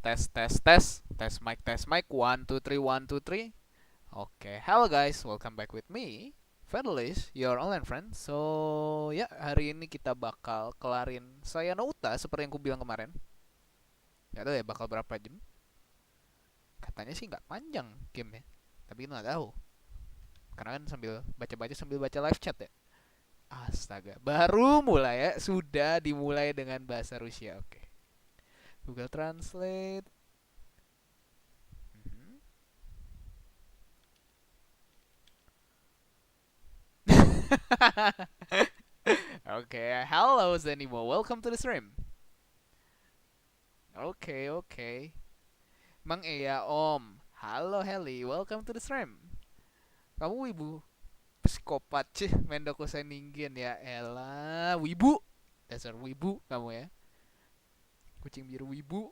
Tes mic 1 2 3 1 2 3. Oke, hello guys, welcome back with me Fedelish, your online friend. So ya, hari ini kita bakal kelarin saya Nouta seperti yang ku bilang kemarin. Gak tahu ya bakal berapa jam. Katanya sih nggak panjang game ya, tapi nggak tahu. Karena kan sambil baca live chat ya. Astaga, baru mulai ya, sudah dimulai dengan bahasa Rusia. Oke, Google Translate. Okay, hello Zenimo, welcome to the stream. Okay. Mang Ea Om, halo Heli, welcome to the stream. Kamu Wibu, Pesikopat, cih, mendukung ingin ya, elah, Wibu, dasar Wibu kamu ya, kucing biru Wibu,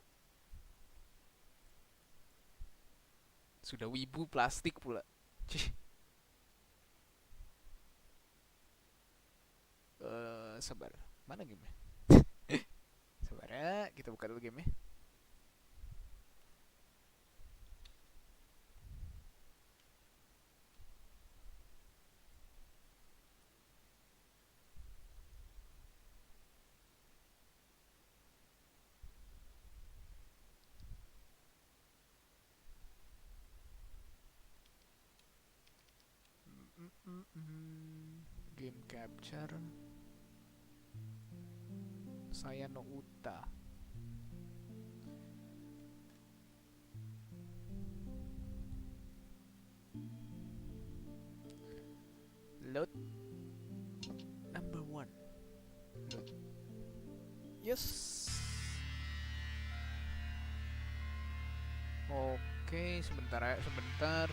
sudah Wibu plastik pula, cih. Sabar, mana game? Sabar ya, kita buka dulu game. Game capture. Saya Nouta. Load number 1. Load. Yes. Oke, sebentar ya, sebentar.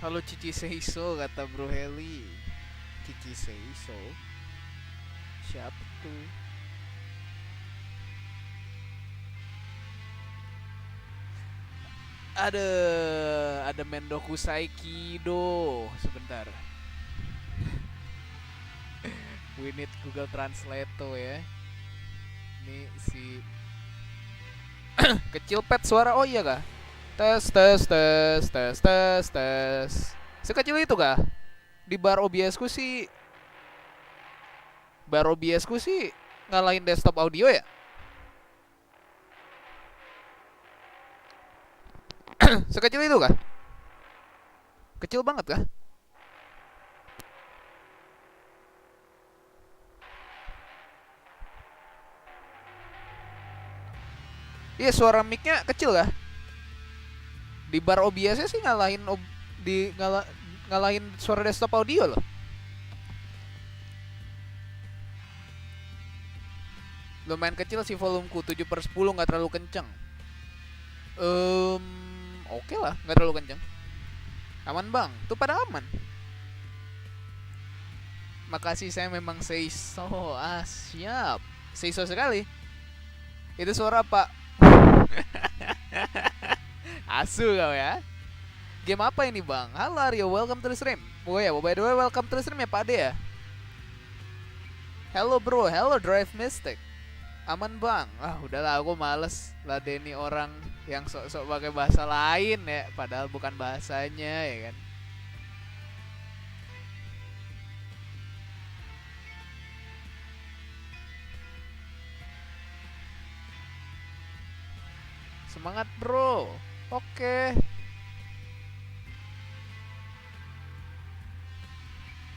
Halo Cici Seiso, kata Bro Heli. Cici Seiso, siapa tuh? Ada Mendoku Saikido. Sebentar. We need Google Translate tuh ya. Ini si kecil pet suara, oh iya kah? Tes. Sekecil itu kah? Di bar OBS ku sih ngalahin desktop audio ya. Sekecil itu kah? Kecil banget kah? Iya, suara mic-nya kecil kah? Di bar OBS sih ngalahin suara desktop audio loh. Lumayan kecil sih volumeku, 7/10, nggak terlalu kenceng. Oke lah, nggak terlalu kenceng. Aman bang, tuh pada aman. Makasih, saya memang seiso. Siap, seiso sekali. Itu suara Pak. Asu kau ya. Game apa ini bang? Halo Aryo, welcome to the stream. Oh ya, by the way, welcome to the stream ya Pak Ade ya. Hello bro, hello Drive Mystic. Aman bang. Udahlah, aku males ladeni orang yang sok-sok pakai bahasa lain ya, padahal bukan bahasanya ya kan. Semangat bro. Oke.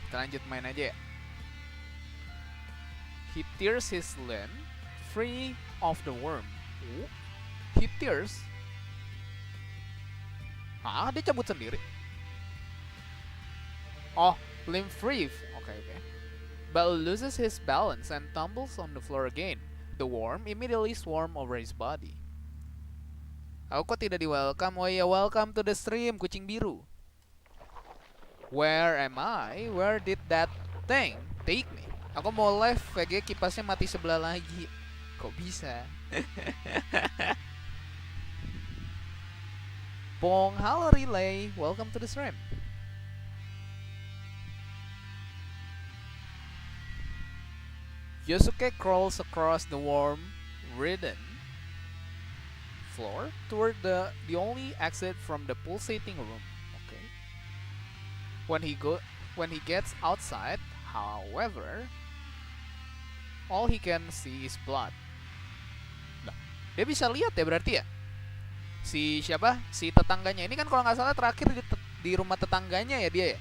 Kita lanjut main aja ya. He tears his land free of the worm. He tears. Dia cabut sendiri. Oh, limb free. Okay. But loses his balance and tumbles on the floor again. The worm immediately swarm over his body. Aku kok tidak di welcome? Oh iya, welcome to the stream, kucing biru. Where am I? Where did that thing take me? Aku mau live, VG kipasnya mati sebelah lagi. Kok bisa? Pong, halo Relay, welcome to the stream. Yosuke crawls across the worm-ridden floor toward the only exit from the pulsating room. Okay. When he gets outside, however, all he can see is blood. Nah, dia bisa lihat ya berarti ya. Si siapa? Si tetangganya ini kan kalau nggak salah terakhir di rumah tetangganya ya dia ya.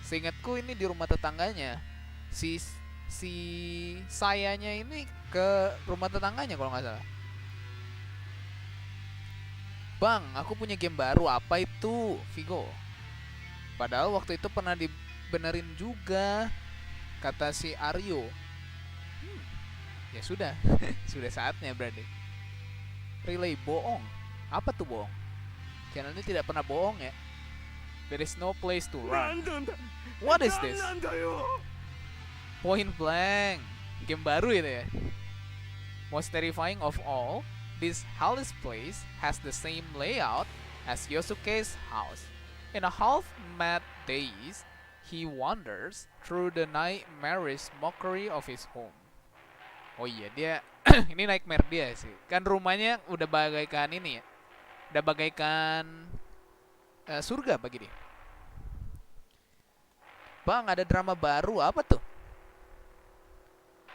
Seingatku ini di rumah tetangganya. Si sayanya ini ke rumah tetangganya kalau nggak salah. Bang, aku punya game baru. Apa itu, Vigo? Padahal waktu itu pernah dibenerin juga, kata si Aryo. Ya sudah, sudah saatnya berarti. Relay bohong. Apa tuh bohong? Channel ini tidak pernah bohong ya. There is no place to run. What is this? Point blank. Game baru itu ya. Most terrifying of all, this hellish place has the same layout as Yosuke's house. In a half-mad daze, he wanders through the nightmarish mockery of his home. Oh iya, dia ini nightmare dia sih. Kan rumahnya udah bagaikan ini ya. Udah bagaikan surga bagi dia. Bang, ada drama baru. Apa tuh?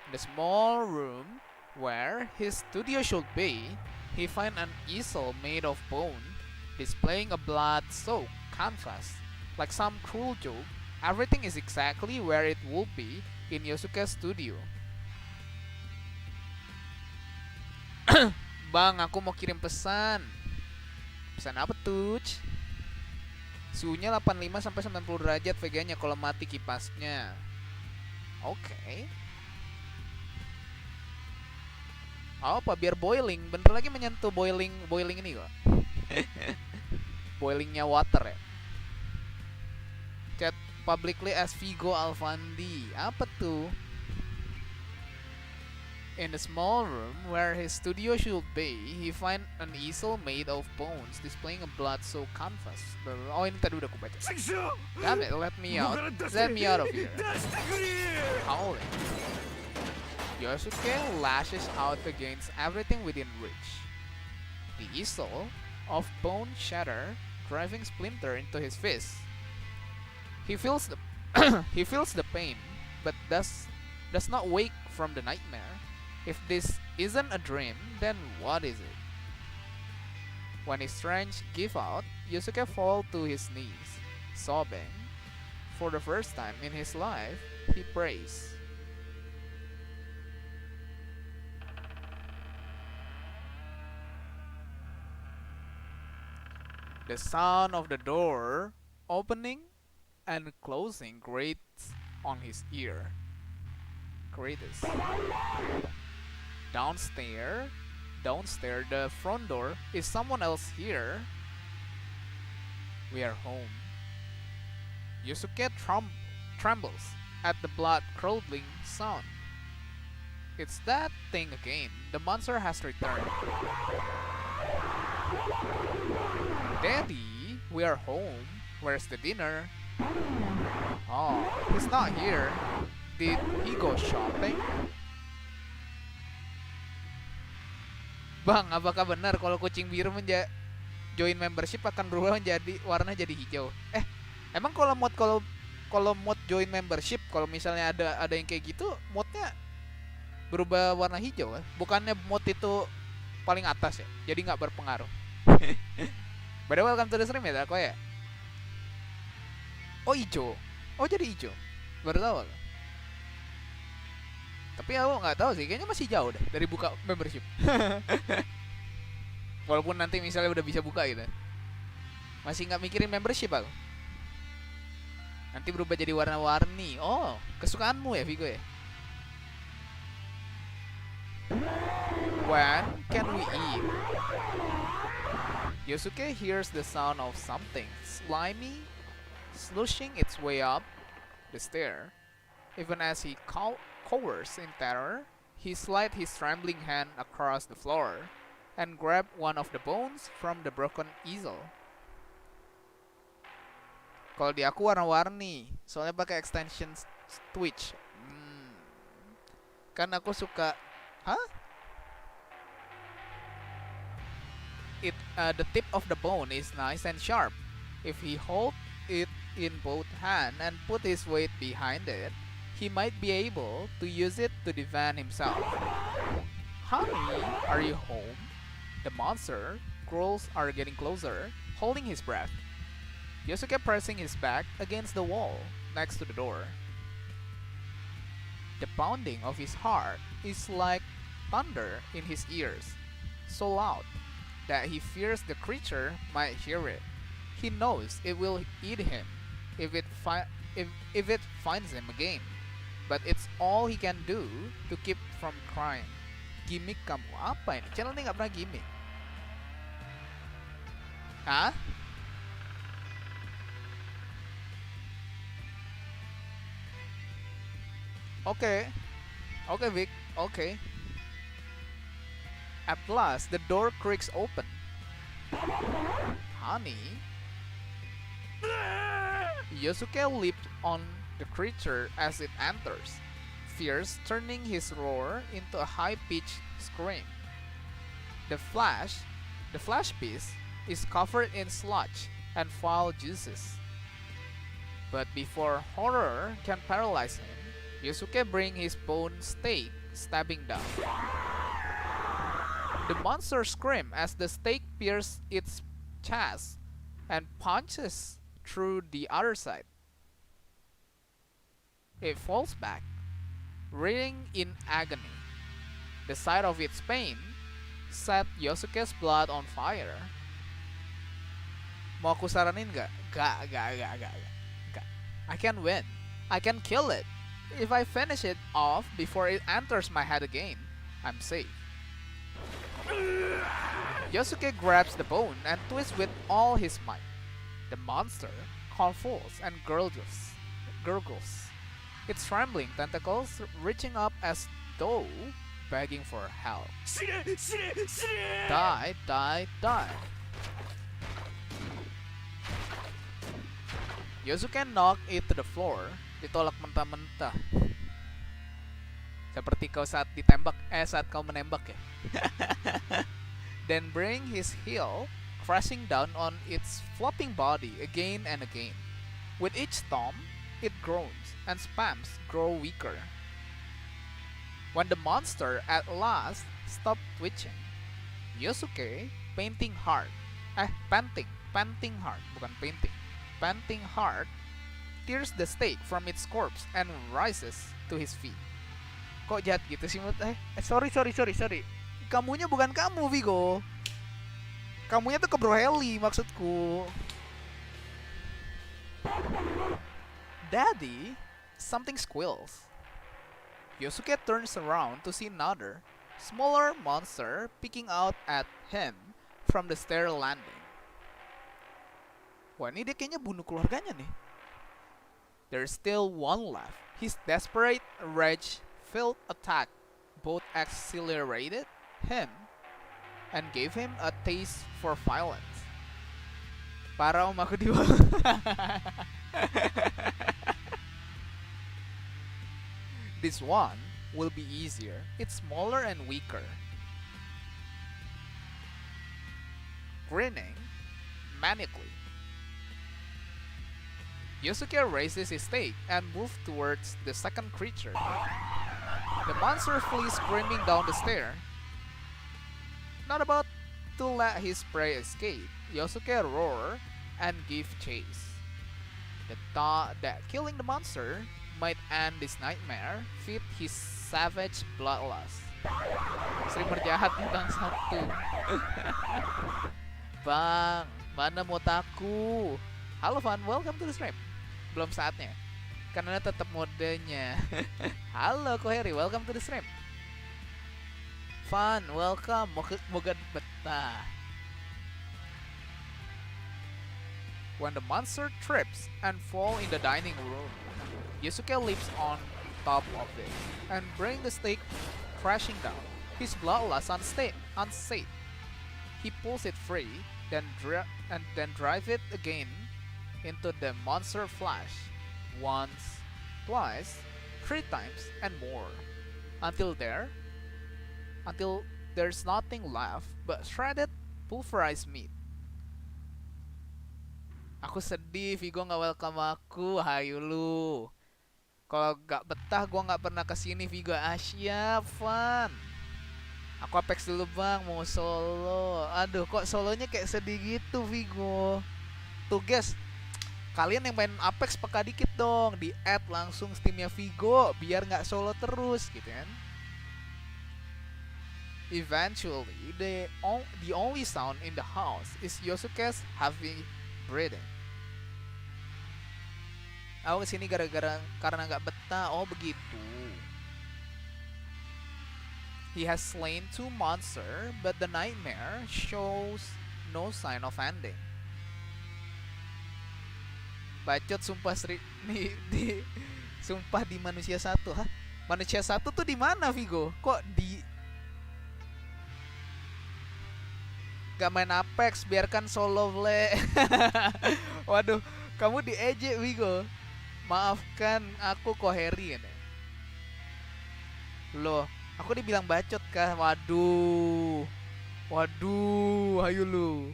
In the small room where his studio should be, he find an easel made of bone, displaying a blood-soaked canvas. Like some cruel joke, everything is exactly where it would be in Yosuke's studio. Bang, aku mau kirim pesan. Pesan apa tuh? Suhunya 85 sampai 90 derajat VGA-nya kalau mati kipasnya. Oke. Apa biar boiling, bentar lagi menyentuh boiling ini kok. Boilingnya water ya. Chat publicly as Vigo Alfandi. Apa tuh? In the small room where his studio should be, he find an easel made of bones displaying a blood-soaked canvas. Oh, ini tadi udah aku baca. Damn it, let me out. Let me out of here. Howling. Yosuke lashes out against everything within reach. The easel of bone shatter, driving splinter into his fist. He feels the he feels the pain, but does not wake from the nightmare. If this isn't a dream, then what is it? When his strength gives out, Yosuke falls to his knees, sobbing. For the first time in his life, he prays. The sound of the door opening and closing grates on his ear. Grates. Downstairs, the front door. Is someone else here? We are home. Yosuke trembles at the blood-curdling sound. It's that thing again. The monster has returned. Daddy, we are home. Where's the dinner? Oh, he's not here. Did he go shopping? Bang, apakah benar kalau kucing biru join membership akan berubah menjadi warna jadi hijau? Emang kalau mod join membership, kalau misalnya ada yang kayak gitu, modnya berubah warna hijau ya? Bukannya mod itu paling atas ya? Jadi nggak berpengaruh. By the way, welcome to the stream ya, ya? Oh, hijau. Oh, jadi hijau. Baru tahu aku. Tapi aku nggak tahu sih, kayaknya masih jauh deh dari buka membership. Walaupun nanti misalnya udah bisa buka gitu, masih nggak mikirin membership aku. Nanti berubah jadi warna-warni. Oh, kesukaanmu ya, Vigo ya? When can we eat? Yosuke hears the sound of something slimy slushing its way up the stair. Even as he cowers in terror, he slides his trembling hand across the floor and grabs one of the bones from the broken easel. Kalau di aku warna-warni, soalnya pakai extension Twitch. Kan aku suka, hah? The tip of the bone is nice and sharp. If he hold it in both hands and put his weight behind it, he might be able to use it to defend himself. Honey, are you home? The monster growls are getting closer, holding his breath. Yosuke pressing his back against the wall next to the door. The pounding of his heart is like thunder in his ears, so loud that he fears the creature might hear it. He knows it will eat him if it finds him again, but it's all he can do to keep from crying. Gimmick kamu apa ini? Channel ini nggak pernah gimmick. Hah? Okay, Vic. Okay. At last, the door creaks open. Honey? Yosuke leaps on the creature as it enters, fierce, turning his roar into a high-pitched scream. The flash piece, is covered in sludge and foul juices. But before horror can paralyze him, Yosuke brings his bone stake stabbing down. The monster screams as the stake pierces its chest and punches through the other side. It falls back, writhing in agony. The sight of its pain set Yosuke's blood on fire. Mau aku saranin nggak? Gak. I can win. I can kill it. If I finish it off before it enters my head again, I'm safe. Yosuke grabs the bone and twists with all his might. The monster convulses and gurgles. Its trembling tentacles reaching up as though begging for help. Die. Yosuke knocked it to the floor, ditolak mentah-mentah. Seperti kau saat kau menembak ya. Then bring his heel crashing down on its flopping body again and again. With each stomp, it groans and spasms grow weaker. When the monster at last stopped twitching, Yosuke, panting hard, tears the stake from its corpse and rises to his feet. Kok jahat gitu sih menurut sorry. Kamunya bukan kamu, Vigo. Kamunya tuh ke Bro Heli maksudku. Daddy, something squeals. Yosuke turns around to see another, smaller monster peeking out at him from the stair landing. Wah, ini dia kayaknya bunuh keluarganya nih. There's still one left. His desperate, rage-filled attack both accelerated him and gave him a taste for violence. Para om aku This one will be easier. It's smaller and weaker. Grinning manically, Yosuke raises his stake and moves towards the second creature. The monster flees screaming down the stair. Not about to let his prey escape, Yosuke roars and gives chase. The thought that killing the monster might end this nightmare feed his savage bloodlust. Streamer jahat bintang 1. Bang, mana motaku? Halo Van, welcome to the stream. Belum saatnya, karena tetap modenya. Halo Koheri, welcome to the stream. Fun, welcome. Moga betah. When the monster trips and falls in the dining room, Yosuke leaps on top of it and brings the stake crashing down. His bloodlust unsafe. He pulls it free, then drives it again into the monster flesh. Once, twice, 3 times, and more. until there's nothing left but shredded pulverized meat. Aku sedih, Vigo nggak welcome aku. Hayu lu. Kalau nggak betah, gua nggak pernah kesini, Vigo. Asia, fun. Aku Apex dulu bang, mau solo. Aduh, kok solonya kayak sedih gitu, Vigo. Tuh guys, kalian yang main Apex peka dikit dong, di add langsung Steamnya Vigo biar nggak solo terus gitu kan. Eventually, the only sound in the house is Yosuke's heavy breathing. Aku kesini karena nggak betah. Oh begitu. He has slain 2 monsters, but the nightmare shows no sign of ending. Bacot sumpah sumpah di manusia 1. Hah? Manusia 1 tuh di mana, Vigo? Kok di gak main Apex, biarkan solo play. Waduh, kamu diejek, Vigo. Maafkan aku kok Harry ya. Loh, aku dibilang bacot kah? Waduh, ayo lu.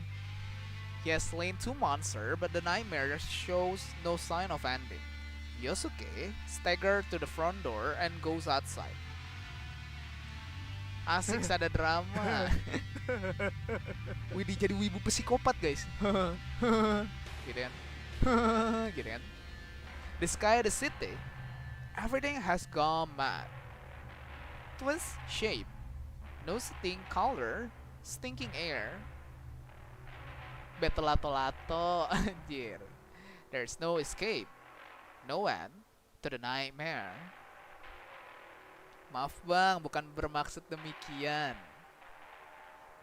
He has slain 2 monsters, but the nightmare shows no sign of ending. Yosuke staggers to the front door and goes outside. Asik ada drama. Widih jadi wibu pesikopat guys. Gitu kan. The sky, the city, everything has gone mad. Twist shape, no stink color, stinking air. Betelato-lato, anjir. There's no escape, no end to the nightmare. Maaf bang, bukan bermaksud demikian.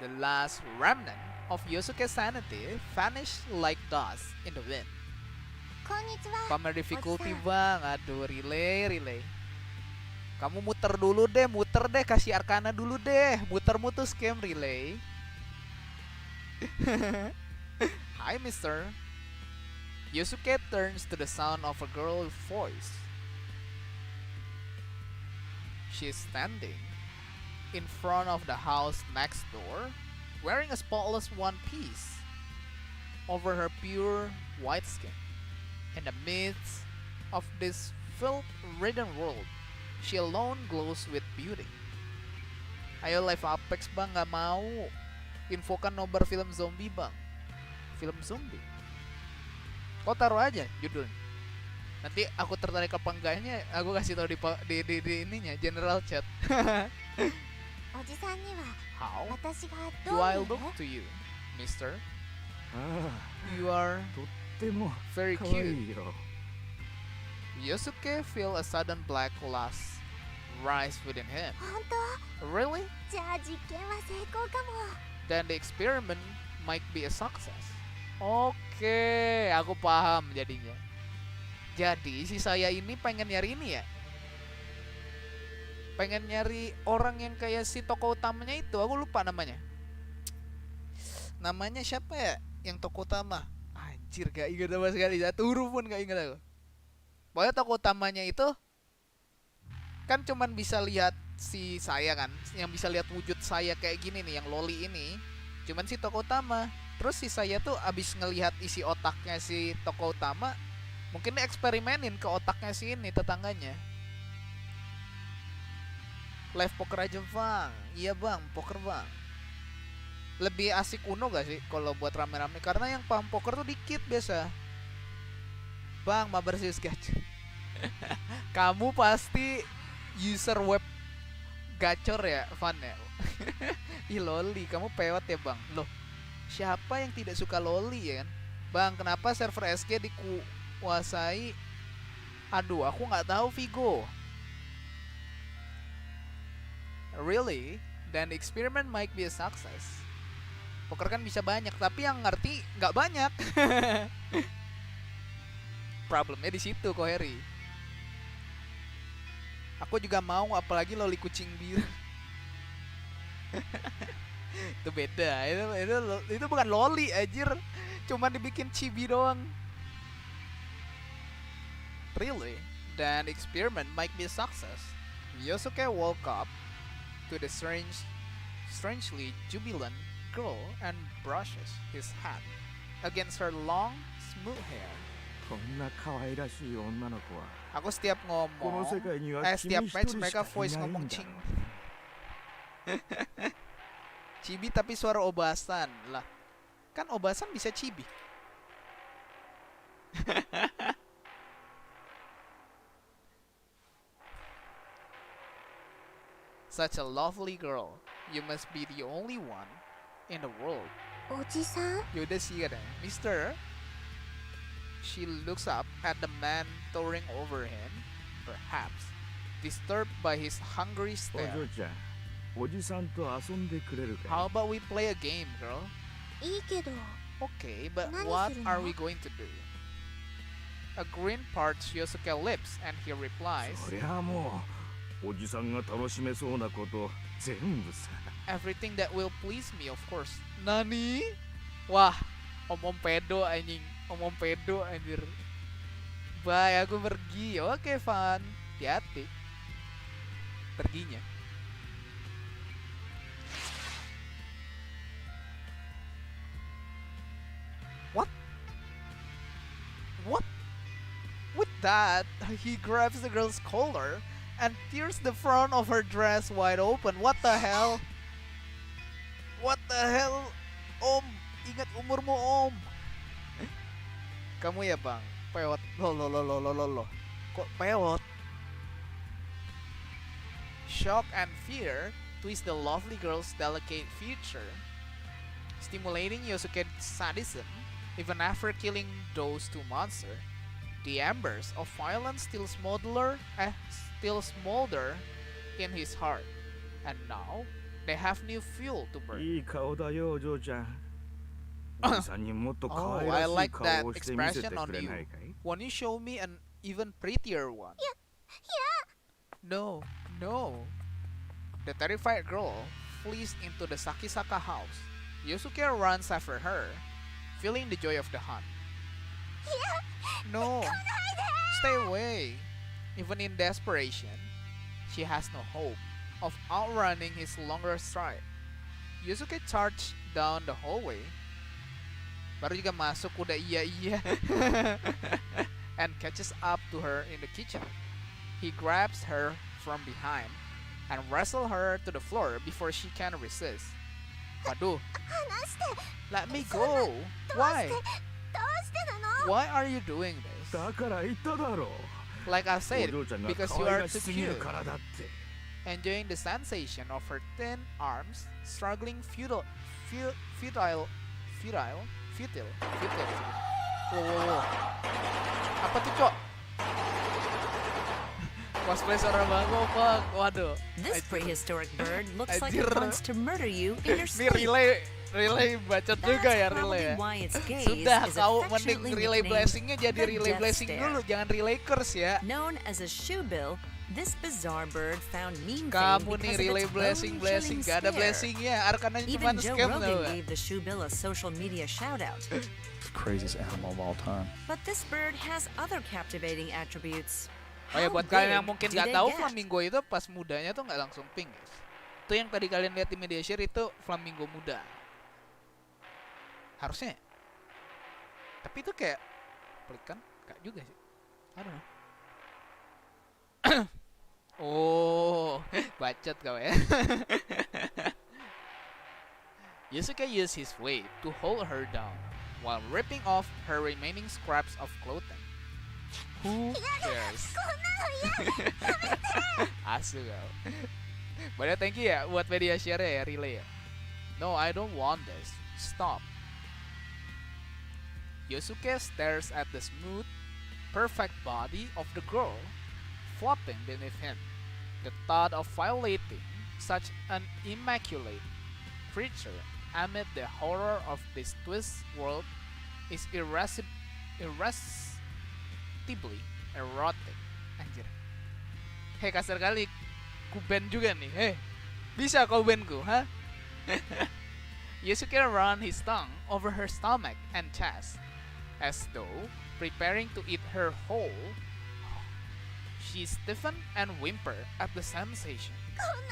The last remnant of Yosuke's sanity vanished like dust in the wind. Pamer difficulty bang, aduh relay. Kamu muter deh, kasih arkana dulu deh. Muter scam relay. Hi mister. Yosuke turns to the sound of a girl's voice. She's standing in front of the house next door, wearing a spotless one piece over her pure white skin. In the midst of this filth-ridden world, she alone glows with beauty. Ayo live Apex bang, gak mau. Infokan nobar film zombie bang. Film zombie? Kau taruh aja judulnya. Nanti aku tertarik apa enggaknya, aku kasih tahu di ininya, general chat. How do I look to you, mister? You are very cute. Yosuke feel a sudden black lust rise within him. Really? Then the experiment might be a success. Oke, aku paham jadinya. Jadi si saya ini pengen nyari ini ya. Pengen nyari orang yang kayak si tokoh utamanya itu. Aku lupa namanya. Namanya siapa ya? Yang tokoh utama. Anjir, gak ingat sama sekali. Satu huruf pun gak ingat aku. Pokoknya tokoh utamanya itu kan cuman bisa lihat si saya kan, yang bisa lihat wujud saya kayak gini nih, yang loli ini cuman si tokoh utama. Terus si saya tuh abis ngelihat isi otaknya si tokoh utama, mungkin dia eksperimenin ke otaknya si ini tetangganya. Live poker aja bang. Iya bang, poker bang. Lebih asik Uno gak sih kalau buat rame-rame, karena yang paham poker tuh dikit biasa. Bang, mabar serius gacor. Kamu pasti user web gacor ya, Van ya. Ih loli, kamu pewat ya bang. Loh, siapa yang tidak suka loli ya kan? Bang, kenapa server SG dikuasai? Aduh, aku nggak tahu Vigo. Really? Then the experiment might be a success. Poker kan bisa banyak, tapi yang ngerti nggak banyak. Problemnya di situ kok Harry. Aku juga mau, apalagi loli kucing biru. Itu beda, itu bukan loli anjir, cuma dibikin chibi doang. Really? Then experiment might be a success. Yosuke woke up to the strangely jubilant girl and brushes his hat against her long, smooth hair. こんな可愛らしい女の子は Aku setiap この ngomong, 世界には setiap 君一 match 人し mereka かい voice ない ngomong んだ cing. Cibi tapi suara obasan lah. Kan obasan bisa cibi. Such a lovely girl. You must be the only one in the world. おじさん Yaudah sih katanya. Mister. She looks up at the man towering over him, perhaps disturbed by his hungry お stare. 嬢ちゃんおじさんと遊んでくれるか How about we play a game, girl? いいけど Okay, but 何 what するの？ are we going to do? A grin parts Yosuke's lips and he replies, そりゃあもうおじさんが楽しめそうなこと全部さ everything that will please me, of course. Nani? Wah, om-om pedo anjing. Om-om pedo anjir. Bye, aku pergi. Oke, Van. Hati-hati. Perginya. What? What? With that, he grabs the girl's collar and tears the front of her dress wide open. What the hell? What the hell? Om, ingat umurmu, Om. Kamu ya, Bang? Pewot. Loh. Kok pewot? Shock and fear twist the lovely girl's delicate feature, stimulating Yosuke's sadism even after killing those two monsters. The embers of violence still smolder in his heart, and now they have new fuel to burn. いい顔だよお嬢ちゃんおじさんにもっと可 Oh, 愛 I らしい like 顔 that をして見せて expression on くれ you. ないかい Won't you show me an even prettier one? No. The terrified girl flees into the Sakisaka house. Yosuke runs after her, feeling the joy of the hunt. No, stay away. Even in desperation, she has no hope of outrunning his longer stride. Yosuke charged down the hallway. Baru juga masuk udah iya. And catches up to her in the kitchen. He grabs her from behind and wrestles her to the floor before she can resist. Waduh, 離して let me go. Why? どうしてなの Why are you doing this? だから言っただろ Like I お said, 嬢ちゃんが because 可 you 愛 are らし too すぎる cute. からだって Enjoying the sensation of her thin arms struggling futile. Wow. Apa tuh, Cok? Cosplay seorang bangau, Pak. Waduh. This prehistoric bird looks like Anjir. it wants to murder you in your Ini sleep. relay bacot juga ya That's relay ya. probably why its gaze Sudah, is kau mending affectionately relay nicknamed blessingnya jadi the relay death blessing stare. dulu, jangan relay curse ya. Known as a shoebill, this bizarre bird found mean fame Kamu nih because of relay its blessing, bone-chilling gak ada stare. blessingnya, Arkananya Even cuma Joe scam Rogan tau gak? gave the shoebill a social media shout-out. Craziest animal of all time. But this bird has other captivating attributes. Oh ya, How buat kalian yang big mungkin do gak they tahu, get? flamingo itu pas mudanya tuh gak langsung pink, guys. Itu yang tadi kalian lihat di media share itu flamingo muda. Harusnya ya. Tapi itu kayak pelik kan? Gak juga sih. I don't know. Oh, bacot kau ya. Yosuke used his weight to hold her down while ripping off her remaining scraps of clothing. Who cares? こんなの嫌 Asu kau. Banyak thank you ya buat media share ya, relay ya. No, I don't want this. Stop. Yosuke stares at the smooth, perfect body of the girl flopping beneath him. The thought of violating such an immaculate creature amid the horror of this twist world is irresistibly erotic. Anjir. Hei, kasar kali. Ku ban juga nih. Hei, bisa kau ban ku, ha? Yosuke ran his tongue over her stomach and chest, as though preparing to eat her whole. She stiffened and whimpered at the sensation. こん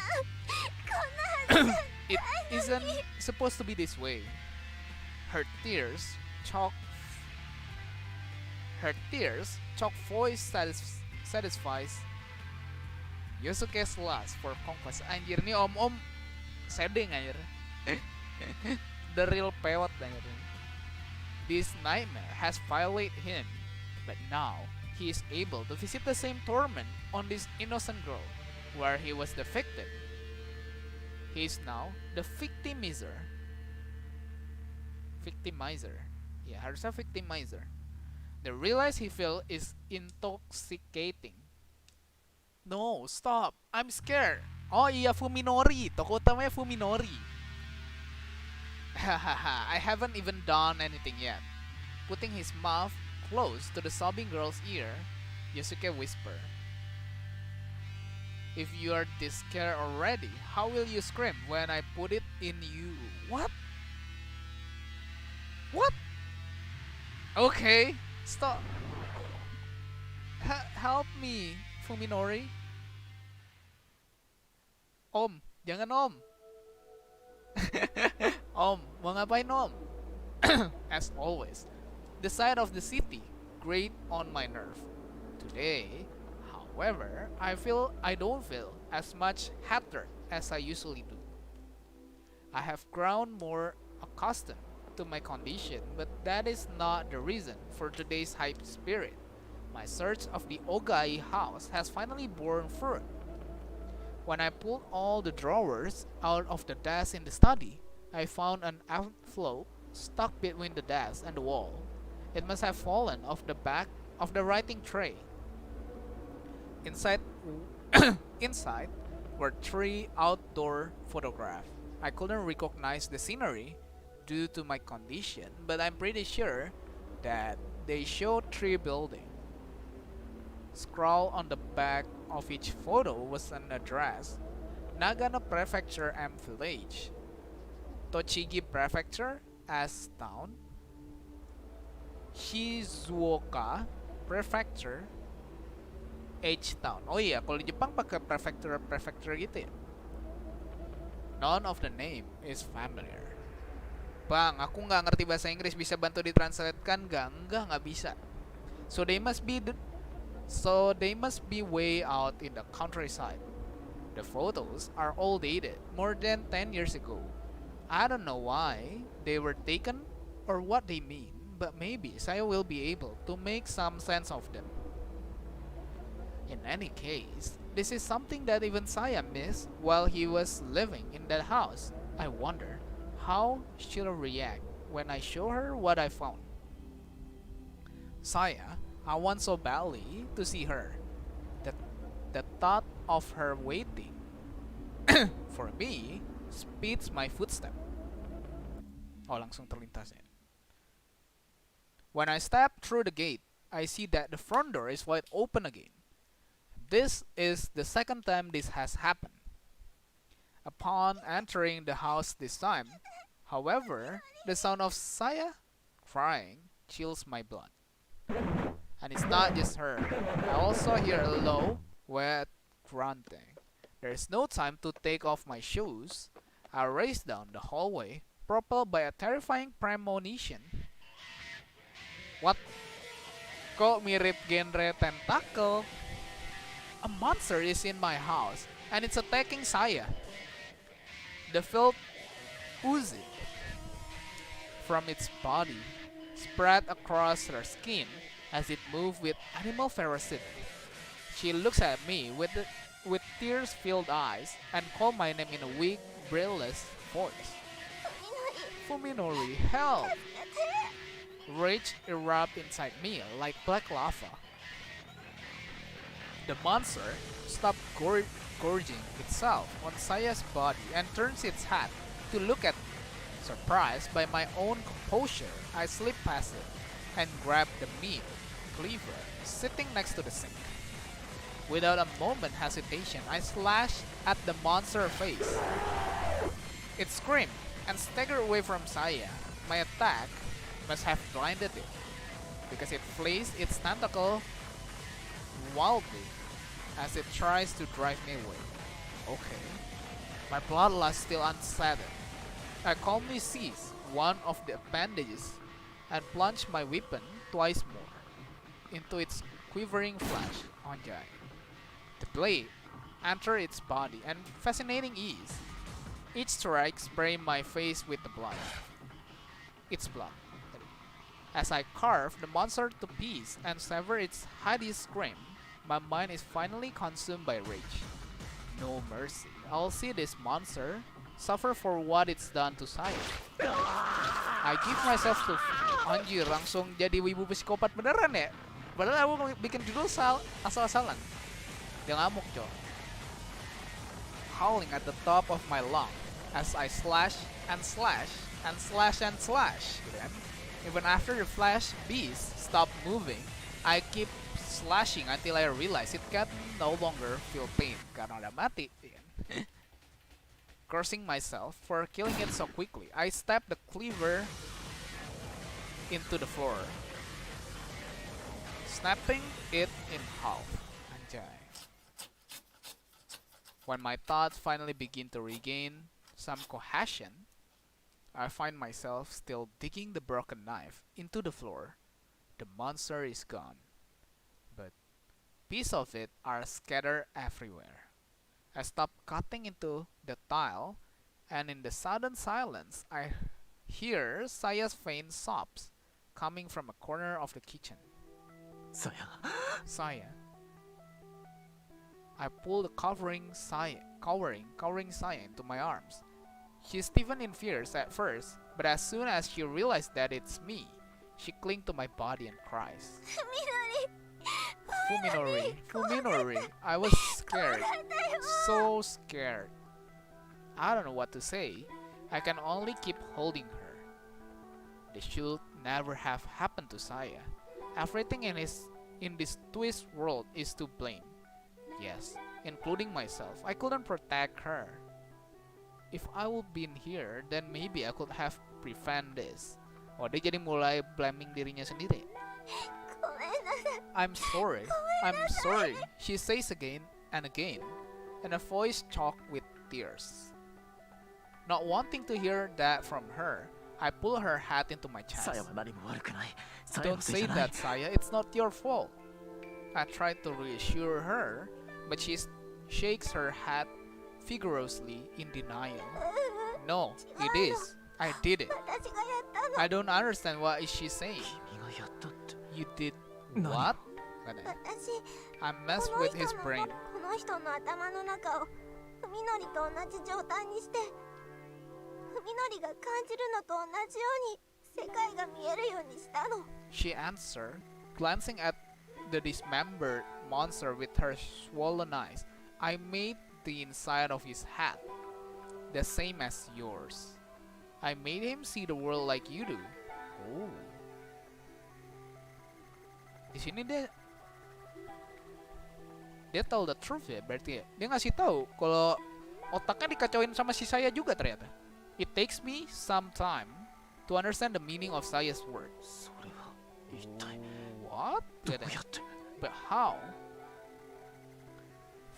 なはず It isn't supposed to be this way. Her tears choke voice satisfies Yosuke's lust for conquest. Anjir, nih om seding anjir. The real pewat anjir. This nightmare has violated him, but now he is able to visit the same torment on this innocent girl, where he was the victim. He is now the victimizer. Yeah, harusnya victimizer. The realize he feel is intoxicating. No, stop. I'm scared. Oh iya, Fuminori. Tokoh utamanya Fuminori. Hahaha, I haven't even done anything yet. Putting his mouth close to the sobbing girl's ear, Yosuke whispered. If you are this scared already, how will you scream when I put it in you? What? What? Okay, stop. Help me, Fuminori. Om, jangan om. Om, mau ngapain om? As always, the sight of the city grate on my nerve. Today, however, I don't feel as much hatred as I usually do. I have grown more accustomed to my condition, but that is not the reason for today's hype spirit. My search of the Ogai house has finally borne fruit. When I pulled all the drawers out of the desk in the study, I found an envelope stuck between the desk and the wall. It must have fallen off the back of the writing tray. Inside were 3 outdoor photographs. I couldn't recognize the scenery due to my condition, but I'm pretty sure that they show 3 buildings. Scrawled on the back of each photo was an address: Nagano Prefecture M Village, Tochigi Prefecture S Town, Shizuoka Prefecture H Town. Oh iya, kalau di Jepang pakai prefecture gitu ya. None of the name is familiar. Bang, aku nggak ngerti bahasa Inggris, bisa bantu ditranslatekan nggak? Nggak bisa. So they must be way out in the countryside. The photos are all dated more than 10 years ago. I don't know why they were taken or what they mean, but maybe Saya will be able to make some sense of them. In any case, this is something that even Saya missed while he was living in that house. I wonder how she'll react when I show her what I found. Saya, I want so badly to see her. The thought of her waiting for me speeds my footstep. Oh, langsung terlintas ya. When I step through the gate, I see that the front door is wide open again. This is the second time this has happened. Upon entering the house this time, however, the sound of Saya crying chills my blood. And it's not just her. I also hear a low, wet grunting. There is no time to take off my shoes. I race down the hallway, propelled by a terrifying premonition. What? Kok mirip genre tentacle? A monster is in my house, and it's attacking Saya. The filth oozing from its body spread across her skin as it moved with animal ferocity. She looks at me with tears-filled eyes and calls my name in a weak, breathless voice. Fuminori, help! Rage erupts inside me like black lava. The monster stops gorging itself on Saya's body and turns its head to look at me. Surprised by my own composure, I slip past it and grab the meat cleaver sitting next to the sink. Without a moment's hesitation, I slashed at the monster's face. It screamed and staggered away from Saya. My attack must have blinded it, because it flashed its tentacle wildly as it tries to drive me away. Okay. My bloodlust still unsettled. I calmly seize one of the appendages and plunge my weapon twice more into its quivering flesh. Anjay. The blade entered its body and fascinating ease. Each strike sprayed my face with the blood. Its blood. As I carve the monster to pieces and sever its hideous scream, my mind is finally consumed by rage. No mercy. I'll see this monster suffer for what it's done to saya. I give myself to anjir langsung jadi wibu psikopat beneran ya. Padahal aku bikin judul asal-asalan. Dia ngamuk coy. Howling at the top of my lung as I slash and slash and slash and slash. Gitu kan. Even after the flash beast stopped moving, I keep slashing until I realize it can no longer feel pain karena udah mati. Cursing myself for killing it so quickly, I stab the cleaver into the floor, snapping it in half. Anjay. When my thoughts finally begin to regain some cohesion, I find myself still digging the broken knife into the floor. The monster is gone, but pieces of it are scattered everywhere. I stop cutting into the tile, and in the sudden silence, I hear Saya's faint sobs coming from a corner of the kitchen. Saya. I pull the covering Saya into my arms. She's stiffened in fears at first, but as soon as she realizes that it's me, she clings to my body and cries. Fuminori. I was scared. So scared. I don't know what to say. I can only keep holding her. This should never have happened to Saya. Everything in this twist world is to blame. Yes, including myself. I couldn't protect her. If I would been here, then maybe I could have prevent this. Oh, dia jadi mulai blaming dirinya sendiri. I'm sorry, she says again and again, and a voice choked with tears. Not wanting to hear that from her, I pull her hat into my chest. Don't say that, Saya, it's not your fault. I try to reassure her, but she shakes her head vigorously in denial. No, it is. I did it. I don't understand what is she saying. You did what? I messed with his brain. She answered, glancing at the dismembered monster with her swollen eyes. I made the inside of his head the same as yours. I made him see the world like you do. Oh. Di sini dia tahu the truth ya, berarti ya. Dia ngasih tahu kalau otaknya dikacauin sama si Saya juga ternyata. It takes me some time to understand the meaning of Saya's words. What? But how?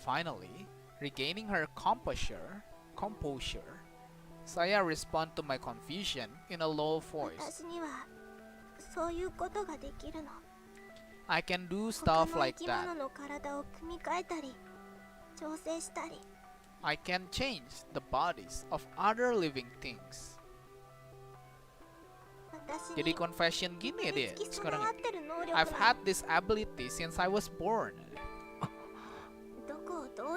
Finally, regaining her composure, Saya responds to my confusion in a low voice. I can do stuff like that. I can change the bodies of other living things. Jadi confession gini ya dia sekarang ini. I've had this ability since I was born.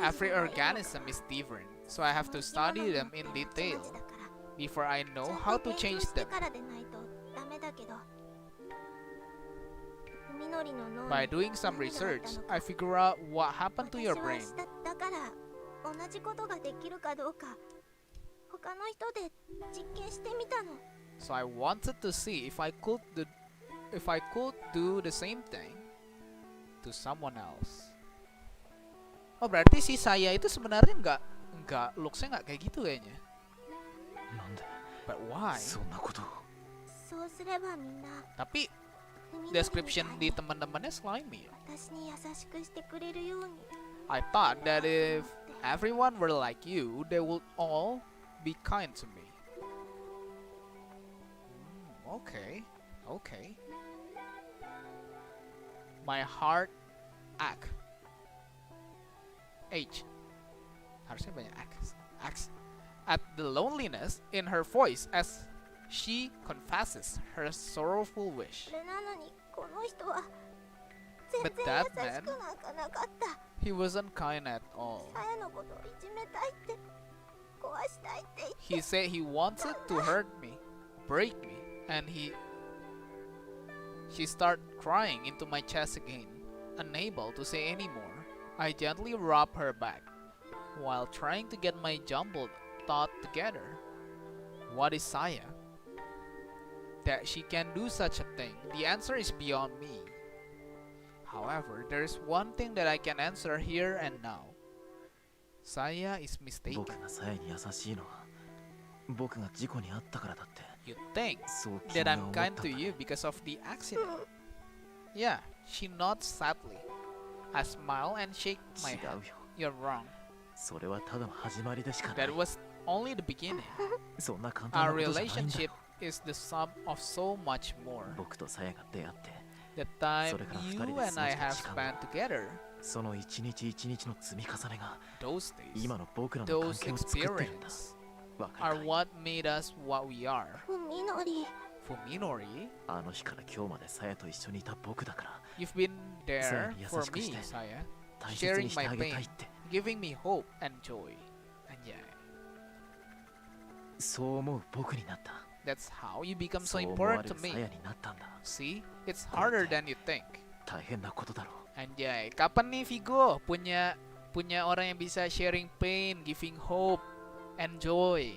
Every organism is different, so I have to study them in detail before I know how to change them. By doing some research, I figure out what happened to your brain. So I wanted to see if I could do the same thing to someone else. Oh, berarti si Saya itu sebenarnya nggak looks-nya nggak kayak gitu kayaknya. But why? Tapi description di teman-temannya slimy ya. I thought that if everyone were like you, they would all be kind to me. Okay, okay. My heart ache. Harusnya banyak aches. At the loneliness in her voice as she confesses her sorrowful wish. それなのにこの人は But 全然 that 優しくなんかなかった。 He wasn't kind at all. さやのことをいじめたいって壊したいって言って He said he wanted to hurt me, break me, and she started crying into my chest again, unable to say any more. I gently rubbed her back while trying to get my jumbled thought together. What is Saya? That she can do such a thing, the answer is beyond me. However, there is one thing that I can answer here and now. Saya is 僕 mistaken. がさやに優しいのは僕が事故に遭ったからだって You think そう君 that が I'm 思った kind んだ to you because of the accident. Yeah, she nods sadly. I smile and shake my 違 head. うよ You're wrong. それはただの始まりでしかない That was only the beginning. そんな簡単な Our ことじゃないんだ relationship よ is the sum of so much more. 僕とさやが出会って The time それから二 you 人で and I 過ご have した時間 spent together, その一日一日の積み重ねが those days, 今の僕らの関 those 係を作ってるんだ experiences わか are るかい what made us what we are. みのり For Minori, あの日から今日までさやと一緒にいた僕だから you've been there Saya, for me, 優しくして。 Saya, 大切 sharing にして my あげた pain, いって giving me hope and joy. And yeah, そう思う僕になった that's how you become so そう思わ important れ to る me. さやになったんだ See, it's harder than you think. 大変なことだろう Anjay, kapan nih Vigo punya orang yang bisa sharing pain, giving hope, and joy?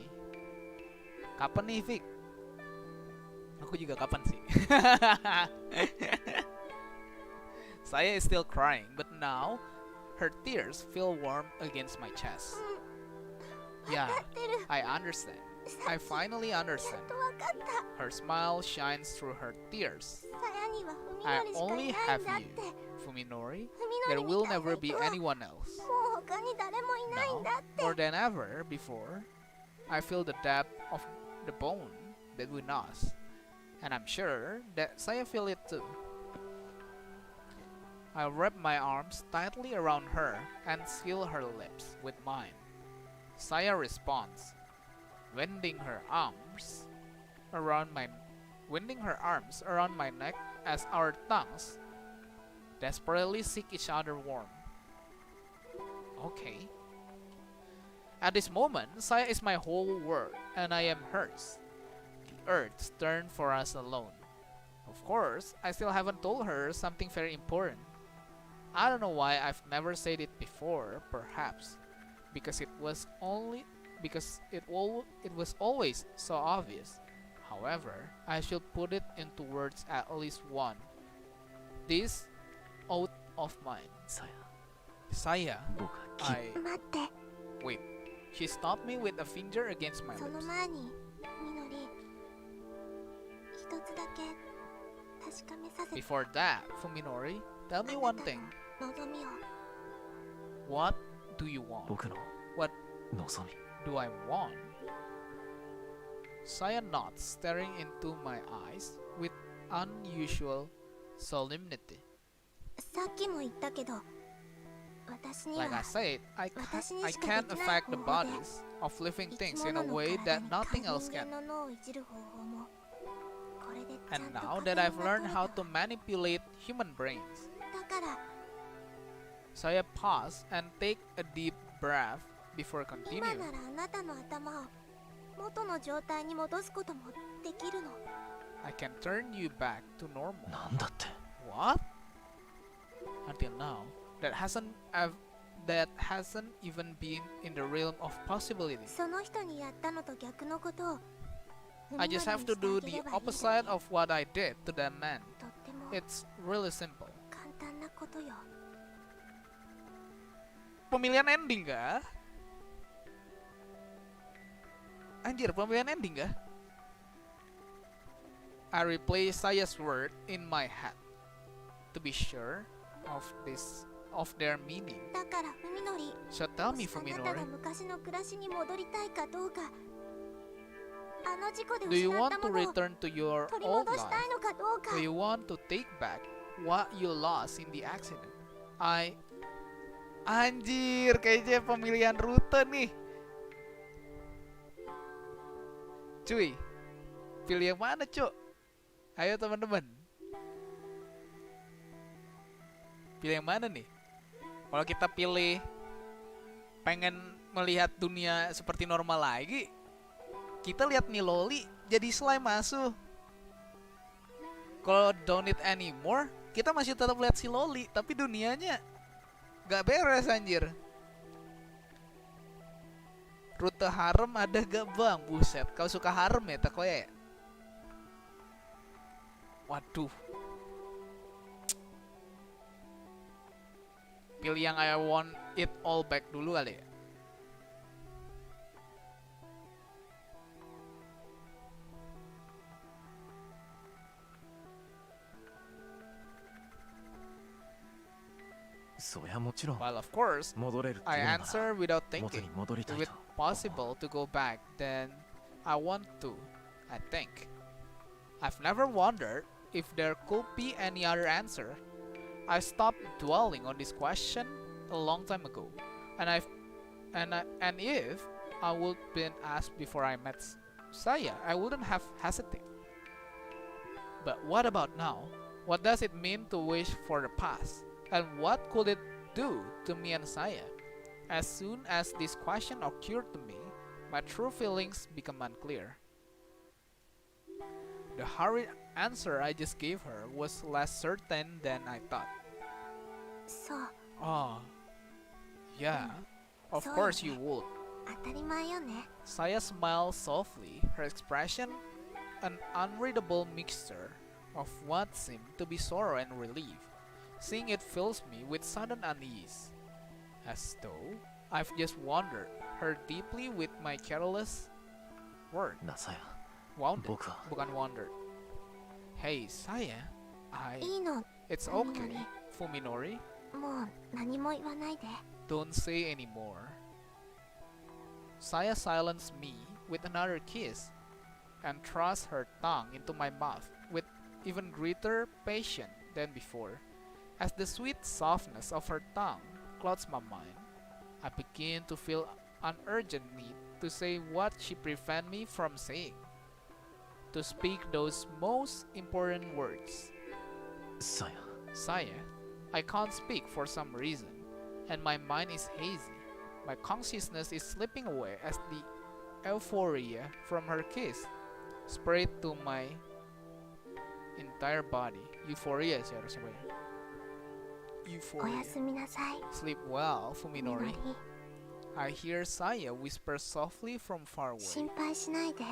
Kapan nih Vic? Aku juga kapan sih? Saya is still crying, but now her tears feel warm against my chest. Yeah, 分かってる I understand. I finally やっ understand. と分かった Her smile shines through her tears. さやにはふみ I のりしか only いない have んだっ you, て Fuminori. ふみ There のりみ will たい never な be 人は anyone else. もう他に誰もいない Now, んだって more than ever before, I feel the depth of the bond between us. And I'm sure that Saya feel it too. I wrap my arms tightly around her and seal her lips with mine. Saya responds, winding her arms around my neck as our tongues desperately seek each other warm. Okay. At this moment, Saya is my whole world, and I am hers. The earth turned for us alone. Of course, I still haven't told her something very important. I don't know why I've never said it before, perhaps because it was always so obvious. However, I should put it into words at least one. This oath of mine. さや Saya, 僕はき I 待って wait. She stopped me with a finger against my その lips. 前にみのり一つだけ確かめさせて Before that, Fuminori, tell me one thing. 望みを What do you want? 僕の What 望み do I want? Saya nods, staring into my eyes with unusual solemnity. さっきも言ったけど私に Like I は said, I 私に can't しかできない affect the 方法で bodies of living 生き things in 物 a の way 体 that に nothing 他 else 人 can. 間の脳をいじる方法もこれでちゃ And んと now 確認 that が I've 取 learned れ how た to manipulate human brains, だから Saya pause and take a deep breath before 今 continuing. ならあなたの頭を元の状態に戻すこともできるの I can turn you back to normal. なんだって What? Until now, that hasn't even been in the realm of possibility. その人にやったのと逆のことを I just have to do the opposite of what I did to that man. とっても It's really simple. 簡単なことよ Pemilihan ending kah? Anjir, pemilihan ending kah? I replay Saya's word in my head to be sure of this of their meaning. だから文則、 So tell me, あなたが Fuminori, 昔の暮らしに戻りたいかどうか、あの事故で do you 失っ want た to ものを return to your 取り old 戻したい life? のかどうか。 Do you want to take back what you lost in the accident? Anjir, kayaknya pemilihan rute nih. Cuy, pilih yang mana, Cuk? Ayo teman-teman. Pilih yang mana nih? Kalau kita pilih pengen melihat dunia seperti normal lagi, kita lihat nih loli jadi slime masuk. Kalau don't need anymore, kita masih tetap lihat si loli, tapi dunianya gak beres anjir. Rute harem ada gak bang? Buset, kau suka harem ya tak ya? Waduh. Pilih yang I want it all back dulu kali ya. Well, of course, 戻れるって I いうのなら answer without 元 thinking. に戻りた If い it's と possible to go back, then I want to, I think. I've never wondered if there could be any other answer. I stopped dwelling on this question a long time ago, and if I would been asked before I met Saya, I wouldn't have hesitated. But what about now? What does it mean to wish for the past? And what could it do to me and Saya? As soon as this question occurred to me, my true feelings became unclear. The hurried answer I just gave her was less certain than I thought. そう、 Oh, yeah, of So course you yeah. would. 当たり前よね。 Saya smiled softly, her expression an unreadable mixture of what seemed to be sorrow and relief. Seeing it fills me with sudden unease, as though I've just wounded her deeply with my careless word. なさや Wounded, 僕は bukan wondered. Hey, Saya, いいの、 It's Fuminori. okay, Fuminori. もう何も言わないで。 Don't say anymore. Saya silenced me with another kiss and thrust her tongue into my mouth with even greater passion than before. As the sweet softness of her tongue clouds my mind, I begin to feel an urgent need to say what she prevented me from saying. To speak those most important words. さや Saya, I can't speak for some reason, and my mind is hazy. My consciousness is slipping away as the euphoria from her kiss spread to my entire body. Euphoria sih harusnya Pak, ya. お Euphoria. やすみなさい。 Sleep well, み Fuminori. のり、 I hear Saya whisper softly from far away. 心配しないで。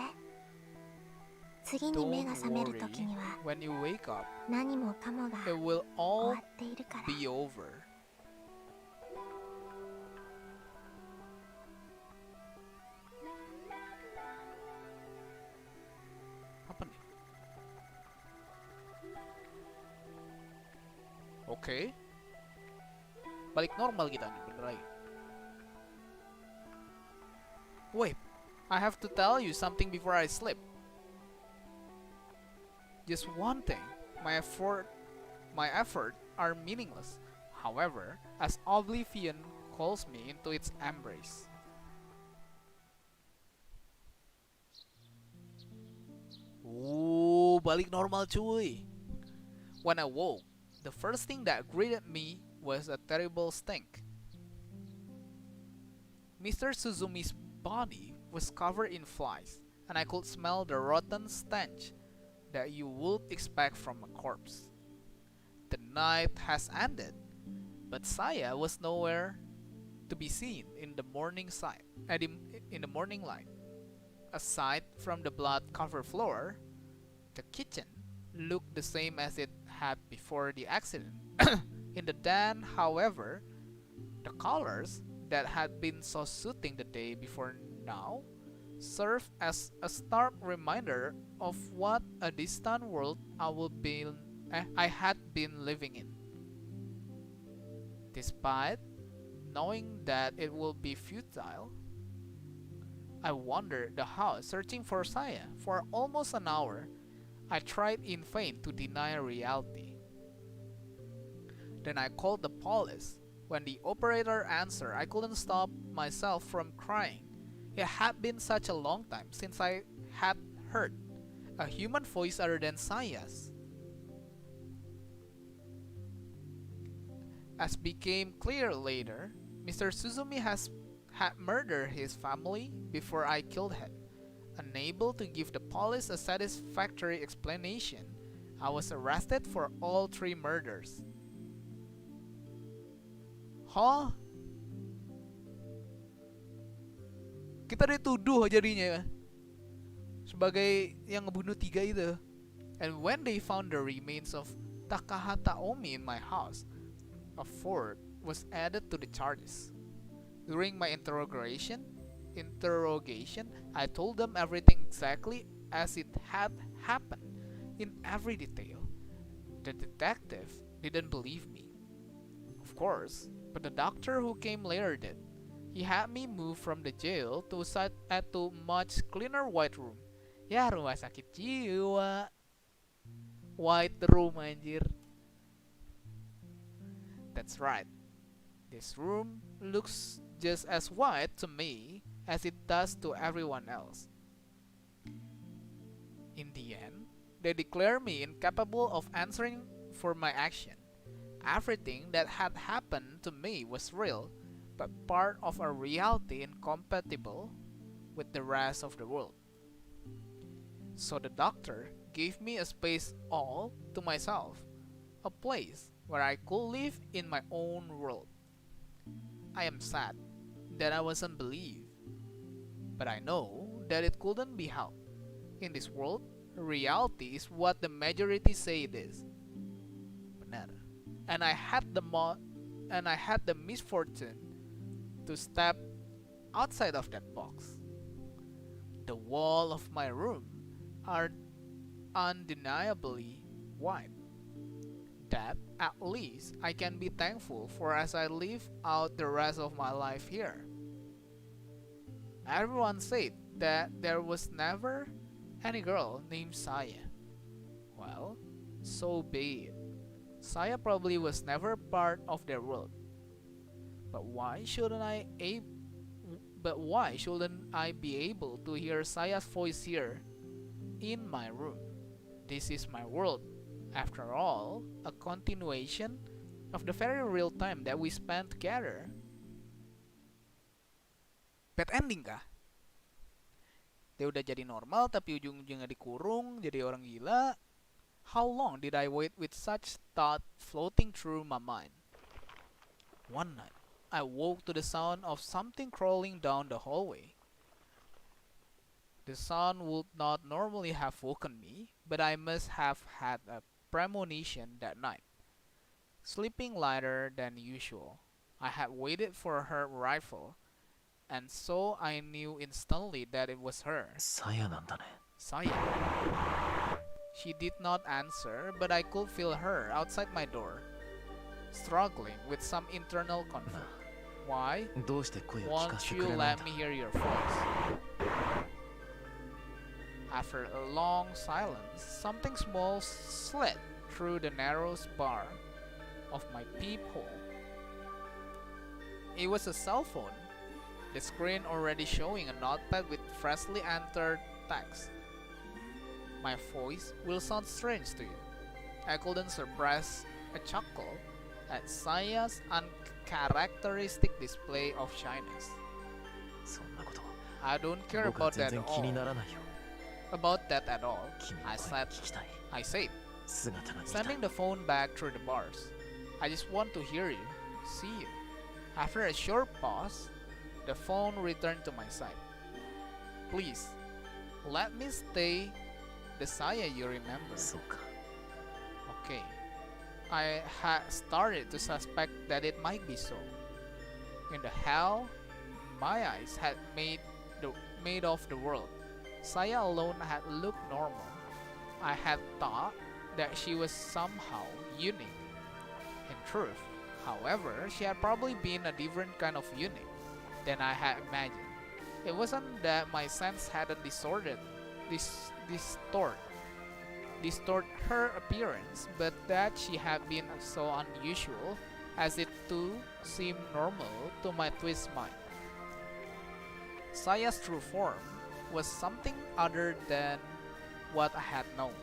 次に目が Don't 覚める worry. 時には When you wake up, 何もかもが it will 終 all わっているから。 be over. Apa nih? Oke. Balik normal kita nih, bener lagi. Wait, I have to tell you something before I sleep. Just one thing, my effort are meaningless. However, as oblivion calls me into its embrace. Ooh, balik normal cuy. When I woke, the first thing that greeted me was a terrible stink. Mr. Suzumi's body was covered in flies, and I could smell the rotten stench that you would expect from a corpse. The night has ended, but Saya was nowhere to be seen in the morning light. Aside from the blood-covered floor, the kitchen looked the same as it had before the accident. In the den, however, the colors that had been so soothing the day before now served as a stark reminder of what a distant world I had been living in. Despite knowing that it will be futile, I wandered the house searching for Saya for almost an hour. I tried in vain to deny reality. Then I called the police. When the operator answered, I couldn't stop myself from crying. It had been such a long time since I had heard a human voice other than Saya's. As became clear later, Mr. Suzumi had murdered his family before I killed him. Unable to give the police a satisfactory explanation, I was arrested for all 3 murders. Hah? Kita dituduh jadinya sebagai yang ngebunuh 3 itu. And when they found the remains of Takahata Omi in my house, a 4th was added to the charges. During my interrogation, I told them everything exactly as it had happened, in every detail. The detective didn't believe me, of course, but the doctor who came later did. He had me moved from the jail to much cleaner white room. Ya, rumah sakit jiwa. White room anjir. That's right. This room looks just as white to me as it does to everyone else. In the end, they declared me incapable of answering for my action. Everything that had happened to me was real, but part of a reality incompatible with the rest of the world. So the doctor gave me a space all to myself, a place where I could live in my own world. I am sad that I wasn't believed, but I know that it couldn't be helped. In this world, reality is what the majority say it is. Benar. And I had the misfortune to step outside of that box. The wall of my room are undeniably white. That, at least, I can be thankful for as I live out the rest of my life here. Everyone said that there was never any girl named Saya. Well, so be it. Saya probably was never part of their world. But why shouldn't I be able to hear Saya's voice here in my room? This is my world. After all, a continuation of the very real time that we spent together. Bad ending kah? Dia udah jadi normal tapi ujung-ujungnya dikurung, jadi orang gila. How long did I wait with such thought floating through my mind? One night, I woke to the sound of something crawling down the hallway. The sound would not normally have woken me, but I must have had a premonition that night. Sleeping lighter than usual, I had waited for her arrival, and so I knew instantly that it was her. さやなんだね。 Saya. She did not answer, but I could feel her outside my door, struggling with some internal conflict. Why どうして声を聞か won't せて you くれないん let だ me hear your voice? After a long silence, something small slid through the narrow bar of my peephole. It was a cell phone, the screen already showing a notepad with freshly entered text. My voice will sound strange to you. I couldn't suppress a chuckle at Saya's uncharacteristic display of shyness. そんなこと I don't care 僕は about 全 that 然 at 気に all. ならないよ。 About that at all. 君の I 声 said. 聞きたい。 I said, 姿が見たい。 sending the phone back through the bars. I just want to hear you, see you. After a short pause, the phone returned to my side. Please, let me stay the Saya you remember. そうか。 Okay. I had started to suspect that it might be so. In the hell my eyes had made of the world, Saya alone had looked normal. I had thought that she was somehow unique. In truth, However, she had probably been a different kind of unit than I had imagined. It wasn't that my sense hadn't distort her appearance, but that she had been so unusual as it to seem normal to my twist mind. Saya's true form was something other than what I had known.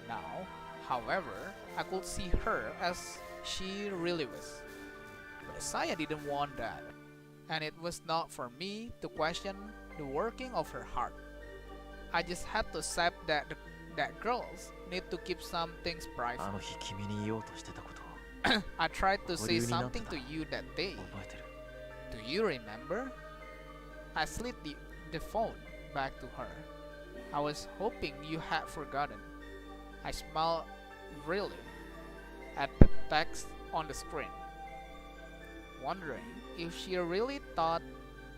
Now, however, I could see her as she really was. But Saya didn't want that, and it was not for me to question the working of her heart. I just had to accept that girls need to keep some things あ private. の日君に言おうとしてたことを I tried to say 保留になって something た to you that day. 覚えてる Do you remember? I slid the phone back to her. I was hoping you had forgotten. I smiled really at the text on the screen, wondering if she really thought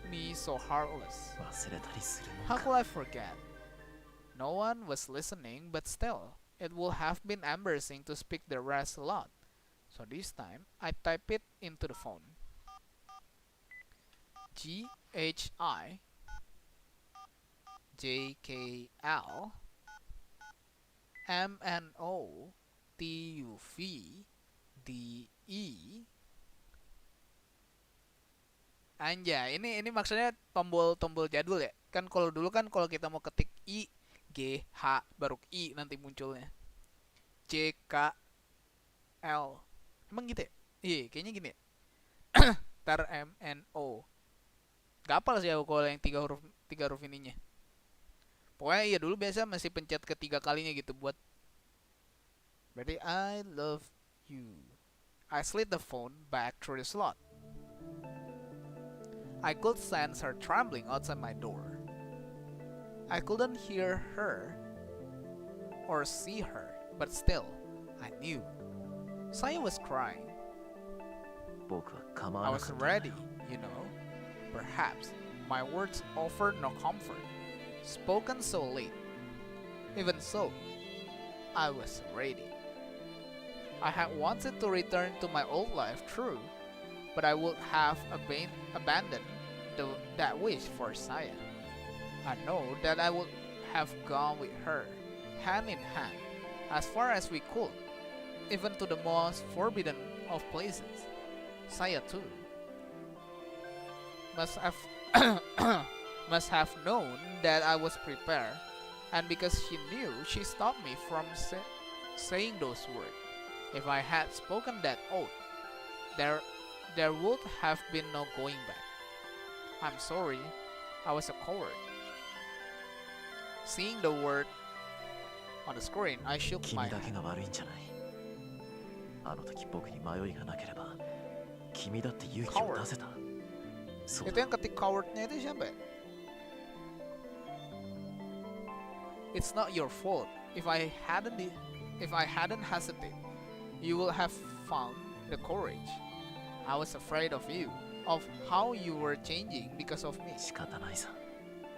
me so heartless. 忘れたりするも How ん could か I forget? No one was listening, but still, it would have been embarrassing to speak the rest aloud. So this time, I type it into the phone. GHIJKLMNOTUVDE. Anjay, ini maksudnya tombol jadul ya. Kan kalau dulu kan kalau kita mau ketik I, G, H, baru I nanti munculnya. C, K, L. Emang gitu ya? Iya, kayaknya gini ya. Ntar M, N, O. Gak apal sih aku kalau yang tiga huruf ininya. Pokoknya iya dulu biasa masih pencet ketiga kalinya gitu buat. Berarti I love you. I slid the phone back through the slot. I could sense her trembling outside my door. I couldn't hear her or see her, but still, I knew. Saya was crying. 僕は構 I わな was かったんだよ ready, you know. Perhaps my words offered no comfort, spoken so late. Even so, I was ready. I had wanted to return to my old life, true, but I would have abandoned that wish for Saya. I know that I would have gone with her, hand in hand, as far as we could, even to the most forbidden of places. Saya too must have must have known that I was prepared, and because she knew, she stopped me from saying those words. If I had spoken that oath, there would have been no going back. I'm sorry, I was a coward. Seeing the word on the screen, I shook 君 my だけ head. が悪いんじゃないあの時僕に迷いがなければ君だって勇気を出せたそう Itu だ yang ketik cowardnya itu siapa ya? It's not your fault. If I hadn't hesitated, you would have found the courage. I was afraid of you, of how you were changing because of me. 仕方ないさ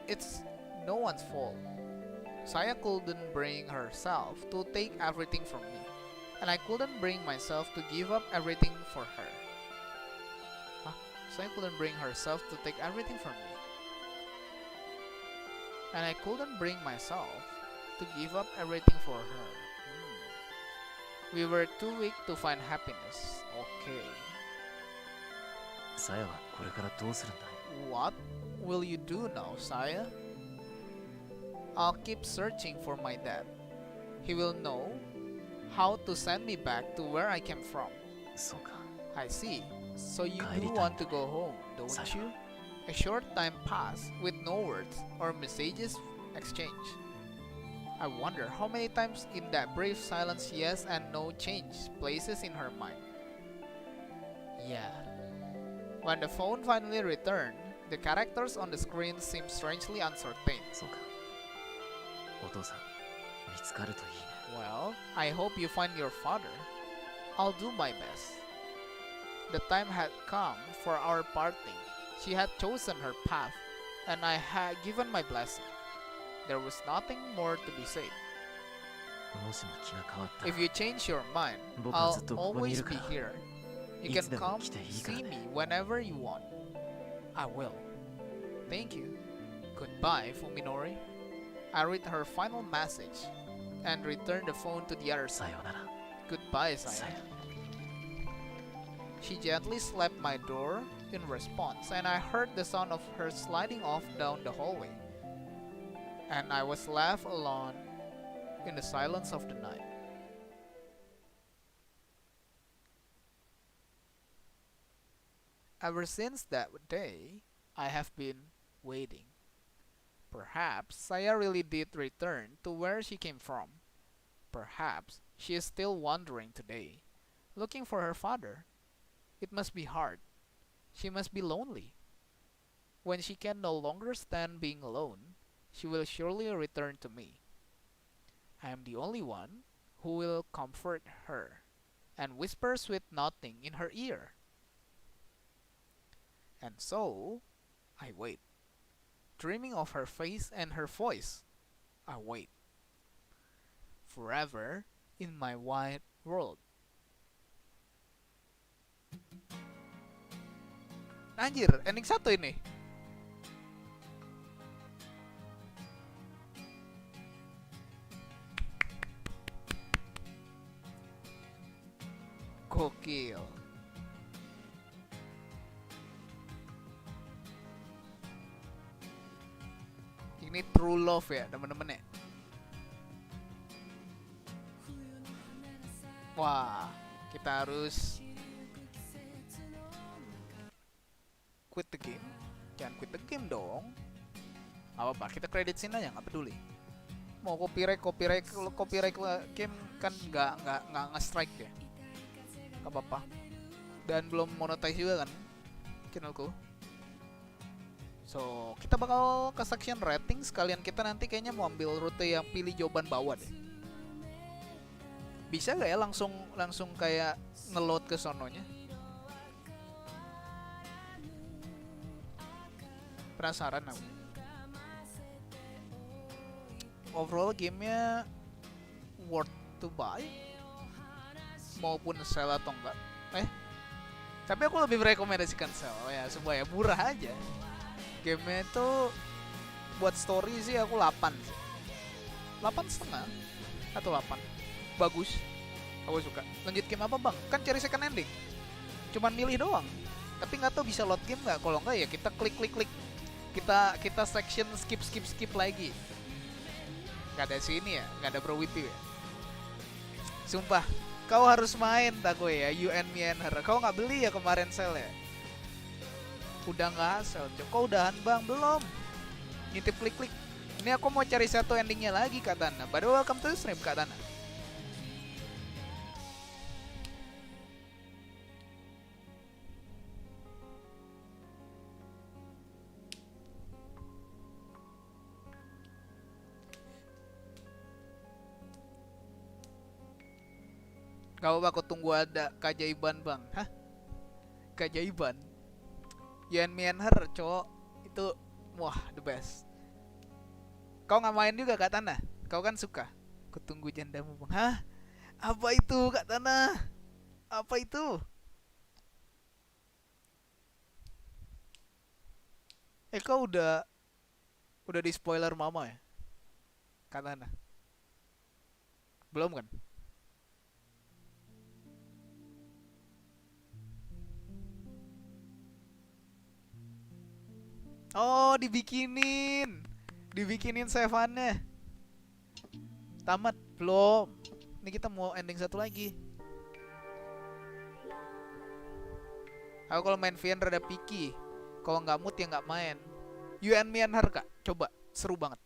It's no one's fault. Saya couldn't bring herself to take everything from me, and I couldn't bring myself to give up everything for her. Huh? Saya couldn't bring herself to take everything from me, and I couldn't bring myself to give up everything for her. We were too weak to find happiness. Okay. さやはこれからどうするんだ What will you do now, Saya? I'll keep searching for my dad. He will know how to send me back to where I came from. そうか I see. So you do 帰りたいんだね。 want to go home, don't Saya. you? A short time passed with no words or messages exchanged. I wonder how many times in that brief silence yes and no changed places in her mind. Yeah. When the phone finally returned, the characters on the screen seemed strangely uncertain. そうかお父さん見つかるといいね Well, I hope you find your father. I'll do my best. The time had come for our parting. She had chosen her path, and I had given my blessing. There was nothing more to be said. もしも気が変わったら If you change your mind, 僕は I'll ずっとここにい always るか be ら here. You い can つでも come 来ていいから see ね me whenever you want. I will. Thank you. Goodbye, Fuminori. I read her final message and return the phone to the other さ side. ようなら Goodbye, さよ Saya. She gently slapped my door in response, and I heard the sound of her sliding off down the hallway. And I was left alone in the silence of the night. Ever since that day, I have been waiting. Perhaps Saya really did return to where she came from. Perhaps she is still wandering today, looking for her father. It must be hard. She must be lonely. When she can no longer stand being alone, she will surely return to me. I am the only one who will comfort her and whisper sweet nothing in her ear. And so, I wait, dreaming of her face and her voice. I wait. Forever in my wide world. Anjir, ending satu ini. Gokil. Ini true love ya temen-temen ya. Wah, kita harus quit the game. Jangan quit the game dong. Apa-apa, kita credit scene aja, nggak peduli. Mau copyright game kan nggak nge-strike ya. Nggak apa-apa. Dan belum monetize juga kan channelku. So, kita bakal ke section rating. Sekalian kita nanti kayaknya mau ambil rute yang pilih jawaban bawah deh. Bisa gak ya langsung kayak ngeload ke sononya? Penasaran aku. Overall gamenya worth to buy maupun sell atau enggak? Tapi aku lebih merekomendasikan sell ya, supaya murah aja. Gamenya itu buat story sih aku 8 sih. 8,5 atau 8. Bagus. Aku suka. Lanjut game apa bang? Kan cari second ending. Cuman milih doang. Tapi nggak tahu bisa load game nggak. Kalau nggak ya kita klik. Kita section skip lagi. Gak ada sini ya, gak ada Bro Wibu ya. Sumpah, kau harus main tako ya, You and Me and Her. Kau nggak beli ya kemarin sale ya? Udah nggak sale, kau udahan bang? Belum. Nitip klik. Ini aku mau cari satu endingnya lagi katana. By the way, welcome to the stream katana. Gak apa-apa, aku tunggu ada keajaiban bang. Hah? Keajaiban? You and Me and Her, cowok. Itu, wah, the best. Kau gak main juga Kak Tanah? Kau kan suka. Aku tunggu jandamu bang. Hah? Apa itu Kak Tanah? Apa itu? Kau udah di spoiler mama ya? Kak Tanah? Belum kan? Oh, dibikinin save-annya. Tamat belum? Ini kita mau ending satu lagi. Aku kalau main VN rada picky. Kalau nggak mood ya nggak main. You and Me and Her kak, coba seru banget.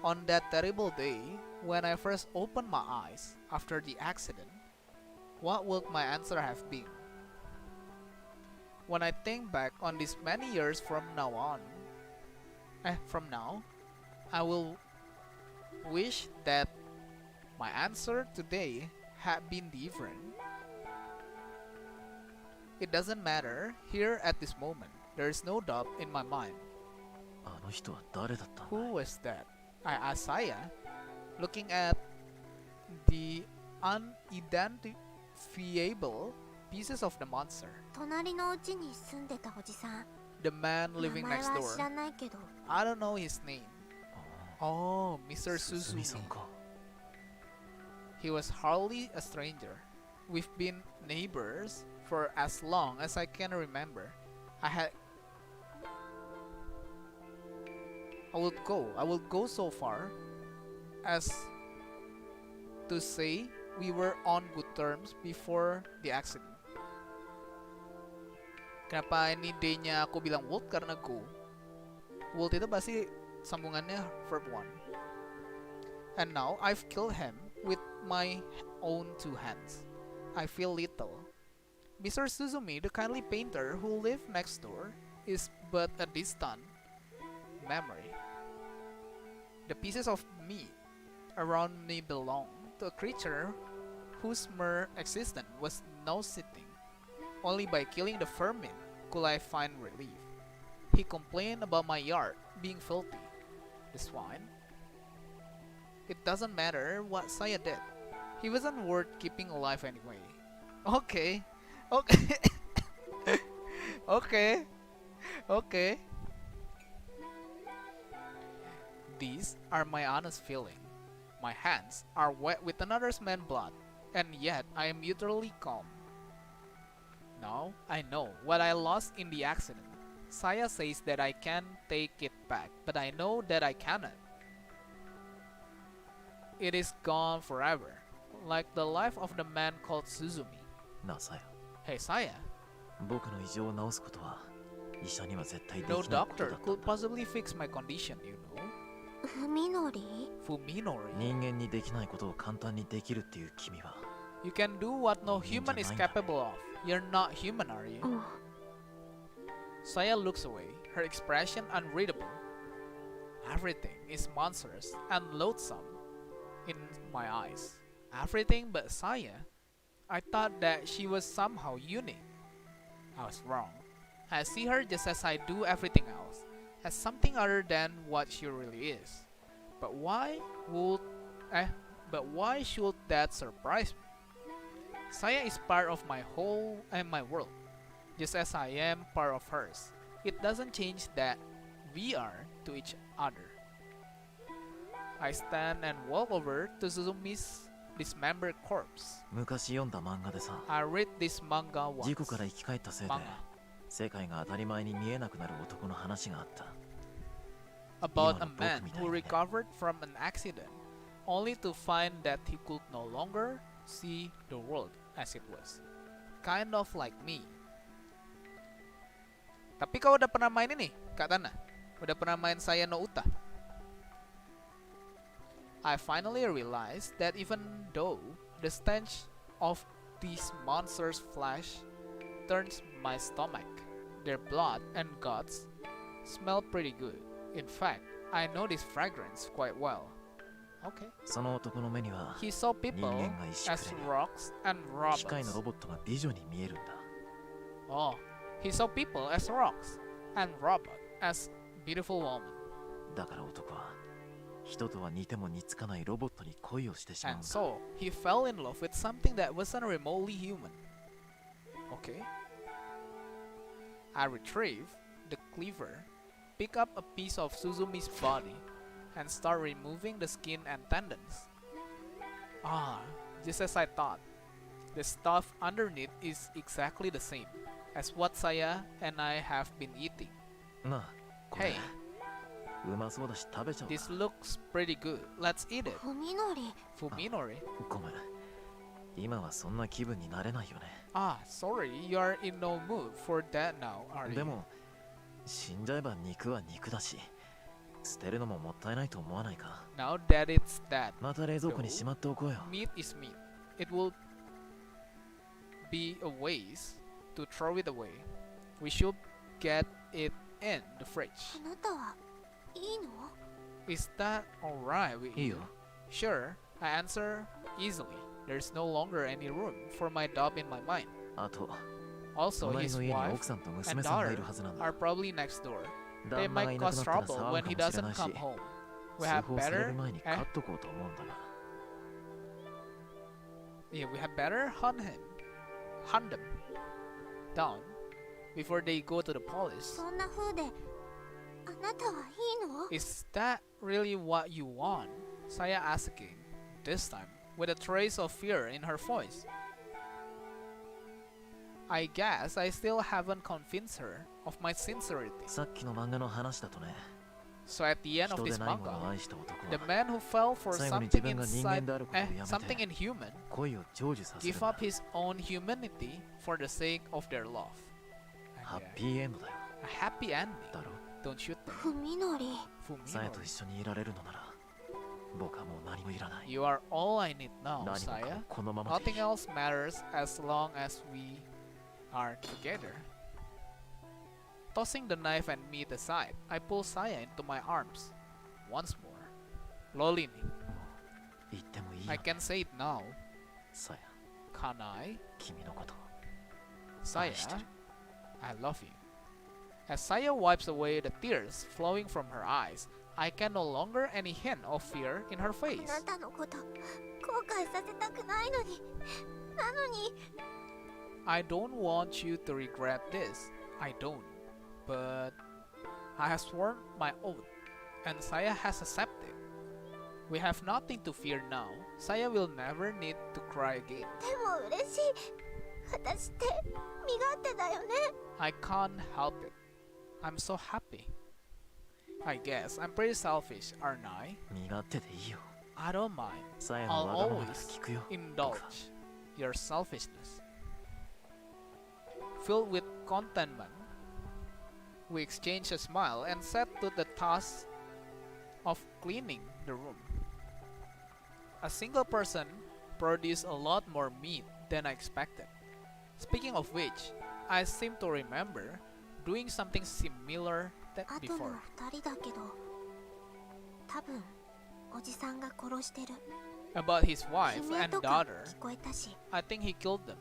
On that terrible day, when I first opened my eyes after the accident, what would my answer have been? When I think back on these many years from now, I will wish that my answer today had been different. It doesn't matter here at this moment. There is no doubt in my mind. あの人は誰だったんだ Who was that? I asked Saya, looking at the unidentifiable pieces of the monster. 隣のうちに住んでたおじさん。 The man 名 living 前 next は door. 知らないけど、 I don't know his name. Oh, Mr. 鈴見さん Suzumi. か。 He was hardly a stranger. We've been neighbors for as long as I can remember. I would go so far as to say we were on good terms before the accident. Kenapa ini D-nya aku bilang would? Karena go. Would itu pasti sambungannya verb 1. And now I've killed him with my own 2 hands. I feel little. Mr. Suzumi, the kindly painter who lived next door, is but a distant memory. The pieces of me around me belong to a creature whose mere existence was nauseating. Only by killing the vermin could I find relief. He complained about my yard being filthy. The swine. It doesn't matter what Saya did. He wasn't worth keeping alive anyway. Okay. Okay. Okay. Okay. These are my honest feeling. My hands are wet with another man's blood, and yet I am utterly calm. Now I know what I lost in the accident. Saya says that I can take it back, but I know that I cannot. It is gone forever, like the life of the man called Suzumi. なあさや、 Hey Saya, 僕の異常を治すことは医者には絶対できない no ことだ doctor ったん could だ。 possibly fix my condition, you know. ふみのり Fuminori, 人間にできないことを簡単にできるっていう君は you can do what no human is capable of. You're not human, are you? うん Saya looks away, her expression unreadable. Everything is monstrous and loathsome in my eyes. Everything but Saya. I thought that she was somehow unique. I was wrong. I see her just as I do everything else, as something other than what she really is. But why should that surprise me? Saya is part of my whole and my world, just as I am part of hers. It doesn't change that we are to each other. I stand and walk over to Suzumi's dismembered corpse. 昔読んだ漫画でさ、 I read this manga 事 once. 故から生き返ったせいで Manga. 世界が当たり前に見えなくなる男の話があった。 About a Iwan man Boku whoみたいね。 recovered from an accident, only to find that he could no longer see the world as it was. Kind of like me. Tapi kau udah pernah main ini, Kak Tana? Udah pernah main Saya no Uta? I finally realized that even though the stench of these monsters' flesh turns my stomach, their blood and guts smell pretty good. In fact, I know this fragrance quite well. Okay. その男の目には He saw people 人間が石 as くれに rocks and 機械の robots. ロボットが美女に見えるんだ。 Oh, he saw people as rocks and robots as beautiful women. だから男は人とは似ても似つかないロボットに恋をしてしまうん And だ。 so he fell in love with something that wasn't remotely human. Okay. I retrieve the cleaver, pick up a piece of Suzumi's body, and start removing the skin and tendons. Ah, just as I thought. The stuff underneath is exactly the same as what Saya and I have been eating. なあ、これ Hey, うまそうだし食べちゃおう this looks pretty good. Let's eat it. ふみのり Fuminori. ごめん。今はそんな気分になれないよね。 Ah, sorry, you are in no mood for that now, are で you? も死んじゃえば肉は肉だし捨てるのももったいないと思わないか。 Now that it's that, また冷蔵庫にしまっておこうよ。 meat is meat. It will be a waste to throw it away. We should get it in the fridge. あなたはいいの Is that alright with いいよ。 you? Sure, I answer easily. There's no longer any room for my doubt in my mind. あと Also, 隣 his の家に wife 奥さんと and 娘さんがいる daughter はずなんだ。 are probably next door. They 旦那が might いなく cause なったら trouble 騒 when ぐ he かもしれ doesn't ないし come home. We 通 have 報され better る前に eh? 飼っとこうと思うんだな。Yeah, we had better hunt them down before they go to the police. そんな風であなたはいいの？ Is that really what you want? Saya asking, this time with a trace of fear in her voice. I guess I still haven't convinced her of my sincerity. さっきの漫画の話だとね、 So at the end of 人 this でないものを manga, 愛した男 the は man who fell for 最後に something 自分が人 inside, 間であることをやめて something inhuman, 恋を成就させるん give だ。 up his own humanity for the sake of their love. ハッ Yeah. ピーエンドだよ。 A happy ending, だろ don't you think? ふみのり。さやと Fuminori, 一緒にいられるのなら、僕はもう何もいらない。 you are all I need now, 何もか Saya. もこのままでい Nothing い。 else matters as long as we are together. Tossing the knife and meat aside, I pull Saya into my arms. Once more. Lolining. 言ってもいいよ I。can say it now. さや、 Can I? 君のこと。 Saya, 愛してる。 I love you. As Saya wipes away the tears flowing from her eyes, I can no longer any hint of fear in her あ face. なたのこと後悔させたくないのに。なのに I don't want you to regret this. I don't. But I have sworn my oath, and Saya has accepted. We have nothing to fear now. Saya will never need to cry again. でも嬉しい。私って身勝手だよね。 I can't help it. I'm so happy. I guess I'm pretty selfish, aren't I? 身勝手でいいよ。 I don't mind. さやの I'll わがままなら always 聞くよ。 indulge your selfishness. Filled with contentment, we exchange a smile and set to the task of cleaning the room. A single person produced a lot more meat than I expected. Speaking of which, I seem to remember doing something similar あとの before. 2人だけど多分おじさんが殺してる。 About his 悲 wife 鳴 and とか daughter, 聞こえたし。 I think he killed them.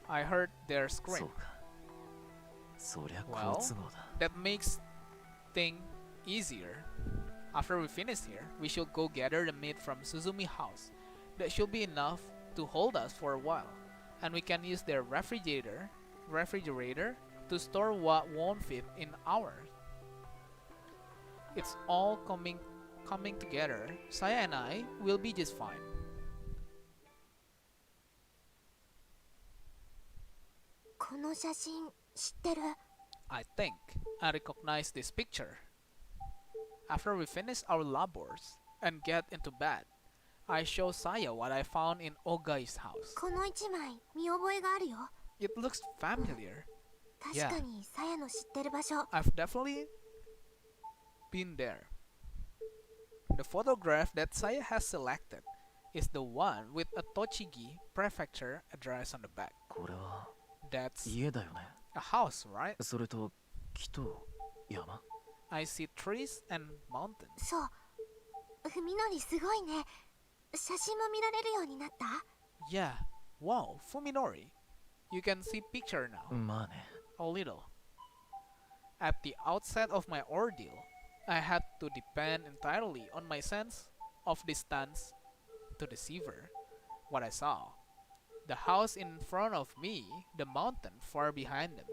I heard their そ scream. うか。そりゃ Well, 好都合だ。 That makes things easier. After we finish here, we should go gather the meat from Suzumi house. That should be enough to hold us for a while, and we can use their refrigerator to store what won't fit in ours. It's all coming together. Saya and I will be just fine. この写真知ってる？ I think I recognize this picture. After we finish our labors and get into bed, I show Saya what I found in Ogai's house. この一枚見覚えがあるよ。 It looks familiar. 確かにさやの知ってる場所。 I've definitely been there. The photograph that Saya has selected is the one with a Tochigi prefecture address on the back. これは That's 家だよね。 a house, right? それと木と山。 I see trees and mountains. そうふみのりすごいね。写真も見られるようになった？ Yeah. Wow, Fuminori. You can see picture now. まあね。 A little. At the outset of my ordeal, I had to depend entirely on my sense of distance to decipher what I saw. The house in front of me, the mountain far behind them,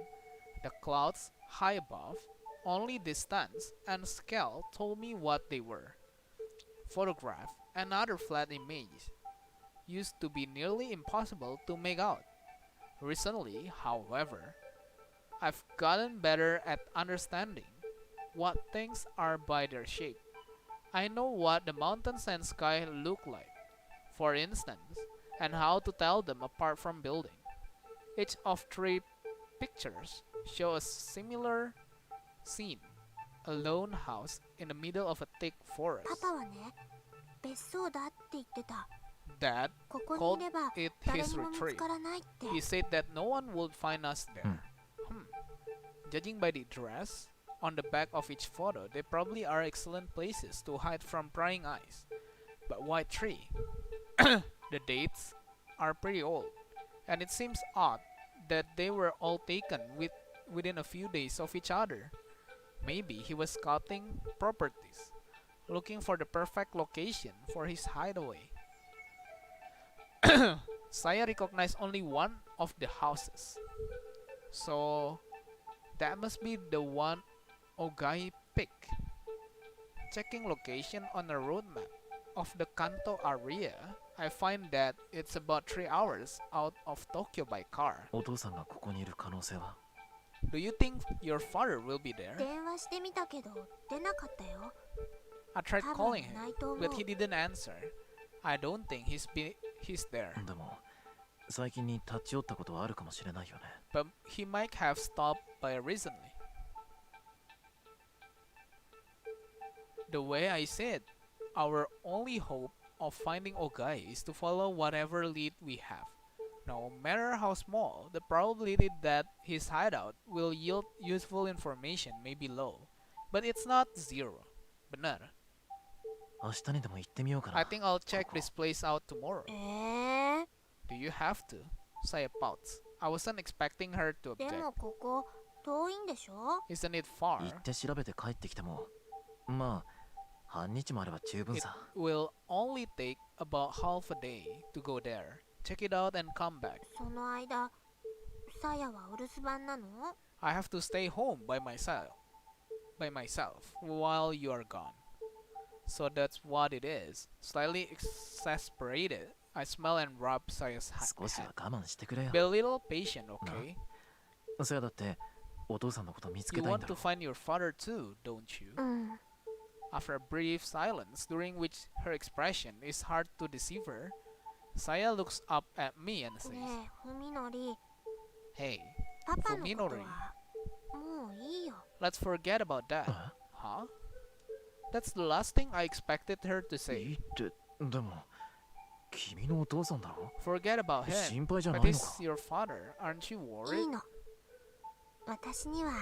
the clouds high above, only distance and scale told me what they were. Photograph and other flat images used to be nearly impossible to make out. Recently, however, I've gotten better at understanding what things are by their shape. I know what the mountains and sky look like, for instance, and how to tell them apart from building. Each of three pictures show a similar scene, a lone house in the middle of a thick パ forest. パはね別荘だって言ってた。 Dad ここにいれば it 誰 his にも見つ retreat. からないって He said that no one would find us there. Judging by the dress on the back of each photo, they probably are excellent places to hide from prying eyes. But why three? The dates are pretty old, and it seems odd that they were all taken within a few days of each other. Maybe he was scouting properties, looking for the perfect location for his hideaway. Saya recognized only one of the houses. So that must be the one Ogai picked. Checking location on a road map of the Kanto area, I find that it's about 3 hours out of Tokyo by car. お父さんがここにいる可能性は Do you think your father will be there? 電話してみたけど出なかったよ。 I tried 多分 calling な him, いと思う。 but he didn't answer. I don't think he's there. でも最近に立ち寄ったことはあるかもしれないよね But he might have stopped by recently. The way I said, our only hope of finding Ogai is to follow whatever lead we have. No matter how small, the probability that his hideout will yield useful information may be low, but it's not zero. Benar. 明日にでも行ってみようか I な think I'll check this place out tomorrow. え Do you have to? Saya pouts. I wasn't expecting her to で object. もここ遠いんでしょ？ Isn't it far? 行って調べて帰ってきてもまあ半日もあれば十分 It さ will only take about half a day to go there. Check it out and come back. その間、さやはお留守番なの？ I have to stay home by myself while you are gone. So that's what it is. Slightly exasperated, I smell and rub Saya's 少し head. は我慢してくれよ Be a little patient, okay? そやだってお父さんのこと見つ You けたいん want だ to ろ find your father too, don't you? うん。 After a brief silence, during which her expression is hard to decipher, Saya looks up at me and ね says, え、ふみのり、 Hey, パパのこと Fuminori. はもういいよ。 let's forget about that. え Huh? That's the last thing I expected her to い say. いってでも君のお父さんだろ Forget about him. 心配じゃな But いの he's か your father. Aren't you いい worried? の。私には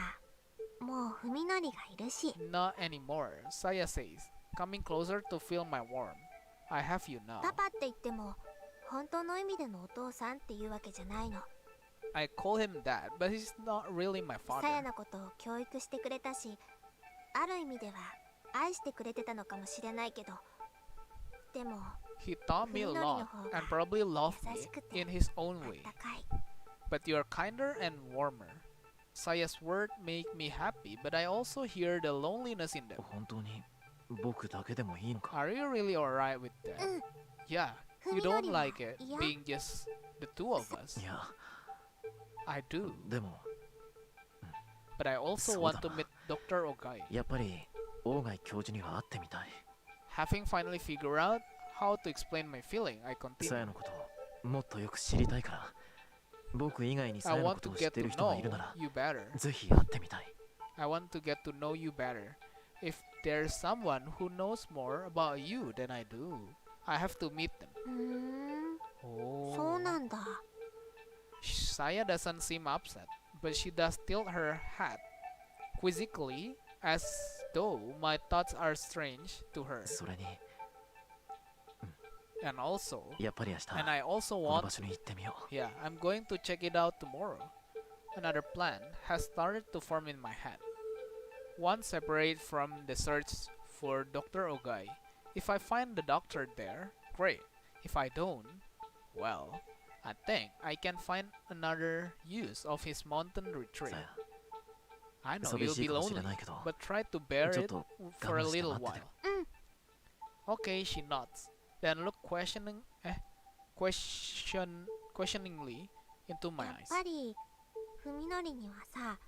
もうふみのりがいるし。 Not anymore, Saya says, coming closer to feel my warmth. I have you now. パパって言っても本当の意味でのお父さんっていうわけじゃないの。 I call him dad, but he's not really my さや father. のことを教育してくれたし、ある意味では愛してくれてたのかもしれないけど、でも He taught me a lot and probably loved me in his own あっ way. たかい。 But you're kinder and warmer. Saya's words make me happy, but I also hear the loneliness in them. 本当に僕だけでもいいのか Are you really alright with that? うん。 Yeah, ふ you みの don't りは like it いや。 being just the two of us. いや I do, でも but I also そう want だ to な。 meet Dr. Ogai. やっぱり大貝教授には会ってみたい Having finally figured out how to explain my feeling, I さ continue. やのことをもっとよく知りたいから僕以外にさ I やの want こと to を知っ get て to る人が know いるなら you better. ぜひ会ってみたい I want to get to know you better. If there's someone who knows more about you than I do, I have to meet them. うーん、 Oh. そうなんだ。 Saya doesn't seem upset, but she does tilt her head quizzically as though my thoughts are strange to her. それに And also, やっぱり明日 and I also この場 want 所に行ってみよ yeah, I'm going to check it out tomorrow. Another plan has started to form in my head. One separate from the search for Dr. Ogai. If I find the doctor there, great. If I don't, well, I think I can find another use of his mountain う retreat. さや I know 寂 you'll しい be かもしれ lonely, ないけど but try to bear ちょっ it と for a 我慢して little 待ってて while. Okay, she nods. Then look questioningly into my やっ eyes. ぱりふみのりにはさ、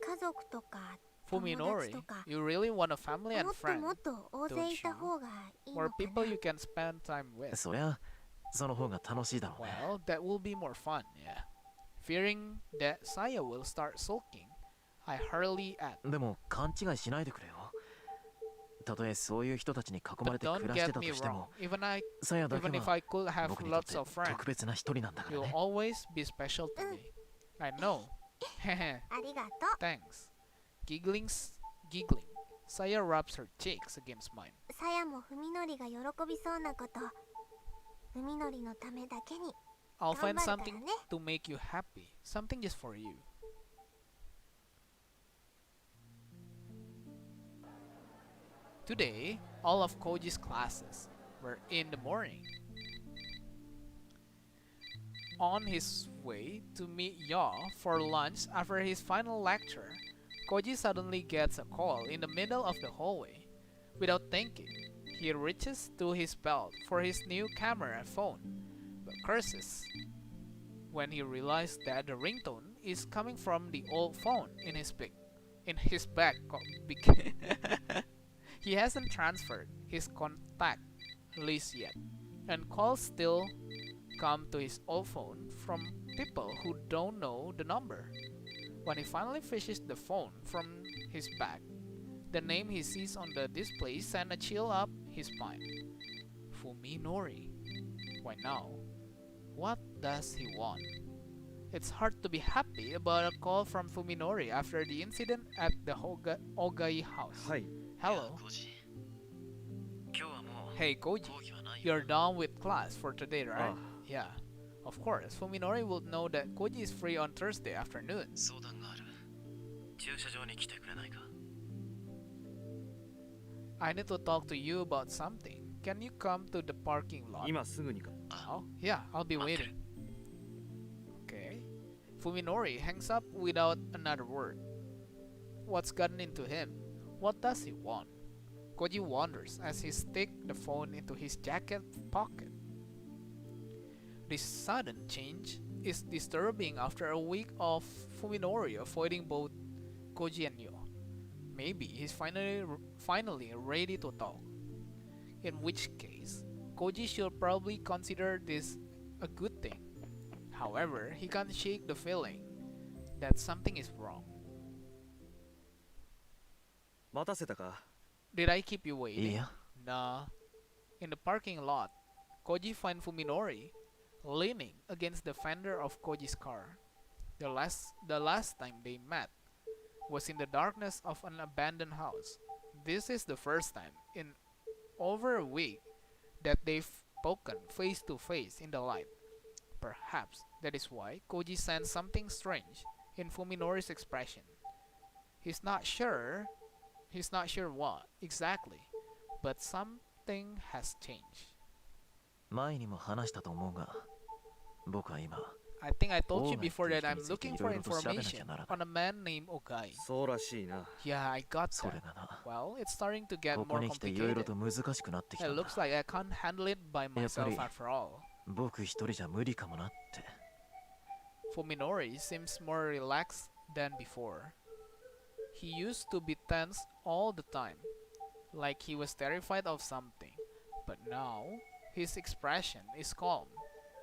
家族とか友達 Fuminori, とか you really want a family も and っと friend, もっと大勢いた方がいいの or か people な。 you can spend time with. そりゃその方が楽しいだろうね Well, that will be more fun, yeah. Fearing that Saya will start sulking, I hurriedly add, でも勘違いしないでくれよたとえそういう人たちに囲ま but れて暮 don't らして get た me として wrong. も Even さやだけ if は I could have 僕にとって lots of friends, 特別な一人なんだから you'll ね always be special to me. I know. Heh, ありがと thanks. Giggling, Saya rubs her cheeks against mine. う。さやもふみのりが喜びそうなこと、ふみのりのためだけに I'll 頑 find 張るから something ね。 to make you happy. Something just for you. Today, all of Koji's classes were in the morning. on his way to meet Yaw for lunch after his final lecture, Koji suddenly gets a call in the middle of the hallway. Without thinking, he reaches to his belt for his new camera phone, but curses when he realizes that the ringtone is coming from the old phone in his back. He hasn't transferred his contact list yet, and calls still come to his old phone from people who don't know the number. When he finally fishes the phone from his bag, the name he sees on the display sends a chill up his spine. Fuminori. Why now? What does he want? It's hard to be happy about a call from Fuminori after the incident at the Ogai house. はい Hello. 今日はもう Hey Koji, 講義はないよ you're done with class for today, right? Ah. Yeah. Of course, Fuminori will know that Koji is free on Thursday afternoon. 相談がある駐車場に来てくれないか I need to talk to you about something. Can you come to the parking lot? 今すぐにか Oh, yeah, I'll be waiting. Okay. Fuminori hangs up without another word. What's gotten into him? What does he want? Koji wonders as he sticks the phone into his jacket pocket. This sudden change is disturbing after a week of Fuminori avoiding both Koji and Yo. Maybe he's finally ready to talk. In which case, Koji should probably consider this a good thing. However, he can't shake the feeling that something is wrong. 待たせたか Did I keep you いい waiting? や Nah. In the parking lot, Koji finds Fuminori leaning against the fender of Koji's car. The last time they met was in the darkness of an abandoned house. This is the first time in over a week that they've spoken face to face in the light. Perhaps that is why Koji sensed something strange in Fuminori's expression. He's not sure what exactly, but something has changed. 前にも話したと思うが僕は今 I think I told you Oh, before that I'm it's looking taking for a little to information shove it. on a man named Ogai. そうらしいな Yeah, I got それ that. がな Well, it's starting to get ここ more に来ていろいろ complicated. と難しくなってきた It んだ looks like I can't handle it by myself Yeah, after all. 僕一人じゃ無理かもなって Fuminori seems more relaxed than before. He used to be tense all the time, like he was terrified of something. But now, his expression is calm.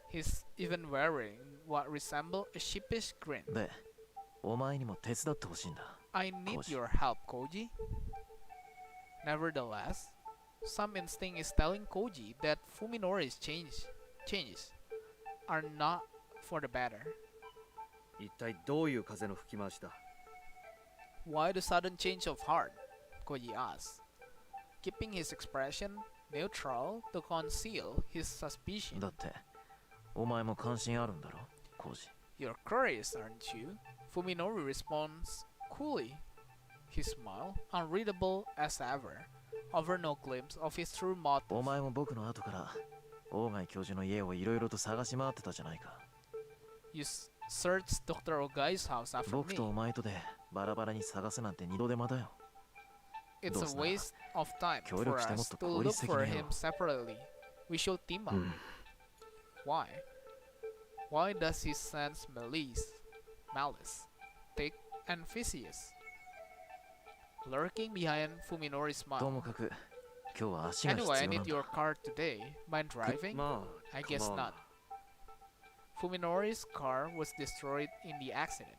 He's even wearing what resembles a sheepish grin. でお前にも手伝ってほしいんだ I need Koji. your help, Koji. Nevertheless, some instinct is telling Koji that Fuminori's changes are not for the better. 一体どういう風の吹き回しだ Why the sudden change of heart? Koji asks, keeping his expression neutral to conceal his suspicion. だってお前も関心あるんだろコージ You're curious, aren't you? Fuminori responds coolly. His smile, unreadable as ever, offers no glimpse of his true お motive. 前も僕の後から大貝教授の家をいろいろと探し回ってたじゃないか You searched Dr. Ogai's house after 僕 me. とお前とでバラバラに探すなんて二度手間だよ It's a どうすな waste of time 協 for 力しても us っと to 効 look 率的 for にやろ him separately. We should team up. うん Why? Why does he sense malice, thick and vicious, lurking behind Fuminori's と smile? もかく今日は足が必 Anyway, I 要な need んだ your car today. Mind driving? まあ I guess 構わん not. Fuminori's car was destroyed in the accident,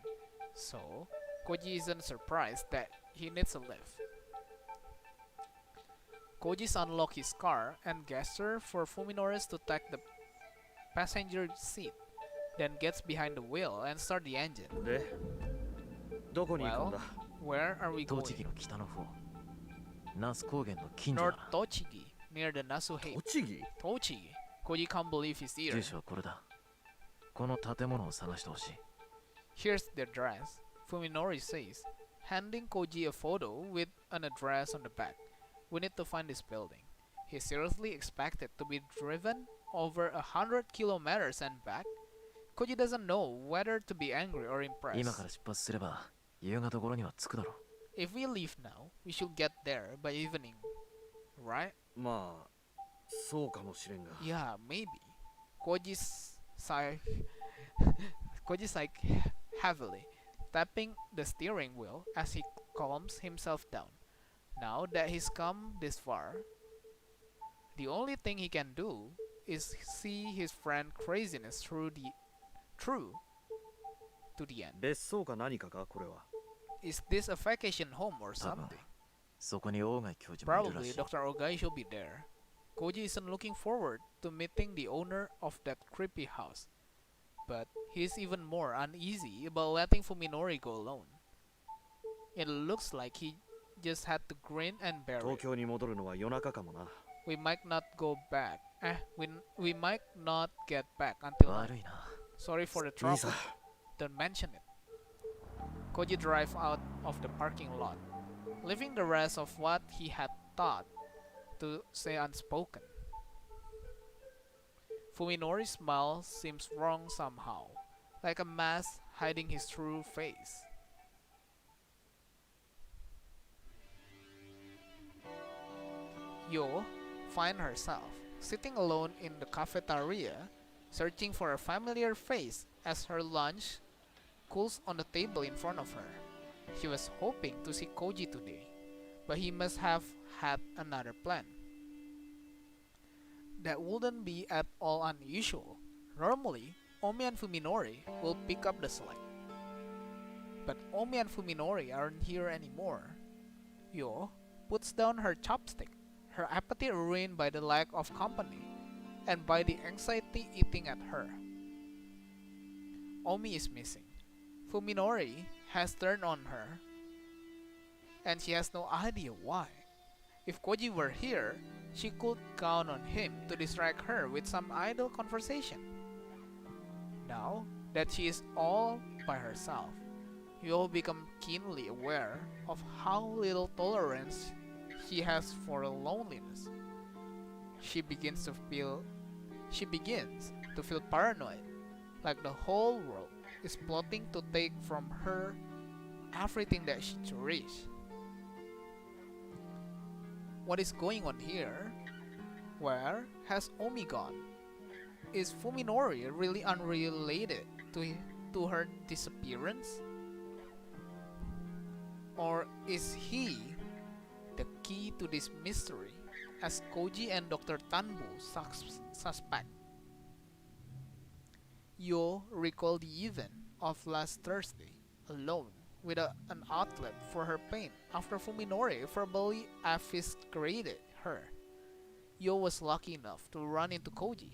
so Koji isn't surprised that he needs a lift. Koji unlocks his car and gestures for Fuminori's to take the passenger seat, then gets behind the wheel and start the engine. でどこに行くんだ Where are we 栃木 going? の北の方那須高原の近所 North だな Tochigi, near the Nasuhe. 栃木 Tochigi. Koji can't believe his ears. 住所はこれだこの建物を探してほしい Here's the address, Fuminori says, handing Koji a photo with an address on the back. We need to find this building. He seriously expected to be driven over 100 kilometers and back. Koji doesn't know whether to be angry or 今から impressed. 出発すれば夕方頃には着くだろ If we leave now, we should get there by evening, right? まあそうかもしれんが Yeah, maybe. Koji's sigh. Koji sighed heavily, tapping the steering wheel as he calms himself down. Now that he's come this far, the only thing he can do is see his friend craziness through to the end. 別荘か何かかこれは Is this a vacation home or 多分 something? そこに大貝教授もいるら Probably しい Dr. Ogai should be there. Koji isn't looking forward to meeting the owner of that creepy house, but he's even more uneasy about letting Fuminori go alone. It looks like he just had to grin and bear 東 it. 京に戻るのは夜中かもな We might not go back. We might not get back until night. 悪いな Sorry for the いいさ trouble. Don't mention it. Koji drive out of the parking lot, leaving the rest of what he had thought to say unspoken. Fuminori's smile seems wrong somehow, like a mask hiding his true face. Yo finds herself sitting alone in the cafeteria, searching for a familiar face as her lunch cools on the table in front of her. She was hoping to see Koji today, but he must have had another plan. That wouldn't be at all unusual. Normally, Omi and Fuminori will pick up the slack. But Omi and Fuminori aren't here anymore. Yo puts down her chopstick, her appetite ruined by the lack of company and by the anxiety eating at her. Omi is missing. Fuminori has turned on her, and she has no idea why. If Koji were here, she could count on him to distract her with some idle conversation. Now that she is all by herself, you'll become keenly aware of how little tolerance she has for loneliness. She begins to feel paranoid, like the whole world is plotting to take from her everything that she cherishes. What is going on here? Where has Omi gone? Is Fuminori really unrelated to her disappearance? Or is he the key to this mystery, as Koji and Dr. Tanbu suspect? Yo recalled the event of last Thursday, alone, with an outlet for her pain after Fuminori verbally eviscerated her. Yo was lucky enough to run into Koji.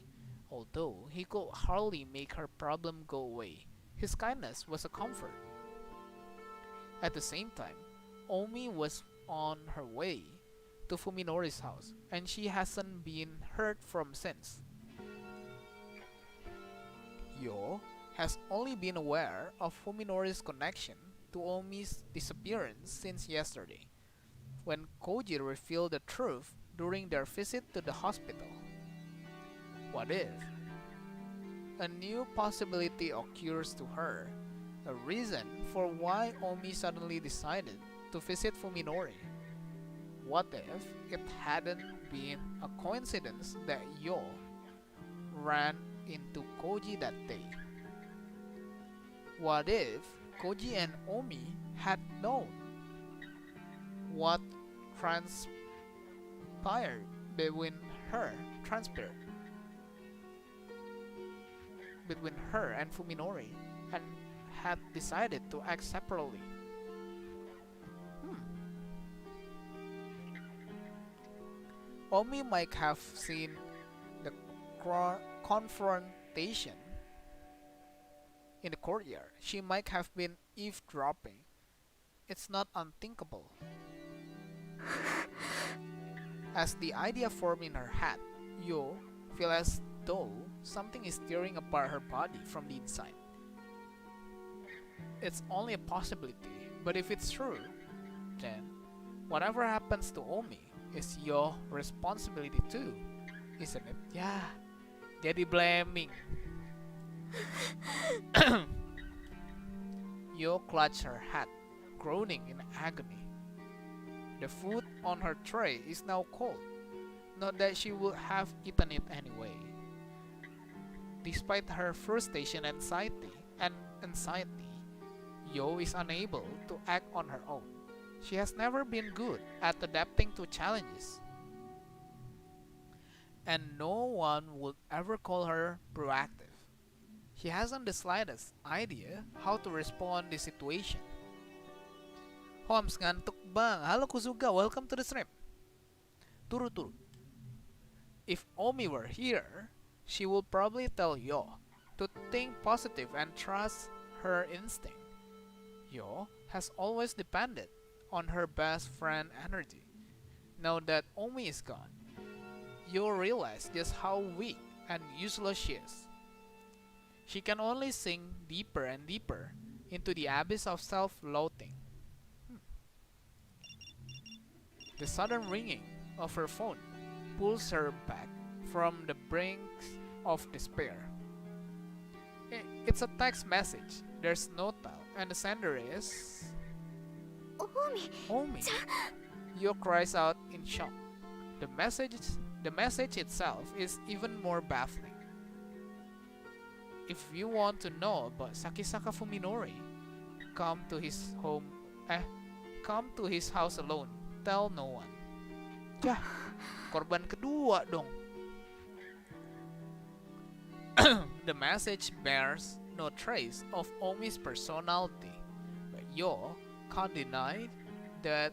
Although he could hardly make her problem go away, his kindness was a comfort. At the same time, Omi was on her way to Fuminori's house, and she hasn't been heard from since. Yo has only been aware of Fuminori's connection to Omi's disappearance since yesterday, when Koji revealed the truth during their visit to the hospital. What if a new possibility occurs to her, a reason for why Omi suddenly decided to visit Fuminori? What if it hadn't been a coincidence that Yo ran into Koji that day? What if Koji and Omi had known what transpired between her and Fuminori, and had decided to act separately? Omi might have seen the confrontation in the courtyard. She might have been eavesdropping. It's not unthinkable. As the idea formed in her head, Yo felt as though something is tearing apart her body from the inside. It's only a possibility, but if it's true, then whatever happens to Omi is your responsibility too, isn't it? Yeah, jadi blaming. Yo clutched her hat, groaning in agony. The food on her tray is now cold. Not that she would have eaten it anyway. Despite her frustration and anxiety, Yo is unable to act on her own. She has never been good at adapting to challenges. And no one would ever call her proactive. She hasn't the slightest idea how to respond to the situation. Holmes, ngantuk bang. Halo Kuzuga, welcome to the stream. Turu. If Omi were here, she would probably tell Yo to think positive and trust her instinct. Yo has always depended on her best friend energy. Now that Omi is gone, Yo realizes just how weak and useless she is. She can only sink deeper and deeper into the abyss of self-loathing. The sudden ringing of her phone pulls her back from the brink of despair. It's a text message. There's no tile, and the sender is Omi. Yo cries out in shock. The message itself is even more baffling. If you want to know about Sakisaka Fuminori, come to his house alone. Tell no one. Yah, korban kedua dong. The message bears no trace of Omi's personality, but Yo can't deny that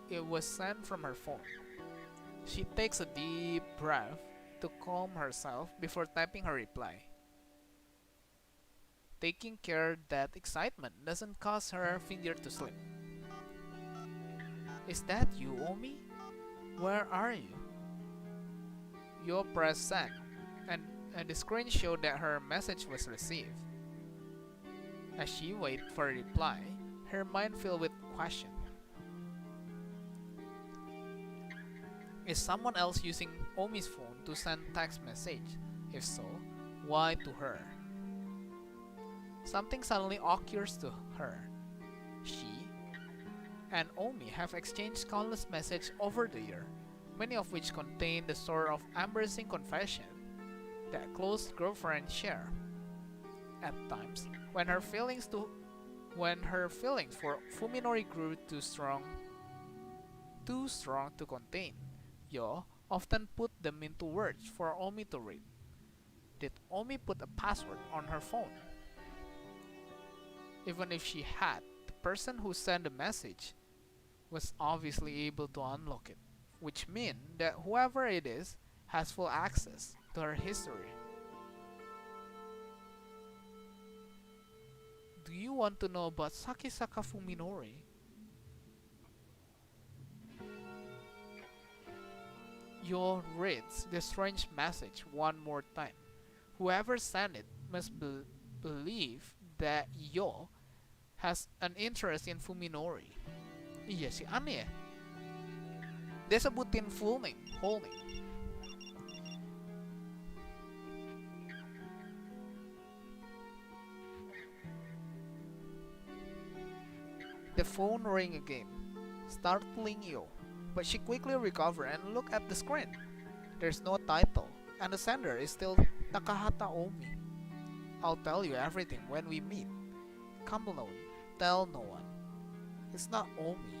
it was sent from her phone. She takes a deep breath to calm herself before typing her reply, taking care that excitement doesn't cause her finger to slip. Is that you, Omi? Where are you? Yo pressed send, and the screen showed that her message was received. As she waited for a reply, her mind filled with question. Is someone else using Omi's phone to send text message? If so, why to her? Something suddenly occurs to her. She and Omi have exchanged countless messages over the year, many of which contain the sort of embarrassing confession that close girlfriends share. At times, when her feelings for Fuminori grew too strong to contain, Yo often put them into words for Omi to read. Did Omi put a password on her phone? Even if she had, the person who sent the message was obviously able to unlock it, which means that whoever it is has full access to her history. Do you want to know about Sakisaka Fuminori? Yo reads the strange message one more time. Whoever sent it must believe that Yo has an interest in Fuminori. Iya sih, aneh ya. Dia sebutin whole name. The phone rang again, startling Yo, but she quickly recovered and looked at the screen. There's no title, and the sender is still Takahata Omi. I'll tell you everything when we meet. Come alone, tell no one. It's not Omi.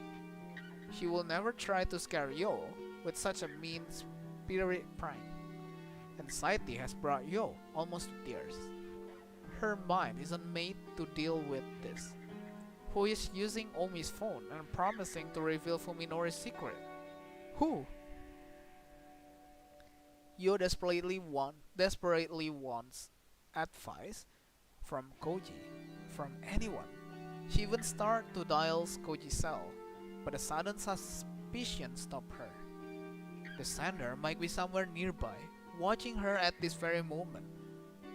She will never try to scare Yo with such a mean-spirited prank. Anxiety has brought Yo almost to tears. Her mind isn't made to deal with this. Who is using Omi's phone and promising to reveal Fuminori's secret? Who? Yo desperately wants advice from Koji, from anyone. She even started to dial Koji's cell, but a sudden suspicion stopped her. The sender might be somewhere nearby, watching her at this very moment.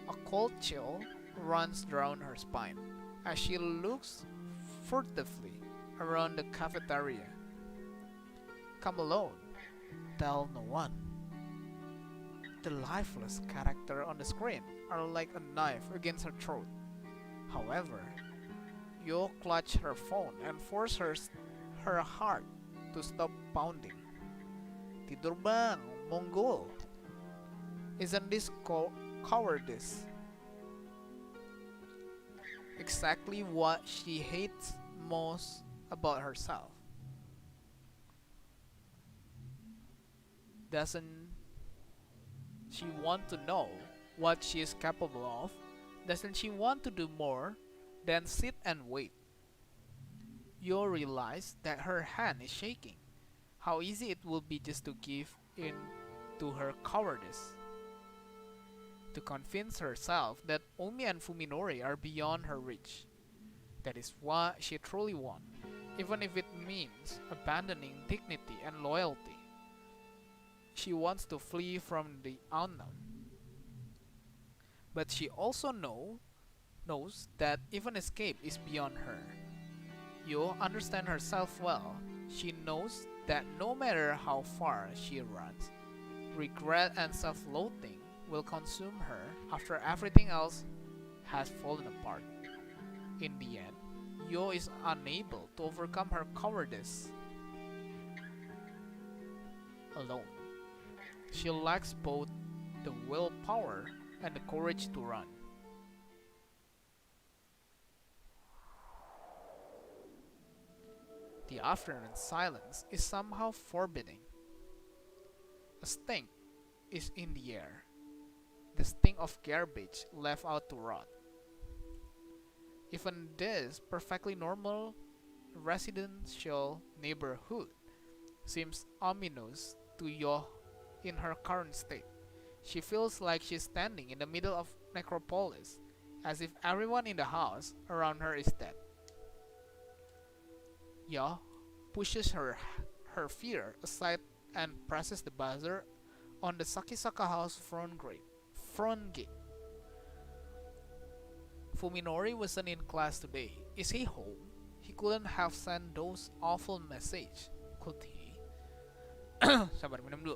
A cold chill runs down her spine as she looks furtively around the cafeteria. Come alone, tell no one. the lifeless character on the screen are like a knife against her throat. However, Yo clutched her phone and forced her heart to stop pounding. Tidur bang, Mongol. Isn't this cowardice? Exactly what she hates most about herself. Doesn't she want to know what she is capable of? Doesn't she want to do more than sit and wait? You realize that her hand is shaking. How easy it will be just to give in to her cowardice. To convince herself that Omi and Fuminori are beyond her reach. That is what she truly wants, even if it means abandoning dignity and loyalty. She wants to flee from the unknown. But she also knows that even escape is beyond her. You understand herself well. She knows that no matter how far she runs, regret and self-loathing will consume her after everything else has fallen apart. In the end, Yo is unable to overcome her cowardice alone. She lacks both the willpower and the courage to run. The afternoon silence is somehow forbidding. A stink is in the air. The stink of garbage left out to rot. Even this perfectly normal residential neighborhood seems ominous to Yo in her current state. She feels like she's standing in the middle of necropolis, as if everyone in the house around her is dead. Yo pushes her fear aside and presses the buzzer on the Sakisaka house front gate. Fuminori wasn't in class today. Is he home? He couldn't have sent those awful messages, could he? Sabar, minum dulu.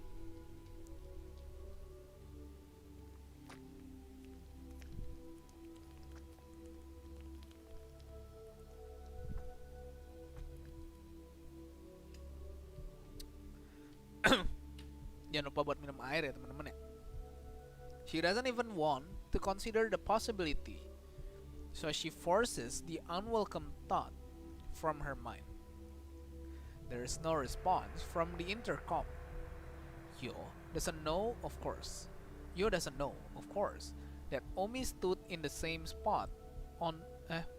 Jangan lupa buat minum air ya teman-teman ya. She doesn't even want to consider the possibility, so she forces the unwelcome thought from her mind. There is no response from the intercom. Yo doesn't know, of course, that Omi stood in the same spot on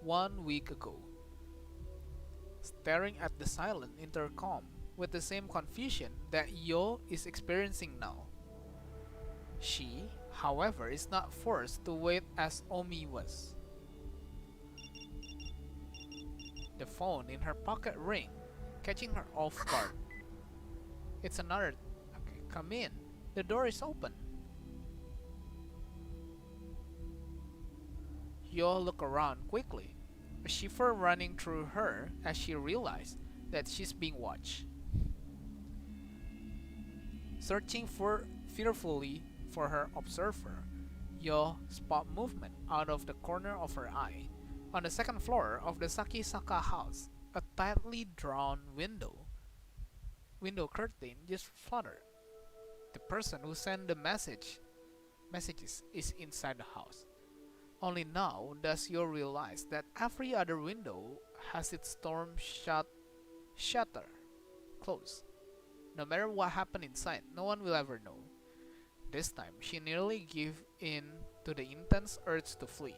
1 week ago, staring at the silent intercom with the same confusion that Yo is experiencing now. She, however, is not forced to wait as Omi was. The phone in her pocket rang, catching her off guard. It's another. Okay, come in. The door is open. Yo looked around quickly, a shiver running through her as she realized that she's being watched. Searching fearfully for her observer, Yo spot movement out of the corner of her eye. On the second floor of the Sakisaka house, a tightly drawn window curtain just fluttered. The person who sent the messages is inside the house. Only now does Yo realize that every other window has its storm shutter closed. No matter what happened inside, no one will ever know. This time, she nearly gave in to the intense urge to flee.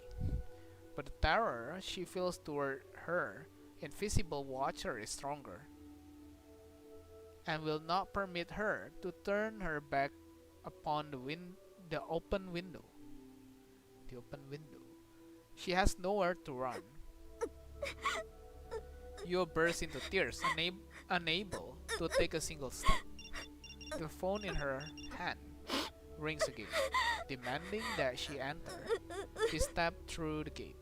But the terror she feels toward her invisible watcher is stronger, and will not permit her to turn her back upon the open window. She has nowhere to run. Yo bursts into tears, unable to take a single step. The phone in her hand rings again, demanding that she enter. She stepped through the gate.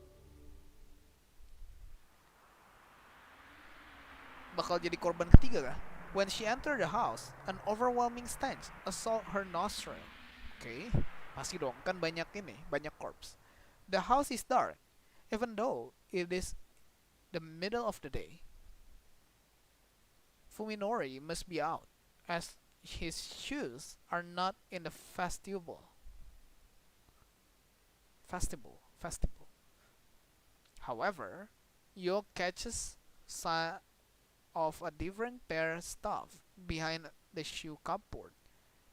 Bakal jadi korban ketiga kah? When she entered the house, an overwhelming stench assaulted her nostril. Oke, masih dong, kan banyak ini, banyak corpse. The house is dark, even though it is the middle of the day. Fuminori must be out, as his shoes are not in the festival. However, Yo catches sight of a different pair stuffed behind the shoe cupboard.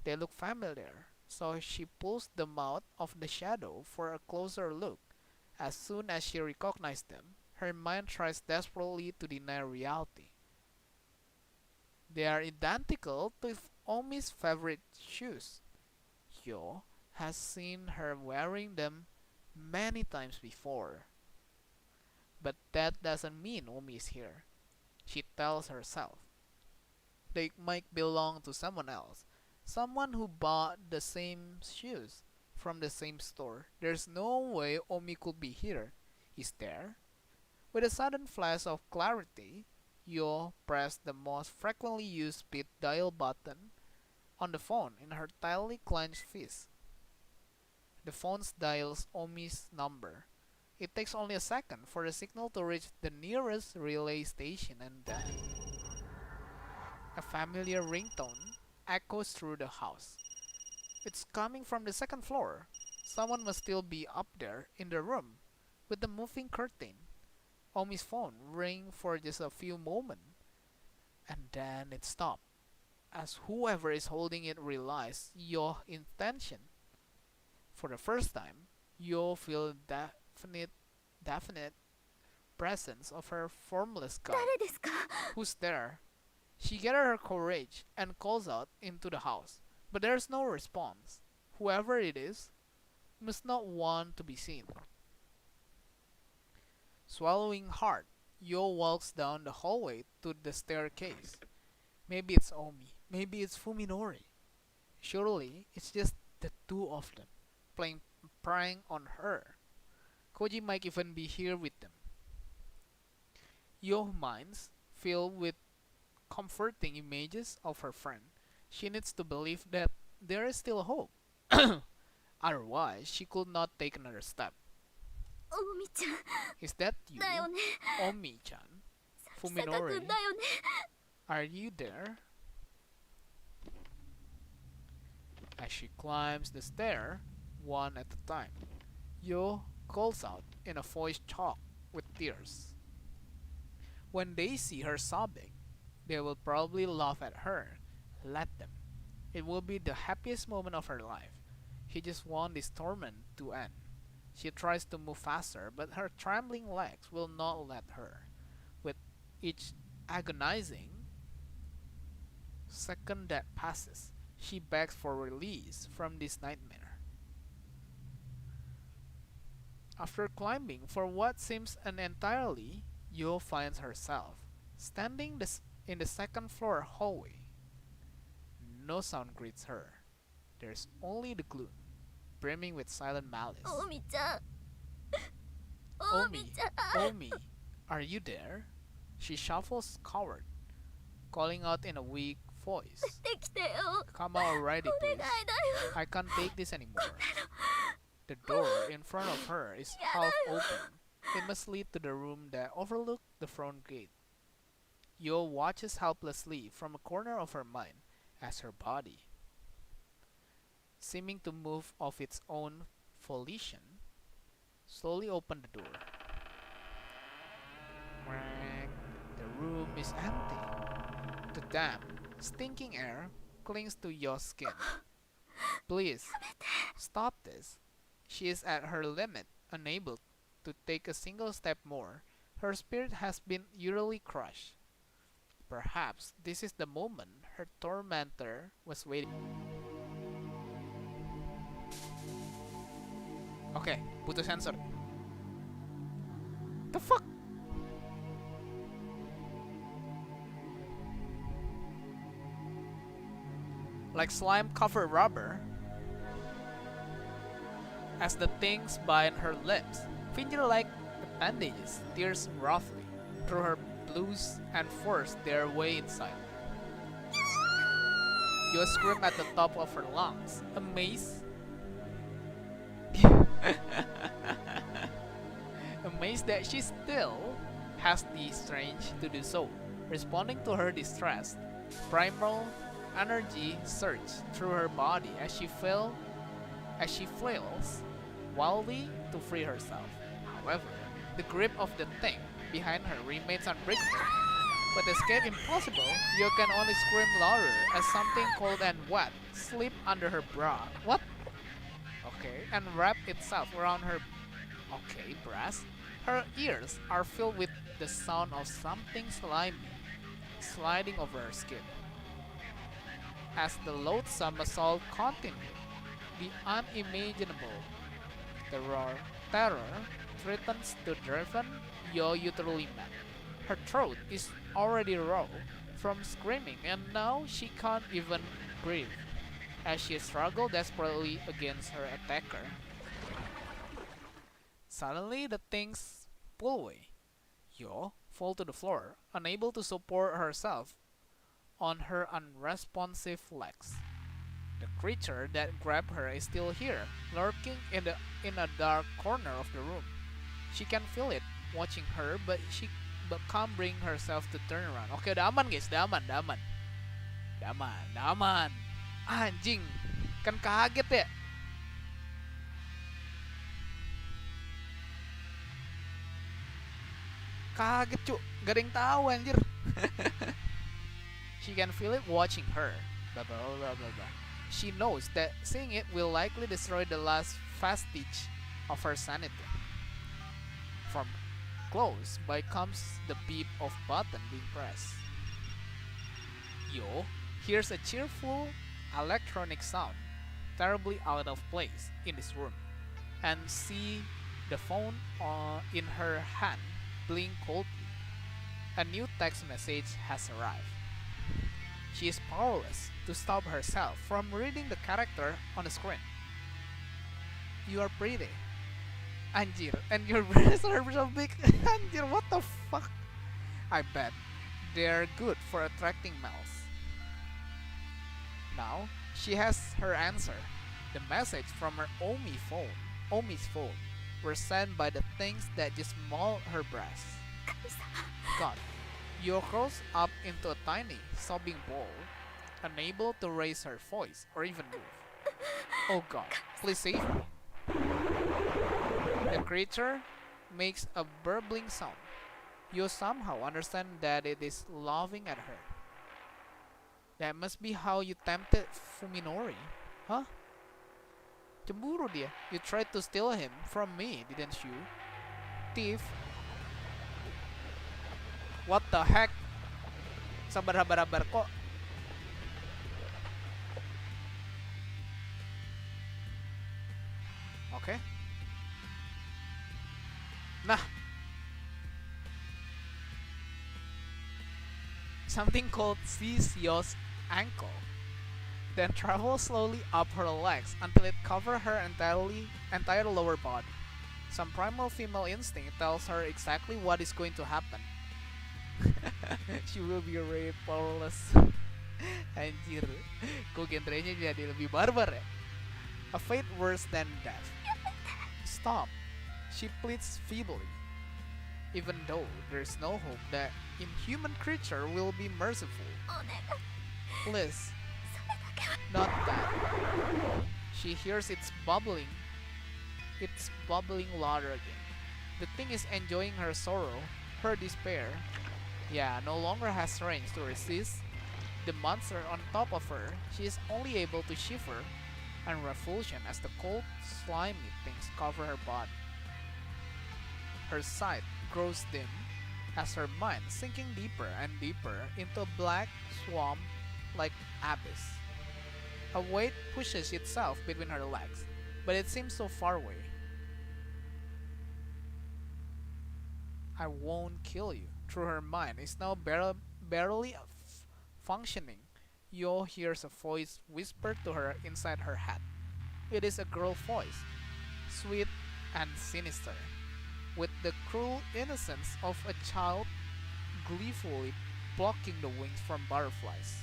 They look familiar, so she pulls them out of the shadow for a closer look. As soon as she recognizes them, her mind tries desperately to deny reality. They are identical to Omi's favorite shoes. Yo has seen her wearing them many times before. But that doesn't mean Omi is here, she tells herself. They might belong to someone else, someone who bought the same shoes from the same store. There's no way Omi could be here, is there? With a sudden flash of clarity, Yo pressed the most frequently used speed dial button on the phone in her tightly clenched fist. The phone dials Omi's number. It takes only a second for the signal to reach the nearest relay station, and then a familiar ringtone echoes through the house. It's coming from the second floor. Someone must still be up there in the room with the moving curtain. Omi's phone rang for just a few moments, and then it stopped, as whoever is holding it realized Yo's intention. For the first time, Yo feels definite presence of her formless guide. 誰ですか？ Who's there? She gathers her courage and calls out into the house, but there's no response. Whoever it is must not want to be seen. Swallowing hard, Yo walks down the hallway to the staircase. Maybe it's Omi, maybe it's Fuminori. Surely it's just the two of them, playing prank on her. Koji might even be here with them. Yo's minds filled with comforting images of her friend. She needs to believe that there is still hope. Otherwise, she could not take another step. おみちゃん Is that you, だよね。 Omi-chan? 坂く Fuminori? んだよね。 Are you there? As she climbs the stair, one at a time, Yo calls out in a voice choked with tears. When they see her sobbing, they will probably laugh at her. Let them. It will be the happiest moment of her life. She just wants this torment to end. She tries to move faster, but her trembling legs will not let her. With each agonizing second that passes, she begs for release from this nightmare. After climbing for what seems an entirely, Yo finds herself standing in the second floor hallway. No sound greets her. There's only the gloom, brimming with silent malice. おみちゃんおみ Omi, ちゃん Omi, are you there? She shuffles coward, calling out in a weak voice. できてよ Come out already, お願い please. だよ I can't take this anymore. The door in front of her is half open. It must lead to the room that overlooks the front gate. Yo watches helplessly from a corner of her mind as her body, seeming to move of its own volition, slowly opened the door. The room is empty. The damp, stinking air clings to your skin. Please, stop this. She is at her limit, unable to take a single step more. Her spirit has been utterly crushed. Perhaps this is the moment her tormentor was waiting. Okay, butuh sensor. The fuck? Like slime covered rubber. As the things bind her lips, finger like bandages tears roughly through her blues and force their way inside. You scream at the top of her lungs, amazed is that she still has the strength to do so. Responding to her distress, primal energy surges through her body as she flails wildly to free herself. However, the grip of the thing behind her remains unbreakable. With escape impossible, you can only scream louder as something cold and wet slips under her bra. What? Okay, and wrap itself around her. Okay, breast. Her ears are filled with the sound of something slimy sliding over her skin. As the loathsome assault continues, the unimaginable terror threatens to driven Yo utterly mad. Her throat is already raw from screaming, and now she can't even breathe. As she struggles desperately against her attacker, suddenly the things pull away. Yo falls to the floor, unable to support herself on her unresponsive legs. The creature that grabbed her is still here, lurking in a dark corner of the room. She can feel it watching her, but can't bring herself to turn around. Oke, udah aman guys, udah aman. Anjing, kan kaget ya. Kaget cuk, gak ada yang tahu anjir. She can feel it watching her. Blah blah blah blah blah. She knows that seeing it will likely destroy the last vestige of her sanity. From close by comes the beep of button being pressed. Yo hears a cheerful electronic sound, terribly out of place in this room, and see the phone in her hand blink coldly. A new text message has arrived. She is powerless to stop herself from reading the character on the screen. You are pretty, Anjir, and your breasts are so big. Anjir, what the fuck? I bet they're good for attracting males. Now, she has her answer. The message from her Omi's phone, were sent by the things that just mauled her breasts. God, Yo curls up into a tiny, sobbing ball, unable to raise her voice or even move. Oh God, please save me. The creature makes a burbling sound. You somehow understand that it is laughing at her. That must be how you tempted Fuminori, huh? Cemburu dia. You tried to steal him from me, didn't you? Thief. What the heck? Sabar kok. Okay. Nah. Something called seize Yo's ankle, then travel slowly up her legs until it covers her entire lower body. Some primal female instinct tells her exactly what is going to happen. She will be raped, powerless. Anjir, kok genrenya jadi lebih barbar ya? A fate worse than death. Stop, she pleads feebly. Even though there is no hope that inhuman creature will be merciful. Please, not that. She hears it's bubbling louder again. The thing is enjoying her sorrow, her despair. Yeah, no longer has strength to resist the monster on top of her. She is only able to shiver and revulsion as the cold, slimy things cover her body. Her sight grows dim as her mind sinking deeper and deeper into a black swamp-like abyss. A weight pushes itself between her legs, but it seems so far away. I won't kill you. Through her mind is now barely functioning. Yo hears a voice whisper to her inside her head. It is a girl voice, sweet and sinister, with the cruel innocence of a child gleefully plucking the wings from butterflies.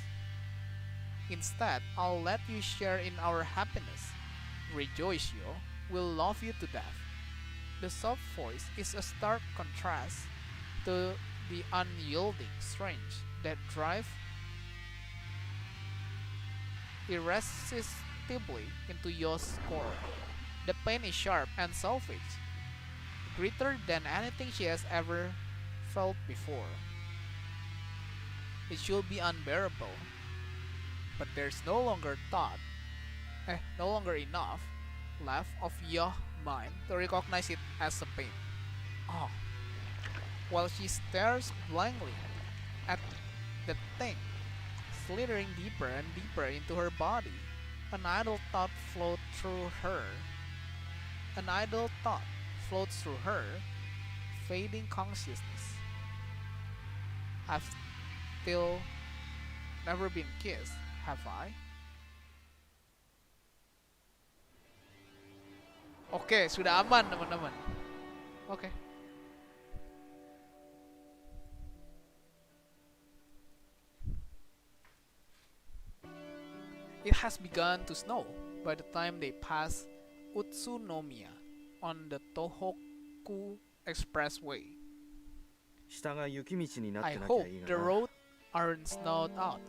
Instead, I'll let you share in our happiness. Rejoice, Yo. We'll love you to death. The soft voice is a stark contrast to the unyielding strength that drive irresistibly into Yo's core. The pain is sharp and selfish, greater than anything she has ever felt before. It should be unbearable, but there's no longer enough left of Yo's mind to recognize it as a pain. Oh, while she stares blankly at the thing slithering deeper and deeper into her body, an idle thought floats through her. An idle thought floats through her, fading consciousness. I've still never been kissed, have I? Oke, sudah aman teman-teman. Oke. It has begun to snow by the time they pass Utsunomiya on the Tohoku Expressway. 下が雪道になっ I てなきゃ hope いい the がな road aren't snowed out,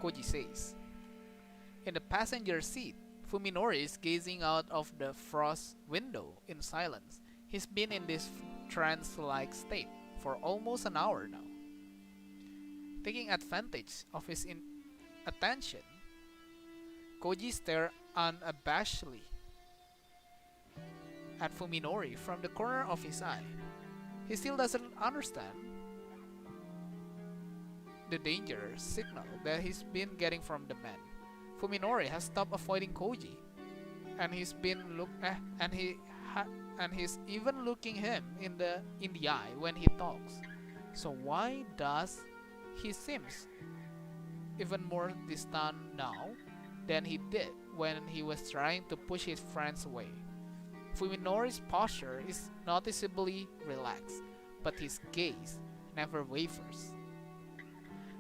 Koji says. In the passenger seat, Fuminori is gazing out of the frost window in silence. He's been in this trance-like state for almost an hour now. Taking advantage of his attention, Koji stares unabashedly at Fuminori from the corner of his eye. He still doesn't understand the danger signal that he's been getting from the man. Fuminori has stopped avoiding Koji, and he's even looking him in the eye when he talks. So why does he seems even more distant now than he did when he was trying to push his friends away? Fuminori's posture is noticeably relaxed, but his gaze never wavers.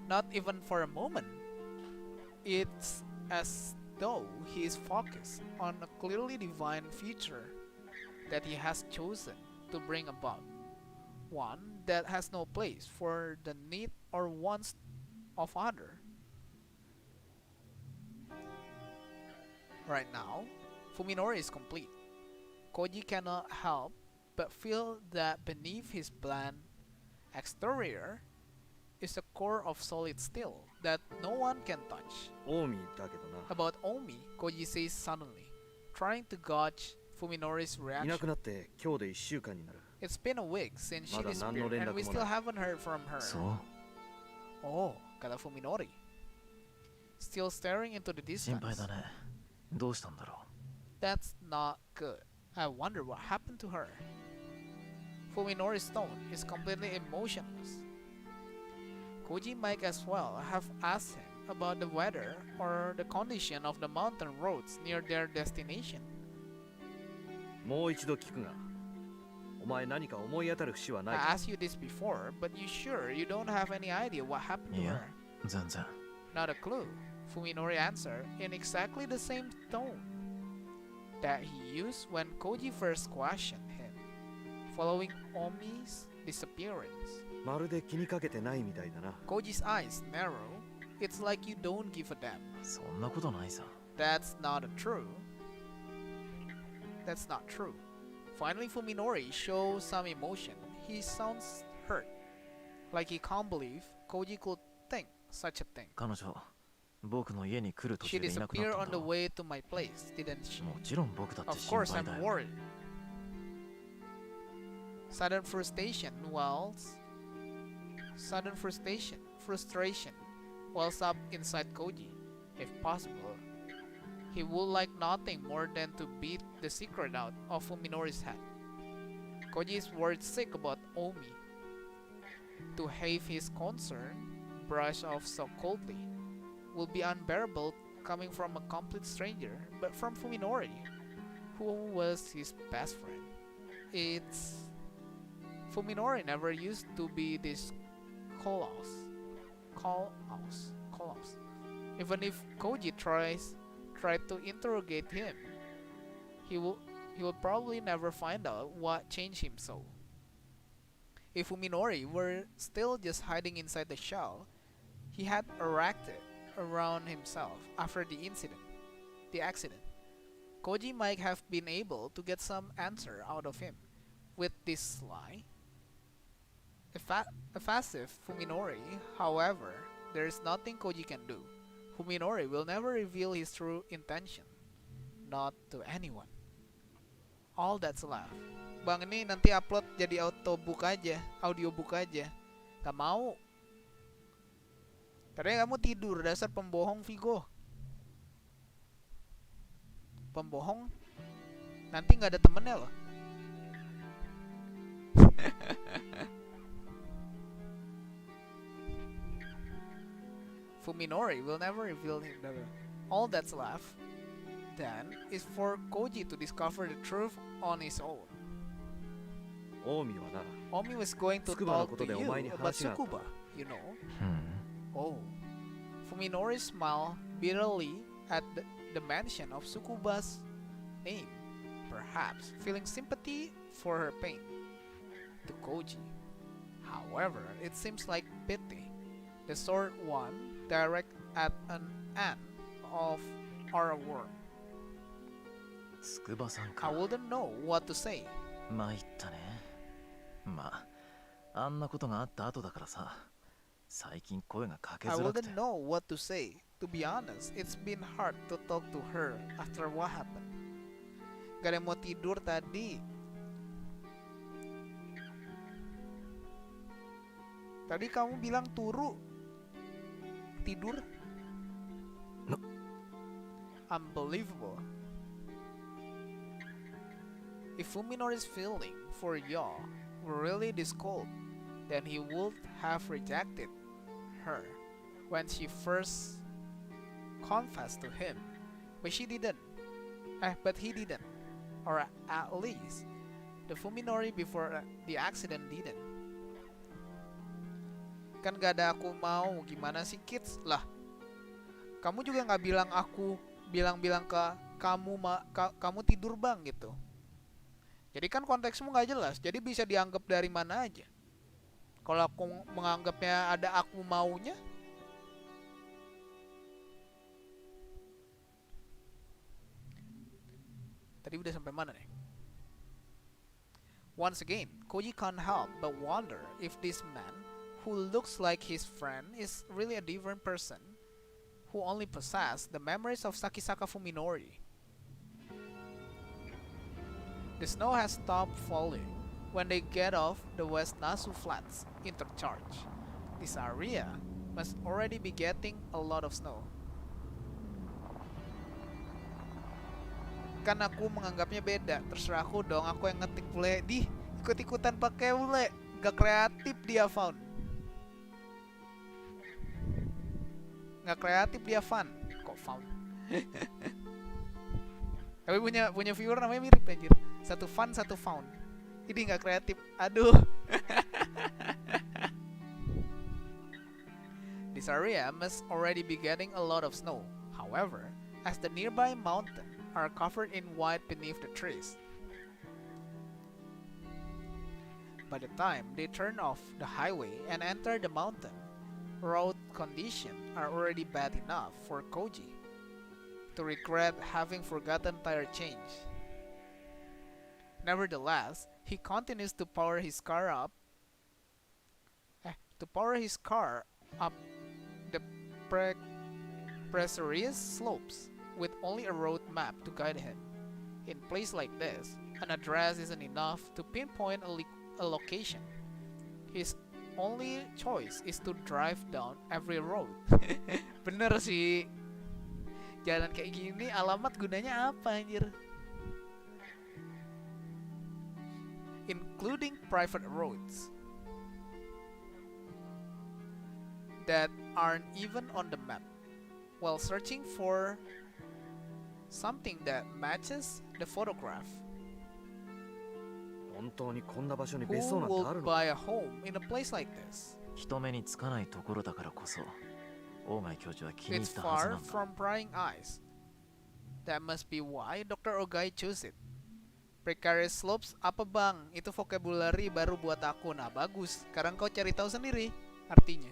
Not even for a moment. It's as though he is focused on a clearly divine future that he has chosen to bring about. One that has no place for the need or wants of other. Right now, Fuminori is complete. Koji cannot help but feel that beneath his bland exterior is a core of solid steel that no one can touch. 近江だけどな About Omi, Koji says suddenly, trying to gauge Fuminori's いなく reaction. なって今日で1週間になる It's been a week since she まだ何の disappeared 連 and 絡 we も still ない haven't heard from her. そう Oh, kata Fuminori. Still staring into the 心配 distance. だねどうしたんだろ That's not good. I wonder what happened to her. Fuminori's tone is completely emotionless. Koji might as well have asked him about the weather or the condition of the mountain roads near their destination. もう一度聞くがお前何か思い当たる節はな I いか asked you this before, but you sure you don't have any idea what happened to Yeah. her? う全然 Not a clue. Fuminori answered in exactly the same tone that he used when Koji first questioned him, following Omi's disappearance. まるで気にかけてないみたいだな Koji's eyes narrow. It's like you don't give a damn. そんなことないさ That's not true. That's not true. Finally, Fuminori shows some emotion. He sounds hurt, like he can't believe Koji could think such a thing. 彼女僕の家に来る途 She 中でいなくなっ disappeared た on ん the だ way to my place, didn't she? もちろん僕だって Of 心 course, 配 I'm だよ worried. Sudden frustration wells up inside Koji. If possible, he would like nothing more than to beat the secret out of Fuminori's head. Koji is worried sick about Omi. To have his concern brushed off so coldly will be unbearable coming from a complete stranger, but from Fuminori, who was his best friend. Fuminori never used to be this callous. Even if Koji tried to interrogate him, he will probably never find out what changed him so. If Fuminori were still just hiding inside the shell he had erected around himself after the accident, Koji might have been able to get some answer out of him. With this sly, evasive Fuminori, however, there is nothing Koji can do. Fuminori will never reveal his true intention, not to anyone. All that's left. Bang, ini nanti upload jadi audiobook aja. Gak mau. Katanya kamu tidur, dasar pembohong Vigo. Pembohong nanti nggak ada temennya loh. Fuminori will never reveal him. All that's left then is for Koji to discover the truth on his own. 近江はな Omi was going to つくばの talk こと to でお you 前に about 話があった Tsukuba, you know. Hmm. Oh. Fuminori smiled bitterly at the mention of Tsukuba's name, perhaps feeling sympathy for her pain. To Koji, however, it seems like pity, the short one direct at an end of our world. 筑波さん I か wouldn't know what to say. 参ったね。まああんなことがあった後だからさ、最近声がかけ I づらくて wouldn't know what to say. To be honest, it's been hard to talk to her after what happened. Gak ada yang mau tidur tadi. Tadi kamu bilang turu. Tidur. Unbelievable. If Fuminori's feeling for Yo were really this cold, then he would have rejected her when she first confessed to him. But he didn't. Or at least, the Fuminori before the accident didn't. Kan gak ada aku mau, gimana sih kids? Lah, kamu juga gak bilang aku bilang-bilang ke kamu kamu tidur bang gitu. Jadi kan konteksmu gak jelas, jadi bisa dianggap dari mana aja. Kalau aku menganggapnya ada aku maunya, tadi udah sampai mana nih? Once again, Koji can't help but wonder if this man who looks like his friend is really a different person who only possesses the memories of Sakisaka Fuminori. The snow has stopped falling when they get off the West Nasu Flats interchange. This area must already be getting a lot of snow. Kan aku menganggapnya beda, terserah aku dong, aku yang ngetik bule. Ikut-ikutan pakai bule, gak kreatif dia found. Gak kreatif dia fun. Kok found? Tapi punya viewer namanya mirip anjir. Satu fun, satu found. Ini gak kreatif. Aduh. This area must already be getting a lot of snow. However, as the nearby mountains are covered in white beneath the trees, by the time they turn off the highway and enter the mountain, road conditions are already bad enough for Koji to regret having forgotten tire change. Nevertheless, he continues to power his car up the precarious slopes with only a road map to guide him. In a place like this, an address isn't enough to pinpoint a location. His only choice is to drive down every road. Bener sih. Jalan kayak gini alamat gunanya apa anjir? Including private roads that aren't even on the map. While searching for something that matches the photograph. 本当にこんな場所に Who 別荘なんてあ would るの buy a home in a place like this? 人目につかないところだからこそ大貝教授は気に入 It's ったはずな far んだ from prying eyes. That must be why Dr. Ogai chose it. Precarious slopes apa bang? Itu vocabulary baru buat aku. Nah bagus, sekarang kau cari tahu sendiri artinya.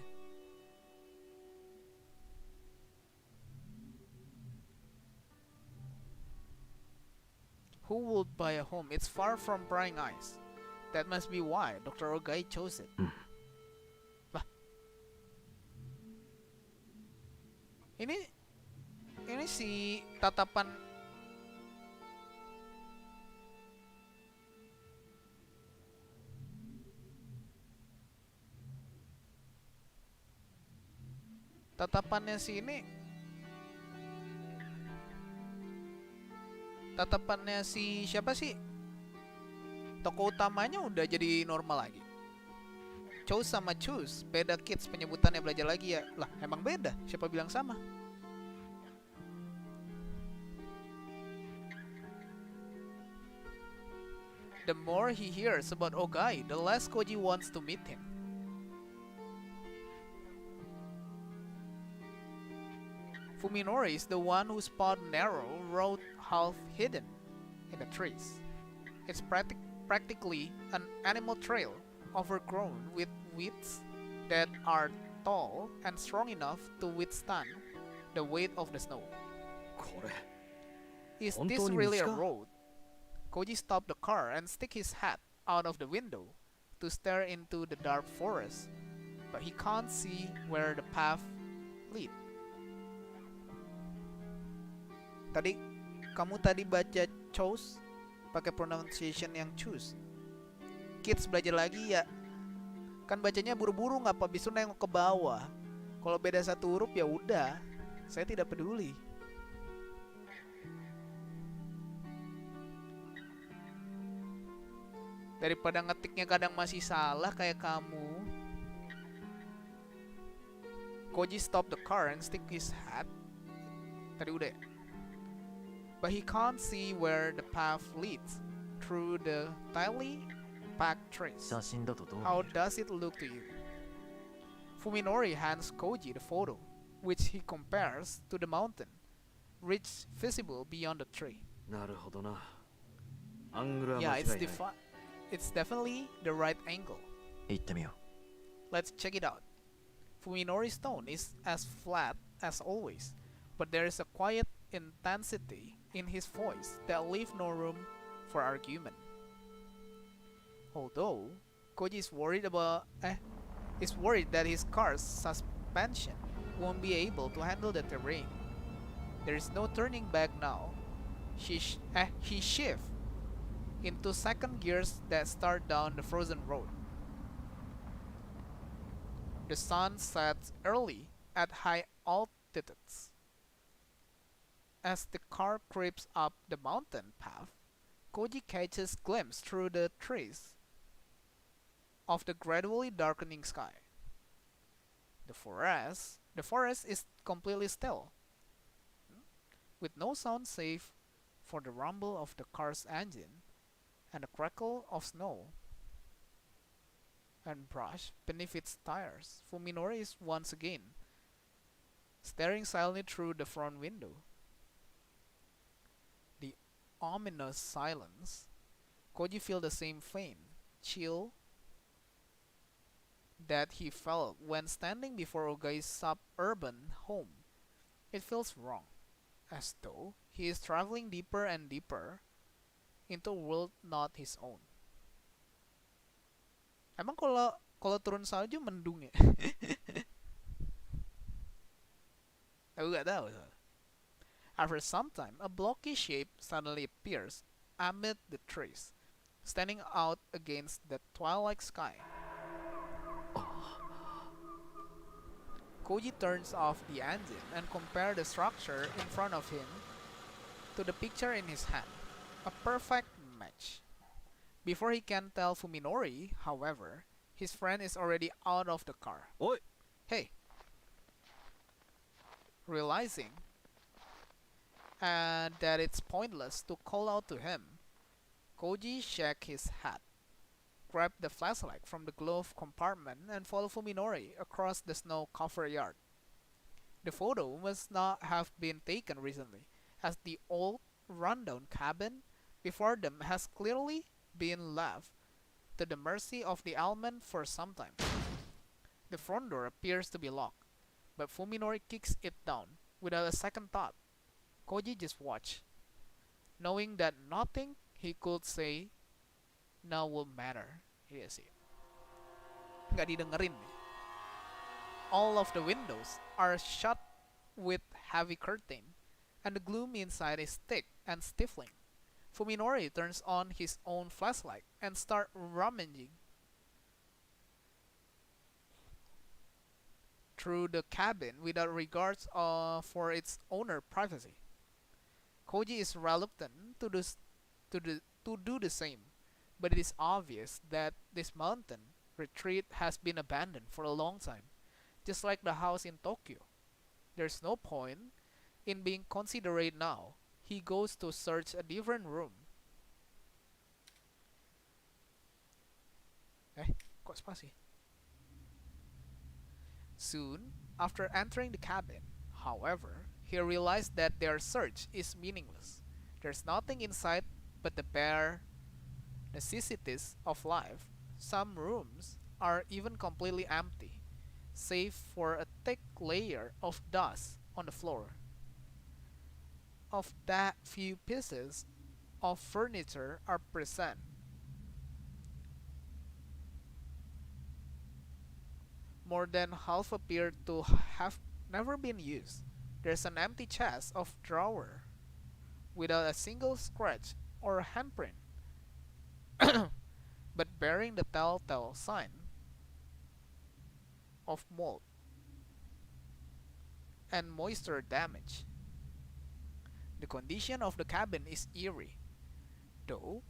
Who would buy a home? It's far from prying eyes. That must be why Dr. Ogai chose it. Lah. Ini si tatapan tatapannya si ini tatapannya si siapa sih? Tokoh utamanya udah jadi normal lagi. Chose sama choose, beda kids penyebutannya, belajar lagi ya. Lah, emang beda. Siapa bilang sama? The more he hears about Ogai, the less Koji wants to meet him. Fuminori is the one whose spot narrow road half hidden in the trees. It's practically an animal trail, overgrown with weeds that are tall and strong enough to withstand the weight of the snow. これ Is 本 this 当に really a 道か？ road? Koji stopped the car and stick his head out of the window to stare into the dark forest, but he can't see where the path lead. Kamu tadi baca chose pakai pronunciation yang choose. Kids belajar lagi ya. Kan bacanya buru-buru nggak apa bisa nengok ke bawah. Kalau beda satu huruf ya udah. Saya tidak peduli. Daripada ngetiknya kadang masih salah kayak kamu. Koji stopped the car and stick his head. Tadi udah ya? But he can't see where the path leads through the tightly packed trees. 写真だとどう見 How える？ does it look to you? Fuminori hands Koji the photo, which he compares to the mountain, ridge visible beyond the tree. なるほどな。アングルは Yeah, 間違いない。 it's definitely the right angle. 行ってみよ Let's check it out. Fuminori's tone is as flat as always, but there is a quiet intensity in his voice that leaves no room for argument. Although Koji is worried that his car's suspension won't be able to handle the terrain. There is no turning back now. He shifts into second gears that start down the frozen road. The sun sets early at high altitudes. As the car creeps up the mountain path, Koji catches glimpse through the trees of the gradually darkening sky. The forest is completely still, with no sound save for the rumble of the car's engine and the crackle of snow and brush beneath its tires. Fuminori is once again staring silently through the front window. The ominous silence. Koji feels the same faint chill that he felt when standing before Ogai's suburban home. It feels wrong, as though he is traveling deeper and deeper into a world not his own. Emang kalau turun salju mendung ya? Aku gak tahu. After some time, a blocky shape suddenly appears amid the trees, standing out against the twilight sky. Koji turns off the engine and compares the structure in front of him to the picture in his hand. A perfect match. Before he can tell Fuminori, however, his friend is already out of the car. おい Hey! Realizing that it's pointless to call out to him, Koji shakes his head, grabbed the flashlight from the glove compartment, and followed Fuminori across the snow-covered yard. The photo must not have been taken recently, as the old, rundown cabin before them has clearly been left to the mercy of the element for some time. The front door appears to be locked, but Fuminori kicks it down without a second thought. Koji just watched, knowing that nothing he could say now will matter. Iya sih, nggak didengerin. All of the windows are shut with heavy curtain, and the gloom inside is thick and stifling. Fuminori turns on his own flashlight and starts rummaging through the cabin without regards for its owner's privacy. Koji is reluctant to do the same, but it is obvious that this mountain retreat has been abandoned for a long time, just like the house in Tokyo. There's no point in being considerate now. He goes to search a different room. Kok spasi? Soon after entering the cabin, however, he realized that their search is meaningless. There's nothing inside but the bare necessities of life. Some rooms are even completely empty, save for a thick layer of dust on the floor. Of that, few pieces of furniture are present. More than half appear to have never been used. There's an empty chest of drawer without a single scratch or handprint, but bearing the telltale sign of mold and moisture damage. The condition of the cabin is eerie, though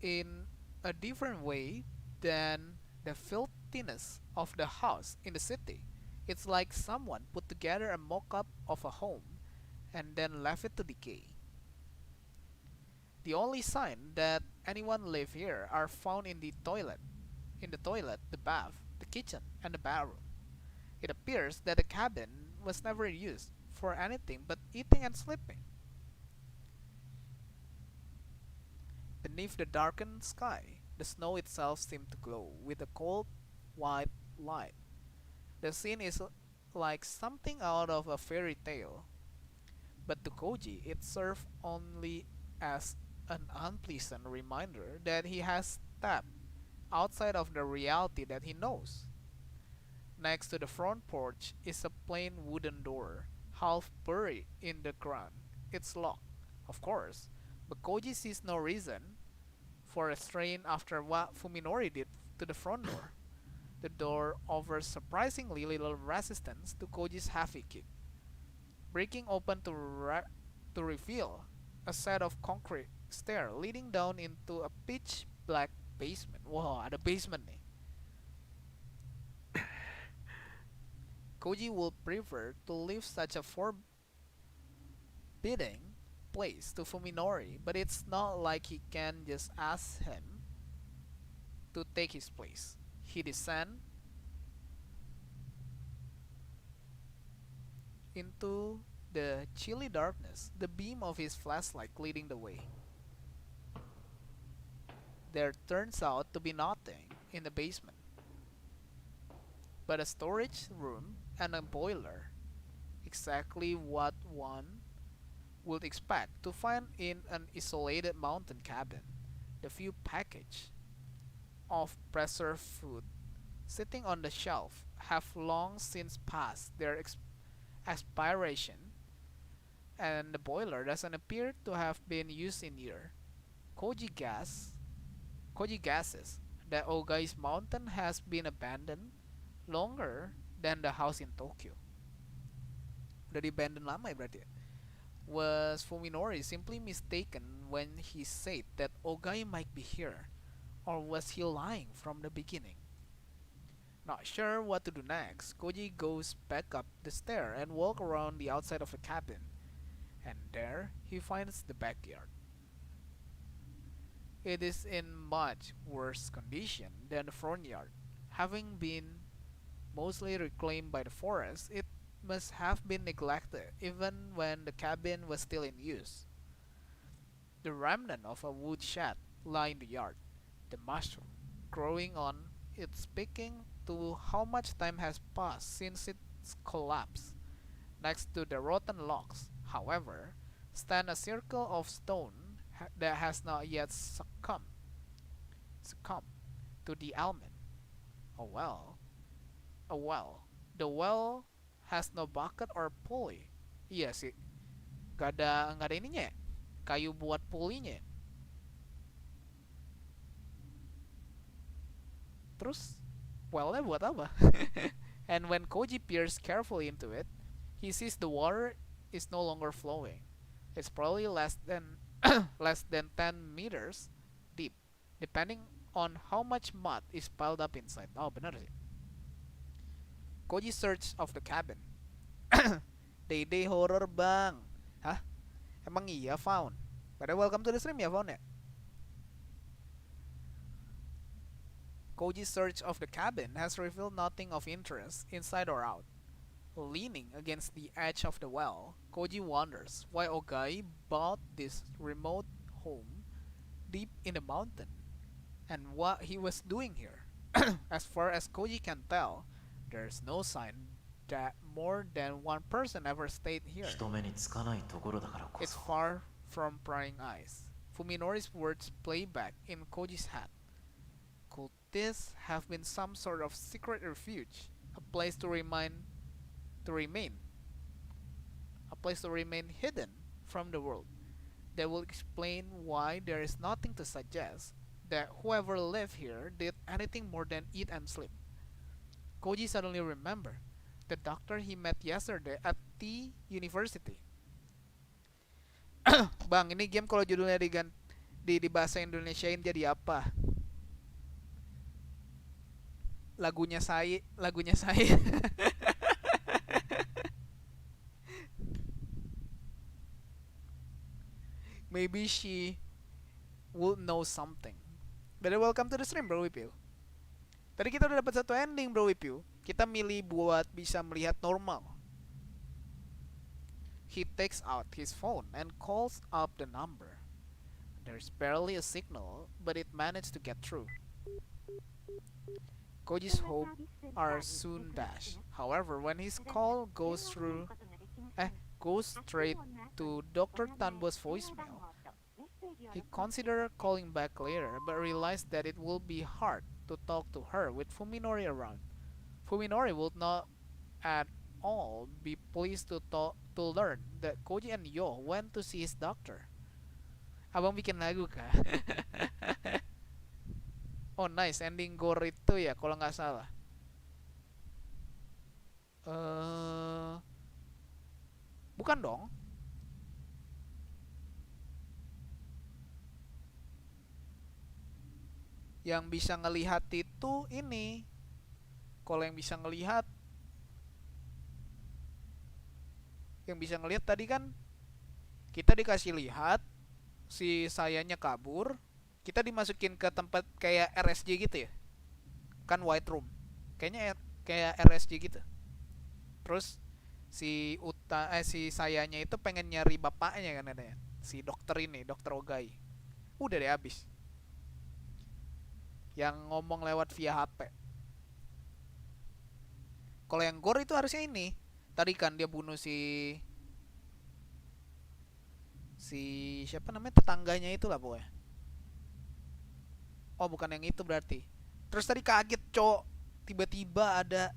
in a different way than the filthiness of the house in the city. It's like someone put together a mock-up of a home and then left it to decay. The only sign that anyone lived here are found in the toilet, the bath, the kitchen, and the bedroom. It appears that the cabin was never used for anything but eating and sleeping. Beneath the darkened sky, the snow itself seemed to glow with a cold, white light. The scene is like something out of a fairy tale, but to Koji it served only as an unpleasant reminder that he has stepped outside of the reality that he knows. Next to the front porch is a plain wooden door, half buried in the ground. It's locked, of course, but Koji sees no reason for a strain after what Fuminori did to the front door. The door offers surprisingly little resistance to Koji's heavy kick, breaking open to reveal a set of concrete stairs leading down into a pitch black basement. Wow, ada basement nih. Koji would prefer to leave such a forbidding place to Fuminori, but it's not like he can just ask him to take his place. He descends into the chilly darkness, the beam of his flashlight leading the way. There turns out to be nothing in the basement but a storage room and a boiler, exactly what one would expect to find in an isolated mountain cabin. The few packages of preserved food sitting on the shelf have long since passed their expiration, and the boiler doesn't appear to have been used in years. Koji guesses that Ogai's mountain has been abandoned longer than the house in Tokyo. Udah di-abandon lama ya berarti ya? Was Fuminori simply mistaken when he said that Ogai might be here? Or was he lying from the beginning? Not sure what to do next, Koji goes back up the stair and walks around the outside of the cabin. And there he finds the backyard. It is in much worse condition than the front yard. Having been mostly reclaimed by the forest, it must have been neglected even when the cabin was still in use. The remnant of a wood shed lie in the yard. The mushroom growing on it speaking to how much time has passed since its collapse. Next to the rotten logs, however, stand a circle of stone that has not yet succumbed to the element. A well. A well. The well has no bucket or pulley. Iya sih, nggak ada ininya ya? Kayu buat pulley-nya ya? Terus wellnya buat apa? And when Koji peers carefully into it, he sees the water is no longer flowing. It's probably less than less than 10 meters deep, depending on how much mud is piled up inside. Oh, benar sih. Koji search of the cabin. Day horror bang. Hah? Emang iya found? Pada welcome to the stream ya found ya? Koji's search of the cabin has revealed nothing of interest inside or out. Leaning against the edge of the well, Koji wonders why Ogai bought this remote home deep in the mountain and what he was doing here. As far as Koji can tell, there's no sign that more than one person ever stayed here. 人目につかないところだからこ It's そ far from prying eyes. Fuminori's words play back in Koji's head. Could this have been some sort of secret refuge? A place to remain hidden from the world. That will explain why there is nothing to suggest that whoever lived here did anything more than eat and sleep. Koji suddenly remembered the doctor he met yesterday at the university. Bang, ini game kalau judulnya di bahasa Indonesiain jadi apa? Lagunya saya. Maybe she will know something. But welcome to the stream, Bro Wibu. Tadi kita udah dapat satu ending, Bro Wibu. Kita milih buat bisa melihat normal. He takes out his phone and calls up the number. There's barely a signal, but it managed to get through. Koji's hopes are soon dashed. However, when his call goes straight to Dr. Tanbo's voicemail, he considered calling back later, but realized that it will be hard to talk to her with Fuminori around. Fuminori would not at all be pleased to learn that Koji and Yo went to see his doctor. Abang bikin lagu kah? Oh nice, ending gore itu ya kalau nggak salah. Bukan dong. Yang bisa ngelihat itu ini. Kalau yang bisa ngelihat tadi kan kita dikasih lihat si sayanya kabur, kita dimasukin ke tempat kayak RSJ gitu ya, kan white room, kayaknya kayak RSJ gitu. Terus si sayanya itu pengen nyari bapaknya kan adanya, si dokter ini, dokter Ogai. Udah deh habis. Yang ngomong lewat via HP. Kalau yang gore itu harusnya ini. Tadi kan dia bunuh si siapa namanya, tetangganya itulah pokoknya. Oh bukan yang itu berarti. Terus tadi kaget cok, tiba-tiba ada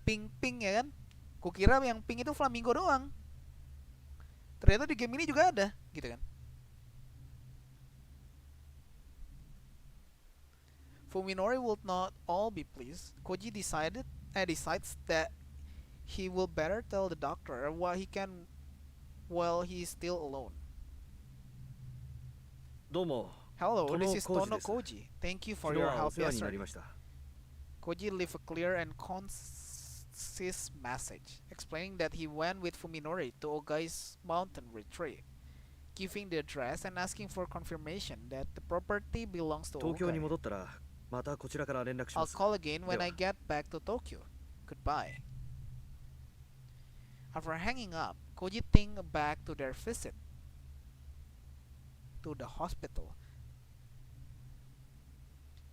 pink ya kan. Kukira yang pink itu flamingo doang. Ternyata di game ini juga ada gitu kan. Fuminori will not all be pleased. Koji decides that he will better tell the doctor what he can while he is still alone. どうも Hello, Tono this is Tono Koji です。 Koji. Thank you for 昨日 your はお help 世話になり yesterday. ました Koji left a clear and concise message, explaining that he went with Fuminori to Ogai's mountain retreat, giving the address and asking for confirmation that the property belongs to 東京に Ogai. 戻ったらまたこちらから連絡し I'll ます call again when では I get back to Tokyo. Goodbye. After hanging up, Koji think back to their visit. to the hospital.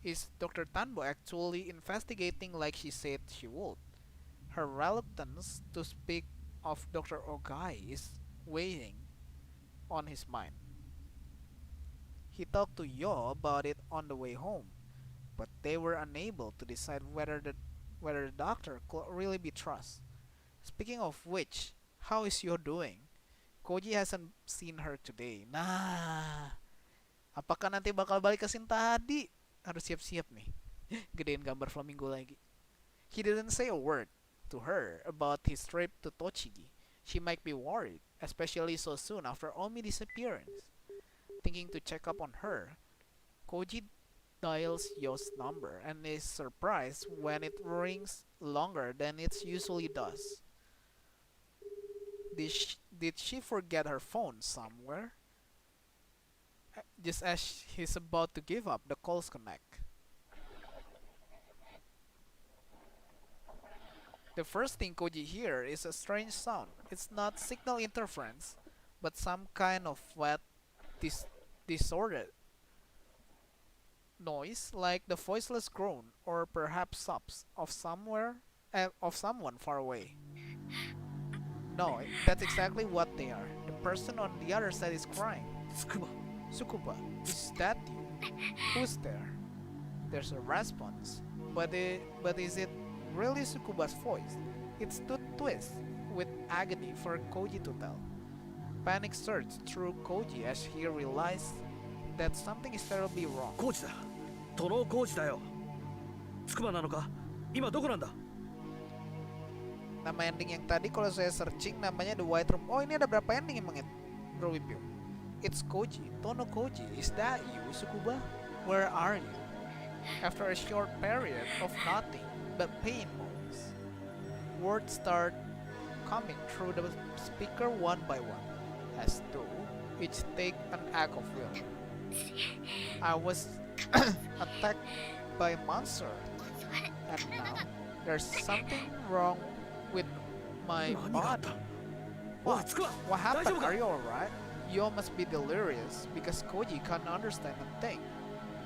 Is Dr. Tanbo actually investigating like she said she would? Her reluctance to speak of Dr. Ogai is weighing on his mind. He talked to Yo about it on the way home, but they were unable to decide whether the doctor could really be trusted. Speaking of which, how is Yo doing? Koji hasn't seen her today. Nah, apakah nanti bakal balik ke scene tadi? Harus siap-siap nih. Gedein gambar flamingo lagi. He didn't say a word to her about his trip to Tochigi. She might be worried, especially so soon after Omi's disappearance. Thinking to check up on her, Koji dials Yo's number and is surprised when it rings longer than it usually does. Did she forget her phone somewhere? Just as he's about to give up, the calls connect. The first thing Koji hears is a strange sound. It's not signal interference, but some kind of wet, disordered noise, like the voiceless groan or perhaps sobs of someone far away. No, that's exactly what they are. The person on the other side is crying. Tsukuba, is that you? Who's there? There's a response, but is it really Tsukuba's voice? It's too twist with agony for Koji to tell. Panic surged through Koji as he realized that something is terribly wrong. コーチだ。殿コーチだよ。つくばなのか？今どこなんだ？ Nama ending yang tadi kalau saya searching namanya The White Room. Oh, ini ada berapa ending emang Bro Wibu? It's Koji. Tono Koji. Is that you, Tsukuba? Where are you? After a short period of nothing but pain moans, words start coming through the speaker one by one, as though each take an act of will. I was attacked by a monster, and now there's something wrong with my body. What happened? Are you alright? You must be delirious because Koji can't understand a thing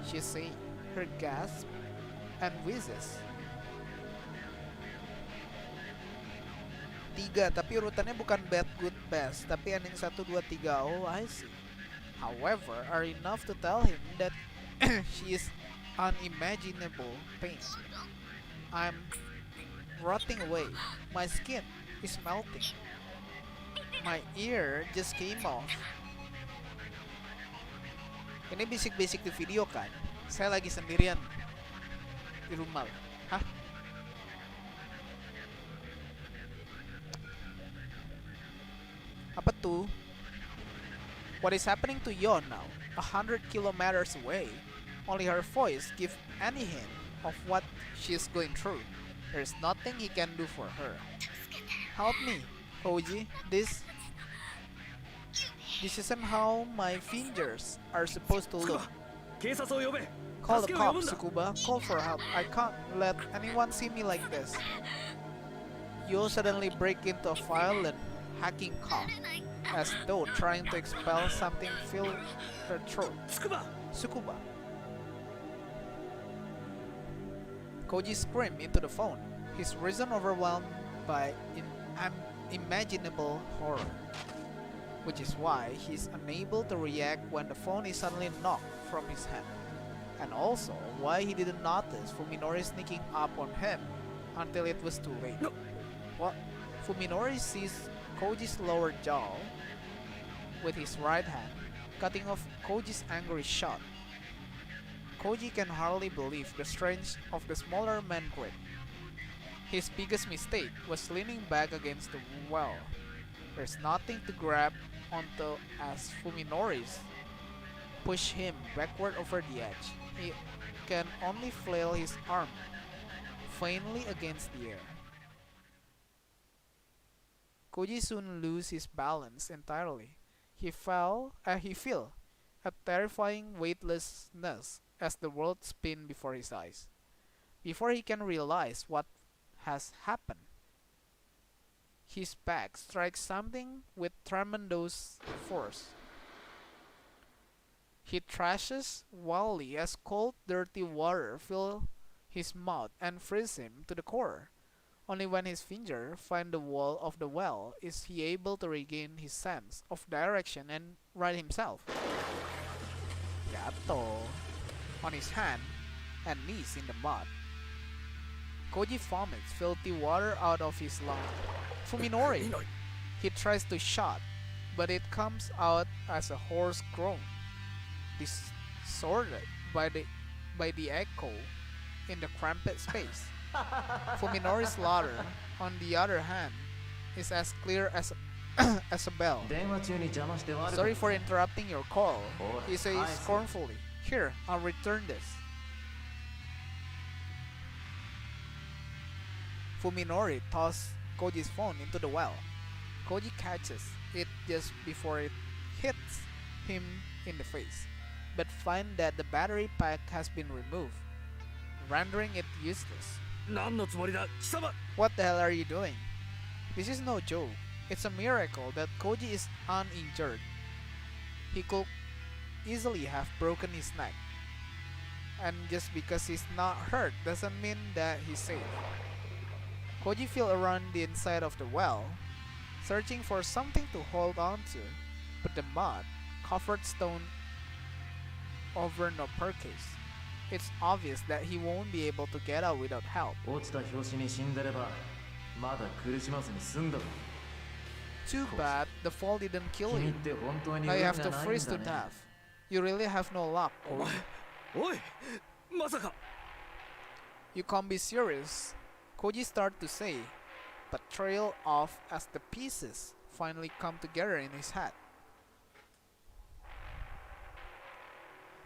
she's saying. Her gasp and wheezes. 3, tapi urutannya bukan bad, good, best, tapi ending 1, 2, 3. Oh, I see. However, are enough to tell him that she is unimaginable pain. I'm rotting away. My skin is melting. My ear just came off. Ini basic-basic di video kan? Saya lagi sendirian di rumah. Hah? Apa tuh? What is happening to Yo now? 100 kilometers away. Only her voice gives any hint of what she's going through. There's nothing he can do for her. Help me, Koji. This isn't how my fingers are supposed to look. 警察を呼べ。 Call the 助けを呼ぶん cops, だ。 Tsukuba. Call for help. I can't let anyone see me like this. You suddenly break into a violent hacking cough, as though trying to expel something filled her throat. つくば。 Tsukuba. Koji screamed into the phone, his reason overwhelmed by unimaginable horror, which is why he's unable to react when the phone is suddenly knocked from his hand, and also why he didn't notice Fuminori sneaking up on him until it was too late. No. What? Fuminori seized Koji's lower jaw with his right hand, cutting off Koji's angry shot. Koji can hardly believe the strength of the smaller man's grip. His biggest mistake was leaning back against the wall. There's nothing to grab onto as Fuminori's push him backward over the edge. He can only flail his arm faintly against the air. Koji soon lose his balance entirely. He feel a terrifying weightlessness as the world spins before his eyes. Before he can realize what has happened, his back strikes something with tremendous force. He thrashes wildly as cold, dirty water fills his mouth and freezes him to the core. Only when his finger finds the wall of the well is he able to regain his sense of direction and right himself. Gato. On his hand and knees in the mud. Koji vomits filthy water out of his lungs. Fuminori! He tries to shout, but it comes out as a hoarse groan, distorted by the echo in the cramped space. Fuminori's slaughter, on the other hand, is as clear as as a bell. 電話中に邪魔して悪か Sorry った for interrupting your call, he says I see. scornfully. Here, I'll return this. Fuminori tosses Koji's phone into the well. Koji catches it just before it hits him in the face, but finds that the battery pack has been removed, rendering it useless. 何のつもりだ貴様 What the hell are you doing? This is no joke. It's a miracle that Koji is uninjured. He could easily have broken his neck. And just because he's not hurt doesn't mean that he's safe. Koji feels around the inside of the well, searching for something to hold on to, but the mud covered stone over no purchase. It's obvious that he won't be able to get out without help. 落ちた拍子に死んでればまだ苦しまずに済んだろ Too bad the fall didn't kill 君っ you. て本当に Now 運 you が have to ないん freeze だ to ね death. You really have no luck, お前 Koji. おいまさか You can't be serious. Koji starts to say, but trail off as the pieces finally come together in his head.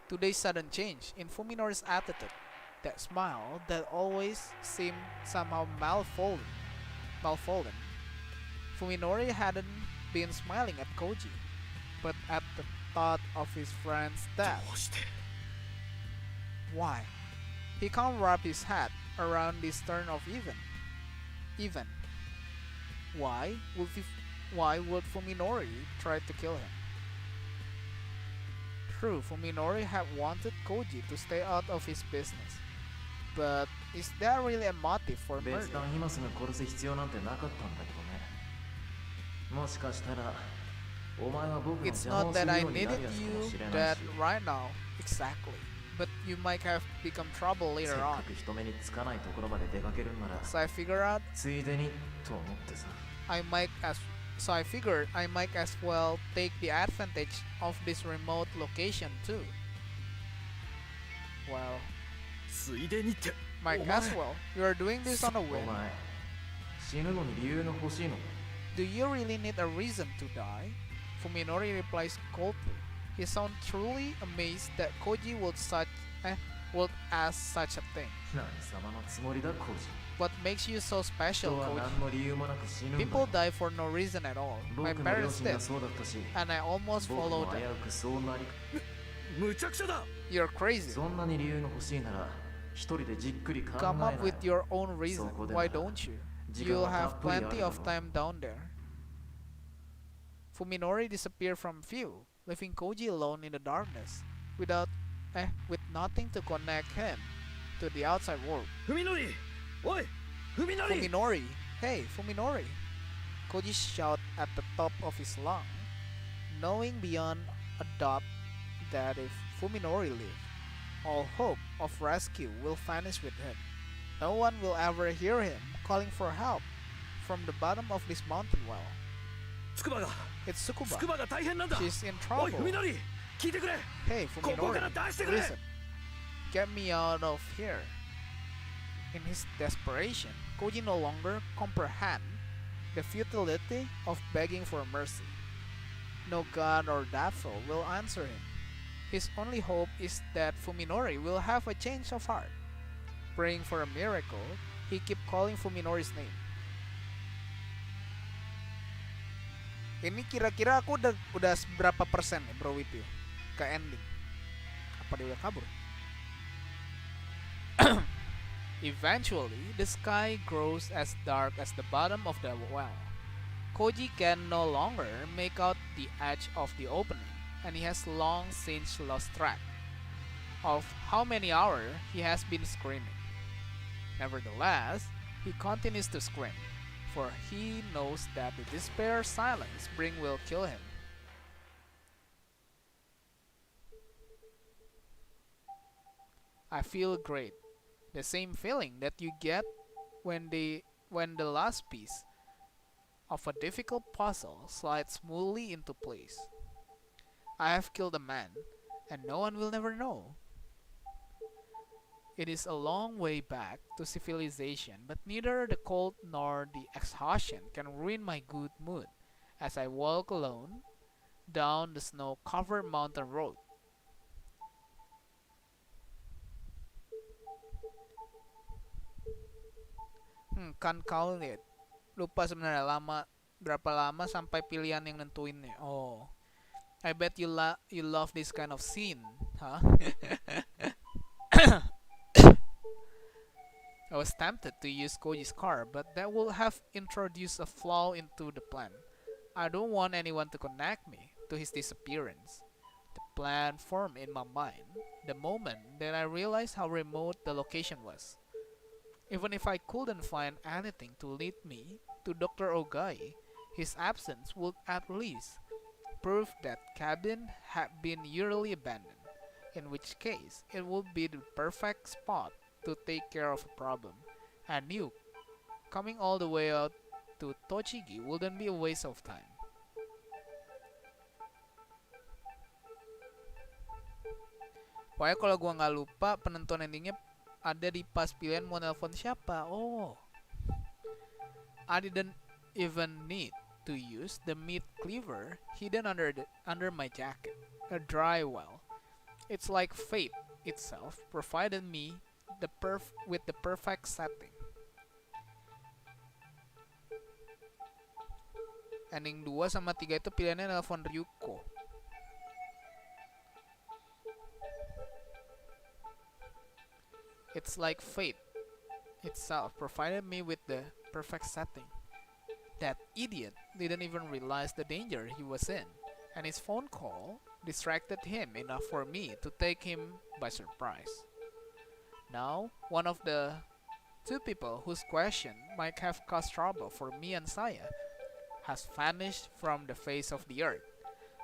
Today's sudden change in Fuminori's attitude, that smile that always seemed somehow malfolded. Fuminori hadn't been smiling at Koji, but at the thought of his friend's ど death. うして Why? He can't wrap his head around this turn of even. Why would Fuminori try to kill him? True, Fuminori had wanted Koji to stay out of his business. But is there really a motive for 別 murder? 段今すぐ殺す必要なんてなかったんだけどねもしかしたらお前は僕の It's 邪魔 not をす that る I ようにな needed るやつかも you しれない that し right now, exactly. But you might have become trouble せっ later か on. く人目につかないところまで出かけるんなら So I figured outついでにと思ってさ So I figured I might as well take the advantage of this remote location too. Well, ついでにって might お前 as well. You are doing this on a お whim. 前死ぬのに理由が欲しいのか Do you really need a reason to die? Fuminori replies coldly. He sounds truly amazed that Koji would ask such a thing. 何様のつもりだコージ What makes you so 人 special, は Koji? 何の理由もなく死ぬんだ People die for no reason at all. My 僕の両 parents 親 did, がそうだったし and I almost 僕 followed も危 them. うくそうなりむちゃくちゃだ You're crazy. そんなに理由が欲しいなら一人でじっくり考え Come な up よ with your own reason. そこで Why なら don't you? 時間 You'll はた have っぷりある plenty だ of ろ time down there. Fuminori disappeared from view, leaving Koji alone in the darkness, with nothing to connect him to the outside world. ふみのりおいふみのり Fuminori! Hey, Fuminori! Koji shouted at the top of his lungs, knowing beyond a doubt that if Fuminori lives, all hope of rescue will vanish with him. No one will ever hear him calling for help from the bottom of this mountain well. つくばが It's つく Tsukuba. ばが大変なんだ She's in おい trouble. ふみのり聞いてくれ Hey, ここから Fuminori, 出してくれ listen. Get me out of here. In his desperation, Koji no longer comprehends the futility of begging for mercy. No god or devil will answer him. His only hope is that Fuminori will have a change of heart. Praying for a miracle, he keeps calling Fuminori's name. Ini kira-kira aku udah berapa persen nih bro Wibu ke ending? Apa dia udah kabur? Eventually, the sky grows as dark as the bottom of the well. Koji can no longer make out the edge of the opening. and he has long since lost track of how many hours he has been screaming. Nevertheless, he continues to scream, for he knows that the despair silence bring will kill him. I feel great, the same feeling that you get when the last piece of a difficult puzzle slides smoothly into place. I have killed a man, and no one will never know. It is a long way back to civilization, but neither the cold nor the exhaustion can ruin my good mood as I walk alone down the snow-covered mountain road. Kan kau lihat. Lupa sebenarnya berapa lama sampai pilihan yang nentuinnya. Oh, I bet you love this kind of scene, huh? I was tempted to use Koji's car, but that would have introduced a flaw into the plan. I don't want anyone to connect me to his disappearance. The plan formed in my mind the moment that I realized how remote the location was. Even if I couldn't find anything to lead me to Dr. Ogai, his absence would at least prove that cabin had been yearly abandoned, in which case it would be the perfect spot to take care of a problem. I knew coming all the way out to Tochigi wouldn't be a waste of time. Pokoknya kalau gua nggak lupa, penentuan endingnya ada di pas pilihan mau nelpon siapa. Oh, I didn't even need to use the meat cleaver hidden under my jacket, a dry well. It's like fate itself provided me with the perfect setting. Ending 2 sama 3 itu pilihannya nelpon Ryuko. It's like fate itself provided me with the perfect setting. That idiot didn't even realize the danger he was in, and his phone call distracted him enough for me to take him by surprise. Now, one of the two people whose question might have caused trouble for me and Saya has vanished from the face of the earth.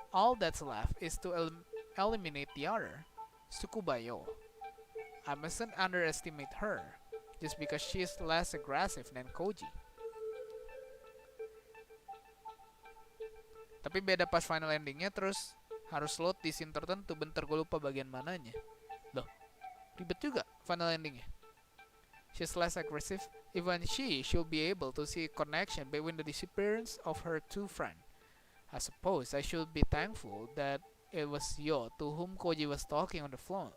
All that's left is to eliminate the other, Sukubayo. I mustn't underestimate her, just because she is less aggressive than Koji. Tapi beda pas final endingnya, terus harus load di scene tertentu. Bentar, gue lupa bagian mananya. Loh, ribet juga final endingnya. She's less aggressive. Even she should be able to see a connection between the disappearance of her two friends. I suppose I should be thankful that it was Yo to whom Koji was talking on the phone.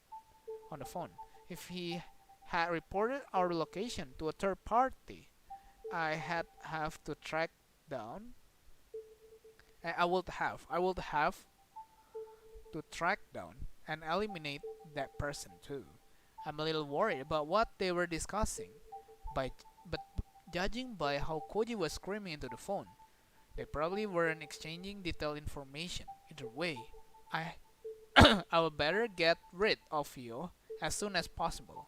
If he had reported our location to a third party, I have to track down. I would have to track down and eliminate that person too. I'm a little worried about what they were discussing, but judging by how Koji was screaming into the phone, they probably weren't exchanging detailed information. Either way, I would better get rid of you as soon as possible.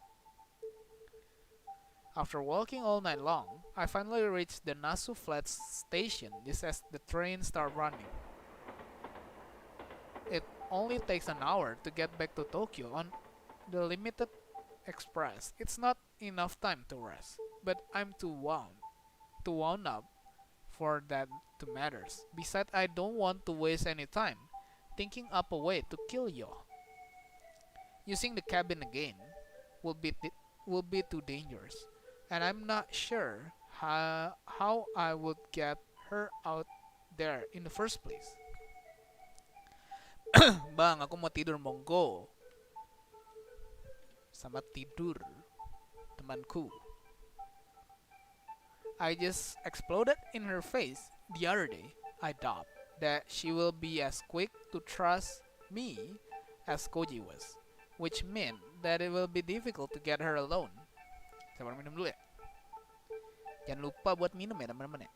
After walking all night long, I finally reached the Nasu Flats station just as the train started running. It only takes an hour to get back to Tokyo on the limited express. It's not enough time to rest, but I'm too wound up for that to matters. Besides, I don't want to waste any time thinking up a way to kill Yo. Using the cabin again will be too dangerous, and I'm not sure how I would get her out there in the first place. Bang, aku mau tidur, monggo. Selamat tidur, temanku. I just exploded in her face the other day. I doubt that she will be as quick to trust me as Koji was, which meant that it will be difficult to get her alone. Sabar minum dulu ya. Jangan lupa buat minum ya teman-teman ya.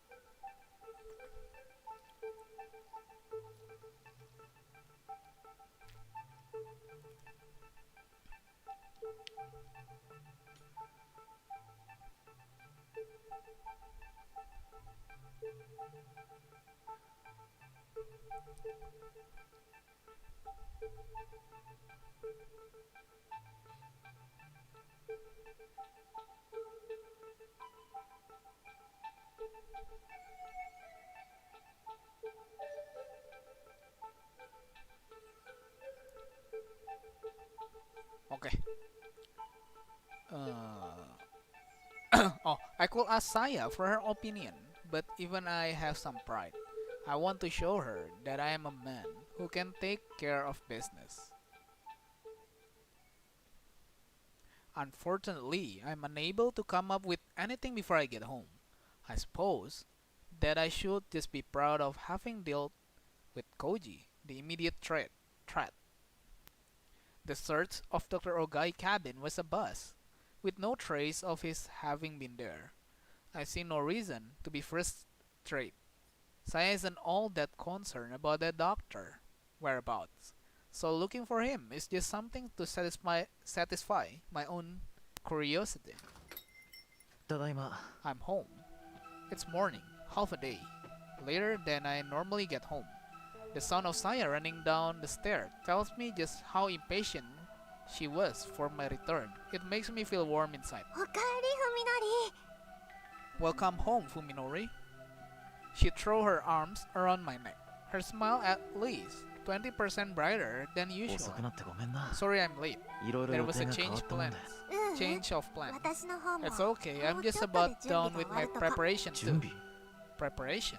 Okay. Oh, I could ask Saya for her opinion, but even I have some pride. I want to show her that I am a man who can take care of business. Unfortunately, I'm unable to come up with anything before I get home. I suppose that I should just be proud of having dealt with Koji, the immediate threat. The search of Dr. Ogai's cabin was a bust, with no trace of his having been there. I see no reason to be frustrated. Saya isn't all that concerned about the doctor whereabouts, so looking for him is just something to satisfy my own curiosity. ただいま。 I'm home. It's morning, half a day later than I normally get home. The sound of Saya running down the stair tells me just how impatient she was for my return. It makes me feel warm inside. おかえりふみのり。 Welcome home, Fuminori. She threw her arms around my neck, her smile at least 20% brighter than 遅 usual. くなってごめんな。 Sorry I'm late. いろいろ There 予 was 定 a が変わ change ったもん plans. で。Change of plan. 私の方も It's okay. も I'm うち just ょっと about で準 done 備 with が終わ my るとか。 preparation 準 too. 備 Preparation.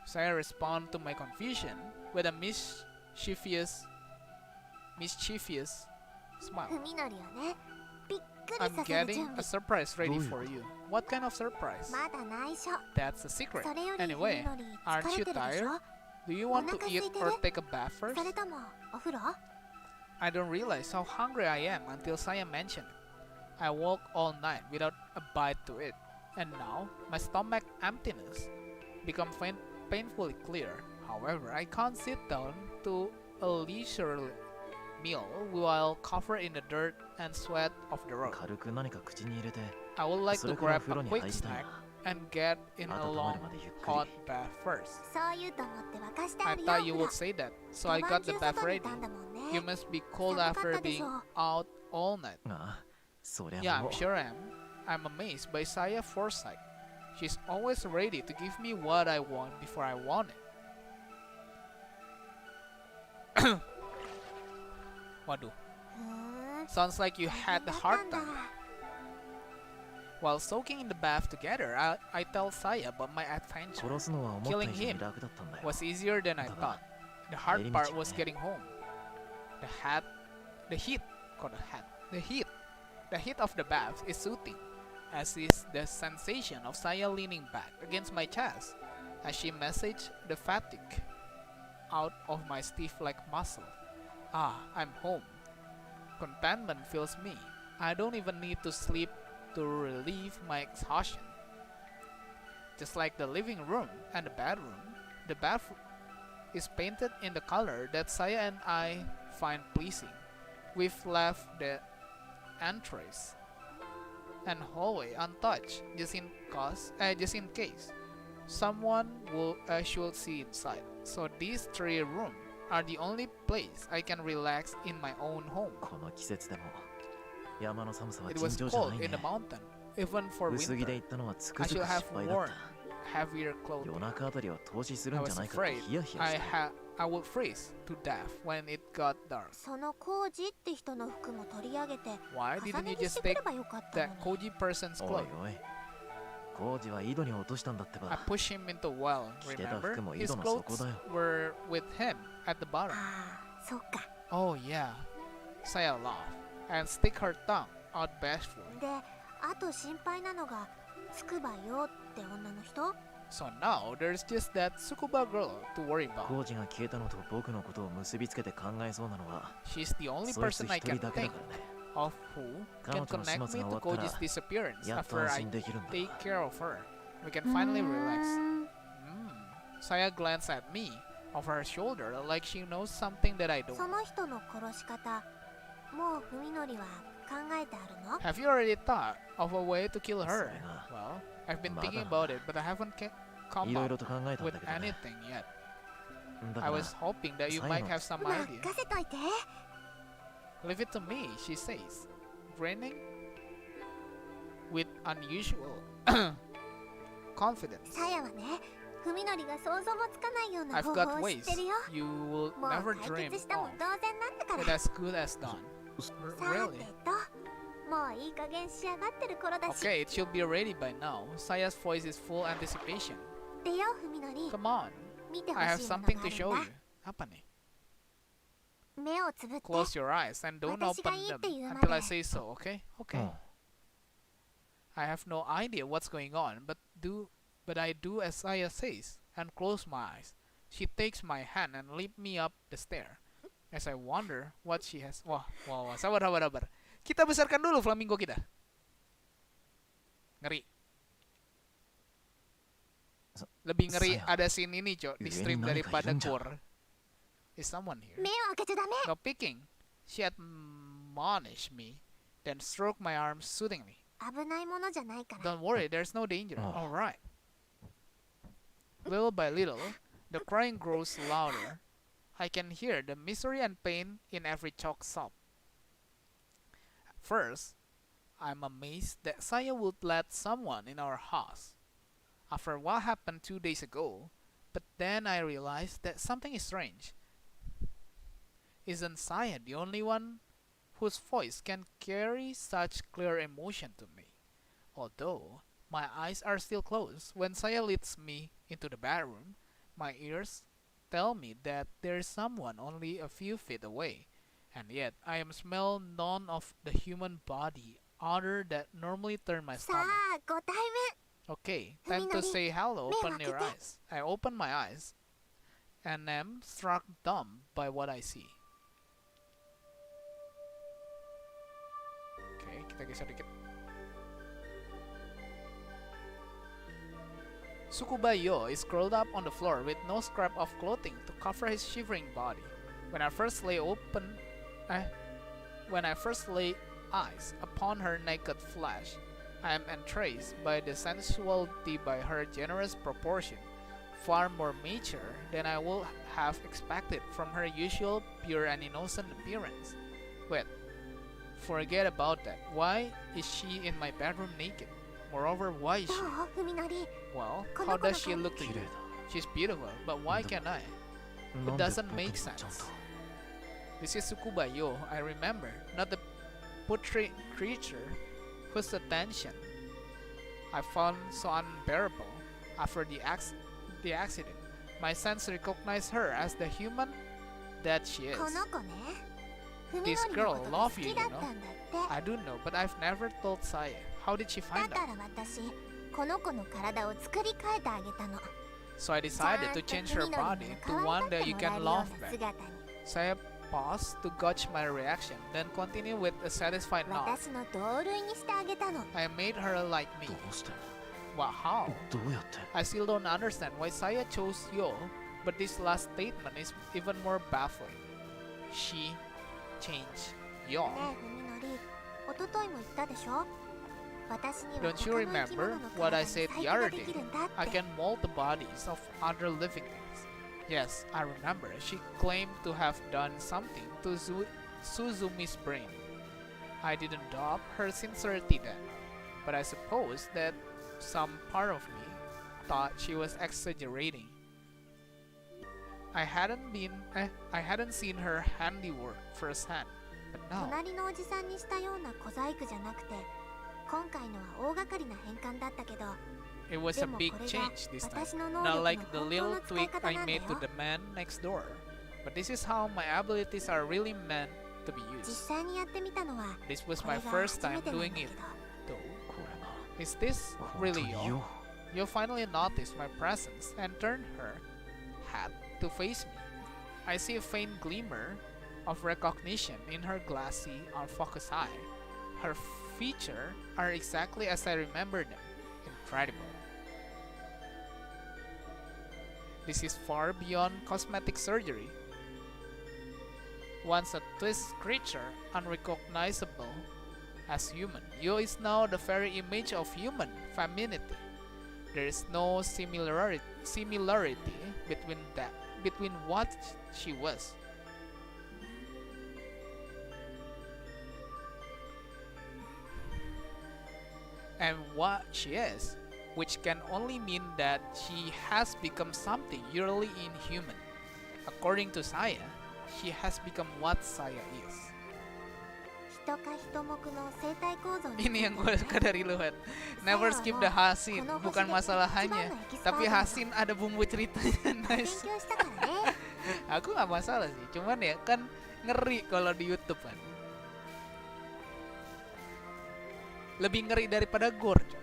Saya respond to my confusion with a mischievous smile. ふみのりをね、びっくり I'm させる getting 準 a 備。 surprise ready どういう for こと？ you. What kind of surprise? まだ内緒。 That's a secret. それよりふみ Anyway, のり aren't 疲 you れてるでし tired? ょ？ Do you want to お腹 eat 空いてる？ or take a bath first? それともお風呂？ I don't realize how hungry I am until Saya mentioned it. I woke all night without a bite to eat, and now my stomach emptiness become painfully clear. However, I can't sit down to a leisurely meal while covered in the dirt and sweat of the road. 軽く何か口に入れて、 I would like そ to れから grab 風呂 a に quick 入りたい snack な。 and get in a 温ま long るまでゆっく hot り。 bath first. そう言うと思って沸かしてあ I るよ。 thought you ほら would say that, so I 一 got 晩 the 中 bath 外にい ready. たんだもんね。 You must be cold 寒かっ after たでし being ょ。 out all night. ああ、そり Yeah, ゃも I'm う。 sure I am. I'm amazed by Saya's foresight. She's always ready to give me what I want before I want it. Waduh, ふーん。 sounds like you 大 had 変 a だった hard んだ。 time. While soaking in the bath together, I tell Saya about my adventure. 殺すのは思った Killing 以上に him 楽だったんだよ。 Was easier than I だ thought. が、 The hard 帰り part 道は was ね。 getting home. The heat, got the hat. The heat of the bath is soothing, as is the sensation of Saya leaning back against my chest as she massaged the fatigue out of my stiff leg muscle. Ah, I'm home. Contentment fills me. I don't even need to sleep to relieve my exhaustion. Just like the living room and the bedroom, the bathroom is painted in the color that Saya and I find pleasing. We've left the entrance and hallway untouched just in case someone should see inside. So these three rooms are the only place I can relax in my own home. この季節でも山の寒さは It 尋 was 常じゃな cold い in the ね。 mountain, even for 薄着で winter. 行ったのはつく I づく should 失 have 敗だっ worn た。 heavier clothing. 夜中あたりは投資する I んじゃ was ないかと afraid ヒヤヒヤして。 I would freeze to death when it got dark. そのコージって人の服も取り上げて Why 重 didn't ね you 着し just てくれ take ばよかったの that に。 Koji person's おい clothes? おい、工事は井戸に落としたんだって I ば。 pushed him into well, 着てた remember? 服も井 His 戸の底 clothes だよ。 were with him at the bottom. ああ、そっか。 Oh yeah. Saya laughed and stick her tongue out bashfully. で、あと心配なのがつくばよって女の人。 So now there's just that Tsukuba girl to worry about. 工事が消えたのと僕のことを結びつけて考えそうなのは、 She's the only そいつ person I 一人 can だけだ think からね。 of who 彼 can 女の始 connect 末 me が to 終わったら Koji's disappearance やっと after 安 I 心できるんだ。 take care of her. We can finally relax. うーん Saya glanced at me over her shoulder like she knows something that I そ don't. の人の殺し方もう文則は考えてあるの？ Have you already thought of a way to kill そ her? れが Well, I've been まだ thinking about it, but I haven't い come ろいろ up と考えたん with だけどね anything yet. だ I から was hoping that you 最後 might have some 任 idea. せといて。 Leave it to me, she says, grinning with unusual confidence. さやはね、文則が想像もつかないような I've 方 got 法を知っ ways てるよ。 you will もう never 解 dream 決したも of 同然なんだか with ら。 as good as done. さ Really? てと、もういい加減仕上がってる頃だし。 Okay, it should be ready by now. Saya's voice is full anticipation. でよ、文則。 Come on, 見てほ I have しいもの something が to あ show るん you. だ。Apa nih? 目をつぶって。 Close your eyes and don't 私が open いいっ them て言うま until I で。 say so, okay? う Okay. ん I have no idea what's going on, but I do as Saya says and close my eyes. She takes my hand and lead me up the stair. As I wonder what she has. Wah, wah, wah. Sabar, sabar, sabar. Kita besarkan dulu flamingo kita. Ngeri. Lebih ngeri Saya. ada scene ini, Cok, di Ini stream naik daripada ayun, Cok. core. Is someone here? 目を開けちゃダメ。 No peeking. She admonished me, then stroked my arm soothingly. 危ないものじゃないから。 Don't worry, there's no danger. Oh. Alright. Little by little, the crying grows louder. I can hear the misery and pain in every choke sob. At first, I'm amazed that Saya would let someone in our house after what happened 2 days ago, but then I realized that something is strange. Isn't Saya the only one whose voice can carry such clear emotion to me? Although my eyes are still closed when Saya leads me into the bedroom, my ears tell me that there is someone only a few feet away, and yet I am smell none of the human body other that normally turn my さあ stomach. ご対面。 Okay, time to Minori, say hello. Open your makita. eyes. I open my eyes and am struck dumb by what I see. Okay, kita geser dikit. Sukubayo is curled up on the floor with no scrap of clothing to cover his shivering body. When I first lay eyes upon her naked flesh, I am entranced by the sensuality by her generous proportion, far more mature than I would have expected from her usual pure and innocent appearance. Wait, forget about that. Why is she in my bedroom naked? Moreover, why is ど she? う文則。 Well, こ how の子の does she 顔 look to 綺 you? 麗だ She's beautiful, but why can't I? なんで doesn't 僕 make にもちゃんと sense. This is Sukubayo, I remember, not the putrid creature whose attention I found so unbearable after the accident. My sense recognized her as the human that she is. この子ね。文 This 則 girl のことが love 好 you, きだ you った know. んだって。 I do know, but I've never told Saya. How did she だ find か out? ら私、この子の体を作り変えてあげたの。 So I ちゃん decided と to change 文 her 則の body 可 to 愛 one がって that you もら can えるよう love な back. 姿に。 Saya paused to gauge my reaction, then continued with a satisfied nod. 私の同類にしてあげたの。 I made her like me. どうして Well, how? どうやって I still don't understand why Saya chose Yo, but this last statement is even more baffling. She changed Yo. ねえ文則、一昨日も言ったでしょ。私には Don't 他 you の生き remember 物の what I 体に said 細 the 工が other で day? きるんだっ I て。 can mold the bodies of other living things. Yes, I remember. She claimed to have done something to Suzumi's brain. I didn't doubt her sincerity then, but I suppose that some part of me thought she was exaggerating. I hadn't seen her handiwork firsthand, but now 隣のおじさんにしたような小細工じゃなくて、今回のは大掛かりな変換だったけど、 it was で a も big これが change this time. 私の能 Not 力の like the 本当 little の使い tweak 方 I なんだ made to よ。 the man next door. But this is how my abilities are really meant to be 実 used. 際にやってみたのは This was これ my が first 初め time てなんだ doing け it, ど、 though. これが Is this 本当 really に you? よ You finally noticed my presence and turned her head to face me. I see a faint glimmer of recognition in her glassy, unfocused eye. Her features are exactly as I remember them. Incredible. This is far beyond cosmetic surgery. Once a twist creature, unrecognizable as human, Yo is now the very image of human femininity. There is no similarity between what she was and what she is, which can only mean that she has become something utterly inhuman. According to Saya, she has become what Saya is. 人か人目の生態構造に Ini yang gue suka dari Luhan. Never skip the Hasin. Bukan masalah hanya, tapi Hasin ada bumbu ceritanya. 勉 Nice. 強したからね Aku nggak masalah sih, cuman ya kan ngeri kalau di YouTube kan. Lebih ngeri daripada gore. Coy.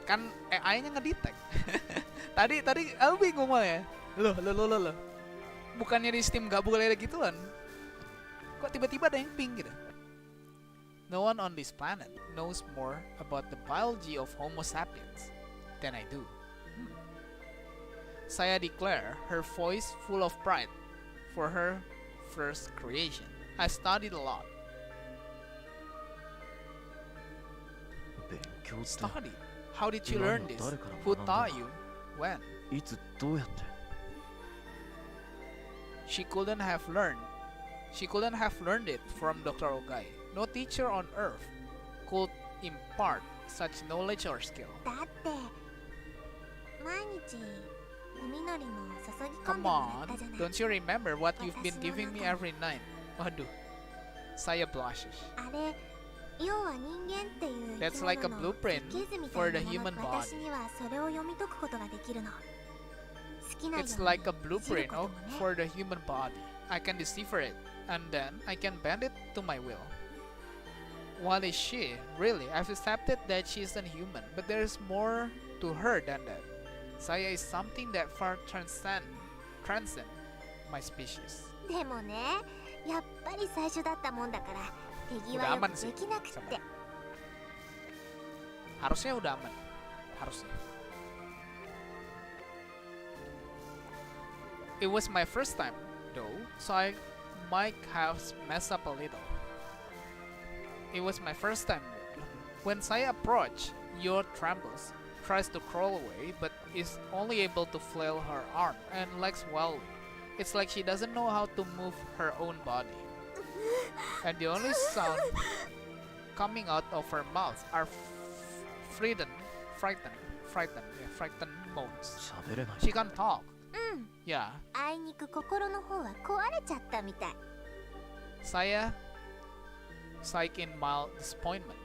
Kan AI-nya ngedetect. tadi aku bingung malah ya. Loh. Bukannya di Steam nggak boleh gituan. Kok tiba-tiba ada yang ping gitu? No one on this planet knows more about the biology of Homo sapiens than I do. Saya declare, her voice full of pride for her first creation. I studied a lot. 勉強って Study? How did you learn this? Who taught you? When? いつどうやって She couldn't have learned it from Dr. Ogai. No teacher on earth could impart such knowledge or skill. だって毎日海苔も注ぎ込ん Come でもら on, ったじゃない don't you remember what you've been giving me every night? Waduh, saya blushes. あれ要は人間っていう生 That's き like a 物の blueprint 設計図みた for い the なも human の body. 私にはそれを読み解くことができるの好きなように It's like a いじる blueprint こともね for the human body. I can decipher it, and then I can bend it to my will. What is she? Really, I've accepted that she is inhuman, but there is more to her than that. Saya is something that far transcend my species. でもねやっぱり最初だったもんだから手際 Udah よ aman く sih できなくって sama. Harusnya udah aman. Harusnya. It was my first time, though, so I might have messed up a little. It was my first time. When Saya approached, Yo trembles, tries to crawl away, but is only able to flail her arm and legs wildly. It's like she doesn't know how to move her own body. And the only sound coming out of her mouth are frightened moans. 喋れない She can't talk. うん Yeah, あいにく心の方は壊れちゃったみたい Saya sighed in mild disappointment.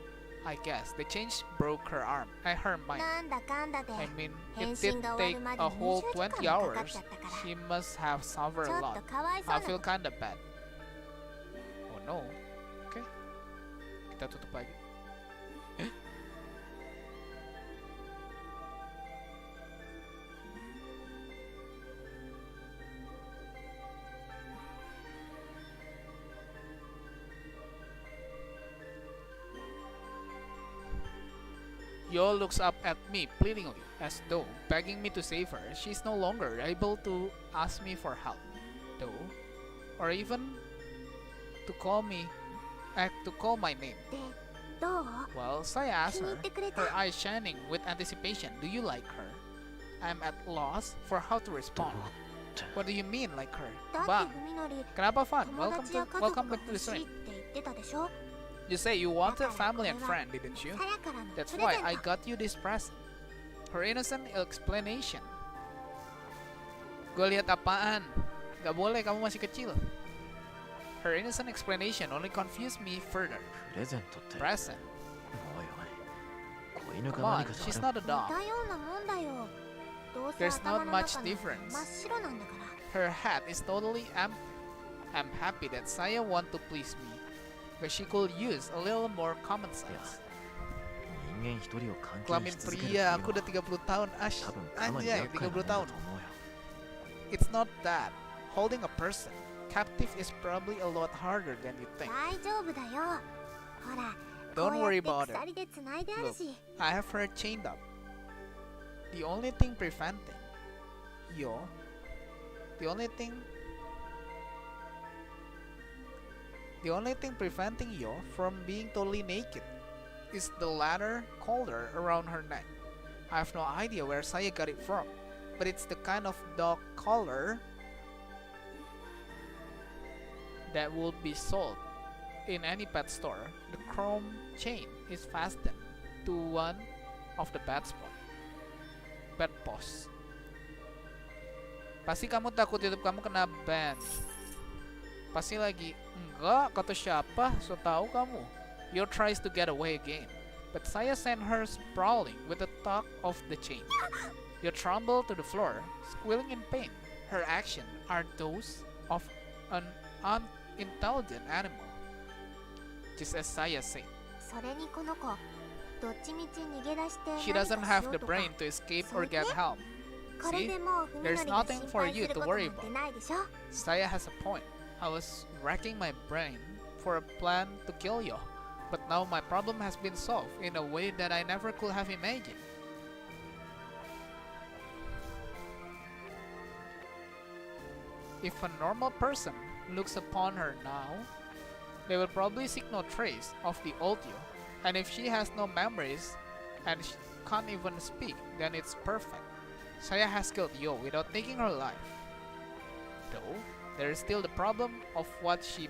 I guess the change broke her arm. Her mind. なんだかんだで I mean, 変 it 身 did が終わ take るまで a whole 20 20時間もかかっ hours. ちゃったから She must have suffered ち a ょっ lot. とかわいそう I な feel こと kinda bad. Oh no. Okay. Kita tutup lagi. Yo looks up at me pleadingly, as though begging me to save her. She's no longer able to ask me for help, though, or even to call my name. でどう Well, Saya asked 気に入 her, ってくれた her eyes shining with anticipation. Do you like her? I'm at loss for how to どう respond. って What do you mean, like her? だ Bang, って文則 kenapa Fan? 友 Welcome 達や to 家 welcome 族が back to the 欲しい stream. って言ってたでしょ You say you wanted だから family and これは friend, didn't you? さやからの That's プレ why ゼン I ト got you this present. Her innocent explanation. Gue lihat apaan? Gak boleh, kamu masih kecil. Her innocent explanation only confused me further. プレゼントって Present. おいおい子犬か Come on, 何かじゃ she's あ not a 似 dog. たようなもんだよどうせ There's 頭 not の much 中なんて difference. 真っ白なんだから Her hat is totally I'm happy that Saya want to please me. But she could use a little more common sense. 人間一人を関係 Kelamin し続ける pria, って aku いう udah 30 tahun. Ash, 多分かなり anjay, 厄介なもん30だ tahun. と思うよ It's not that. Holding a person captive is probably a lot harder than you think. 大丈夫だよほら Don't こう worry やって about it. 鎖でつないであるし I have her chained up. The only thing preventing the only thing The only thing preventing you from being totally naked is the leather collar around her neck. I have no idea where Saya got it from, but it's the kind of dog collar that would be sold in any pet store. The chrome chain is fastened to one of the bedposts. Pasti kamu takut YouTube kamu kena ban. Pasti lagi, enggak, kata siapa, so tahu kamu. Yo tries to get away again, but Saya sent her sprawling with the tug of the chain. Yo trembled to the floor, squealing in pain. Her actions are those of an unintelligent animal, just as Saya said. それにこの子どっちみち逃げ出して She 何 doesn't かし have よう the とか brain to escape or get help. これ See, でもう文 there's 則が nothing 心 for 配 you する to こと worry なんて about. ないでしょ Saya has a point. I was racking my brain for a plan to kill you, but now my problem has been solved in a way that I never could have imagined. If a normal person looks upon her now, they will probably seek no trace of the old you, and if she has no memories and she can't even speak, then it's perfect. Saya has killed Yo without taking her life. Though, there is still the problem of what she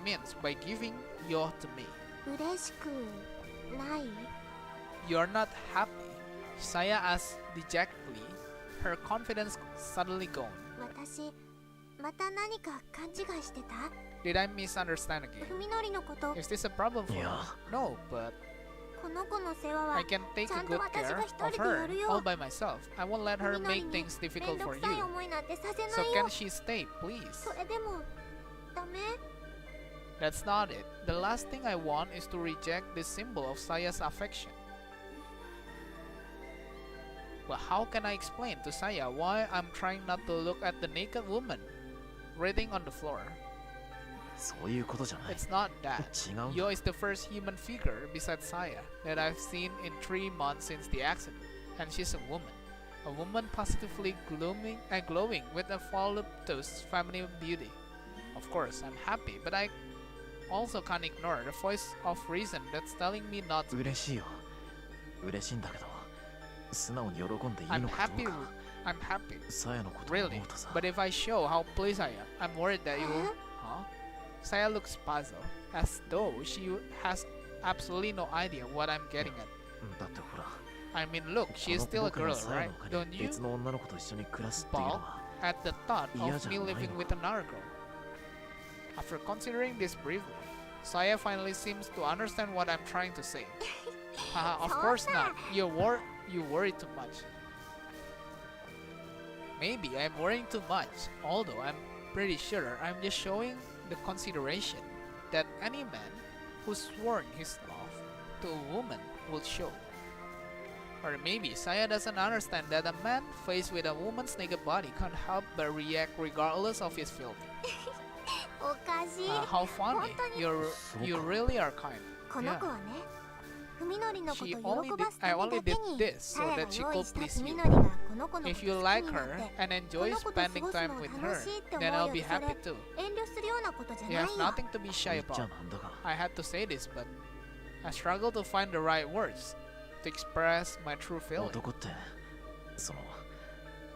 means by giving Yo to me. 嬉しくない You're not happy? Saya asked dejectedly, her confidence suddenly gone. 私また何か勘違いしてた Did I misunderstand again? 文則のこと Is this a problem for you? Yeah. No, but この子の世話は I can take a good care of her all by myself. I won't let her 文則 make に things めん difficult ど for くさい you. 思いなんてさせ So ないよ can she stay, please? それでもダメ That's not it. The last thing I want is to reject this symbol of Saya's affection. But how can I explain to Saya why I'm trying not to look at the naked woman writhing on the floor? そういうことじゃない。 It's not that. 違うんだ。 Yo is the first human figure besides Saya that I've seen in 3 months since the accident, and she's a woman. A woman positively glowing with a voluptuous feminine beauty. Of course, I'm happy, but I also can't ignore the voice of reason that's telling me not to. 嬉しいよ。嬉しいんだけど、素直に喜んでいい I'm のかど happy. うか。 I'm happy. さやのことを Really. 思うとさ。 But if I show how pleased I am, I'm worried that you will. Huh? Saya looks puzzled, as though she has absolutely no idea what I'm getting at. だってほら。 I mean, look, she is この still a 僕が girl, さや right? の他 Don't に you? 別の女の子と一緒に暮らすっていうのは。 At the thought Yeah, of me jangan living main. with another girl. After considering this briefly, Saya finally seems to understand what I'm trying to say. Haha, of course not. You worry too much. Maybe I'm worrying too much, although I'm pretty sure I'm just showing the consideration that any man who's sworn his love to a woman will show. Or maybe Saya doesn't understand that a man faced with a woman's naked body can't help but react regardless of his feeling. おかしい How funny. You really are kind. この子はね文則のことを She 喜 only ば did, すた I め only だけ did に this さ so やが that she 用 could 意した please 文 you. 則がこの子のこ If と you 好き like になっ her て and enjoy この子と過 spending ごす time のを with 楽 her, しいって then 思 I'll うよ be りそれ happy too. 遠慮するようなことじゃ You ない have よ nothing to be shy じゃ about. あなんだか。 I had to say this, but I struggle to find the right words to express my true feeling. 男ってその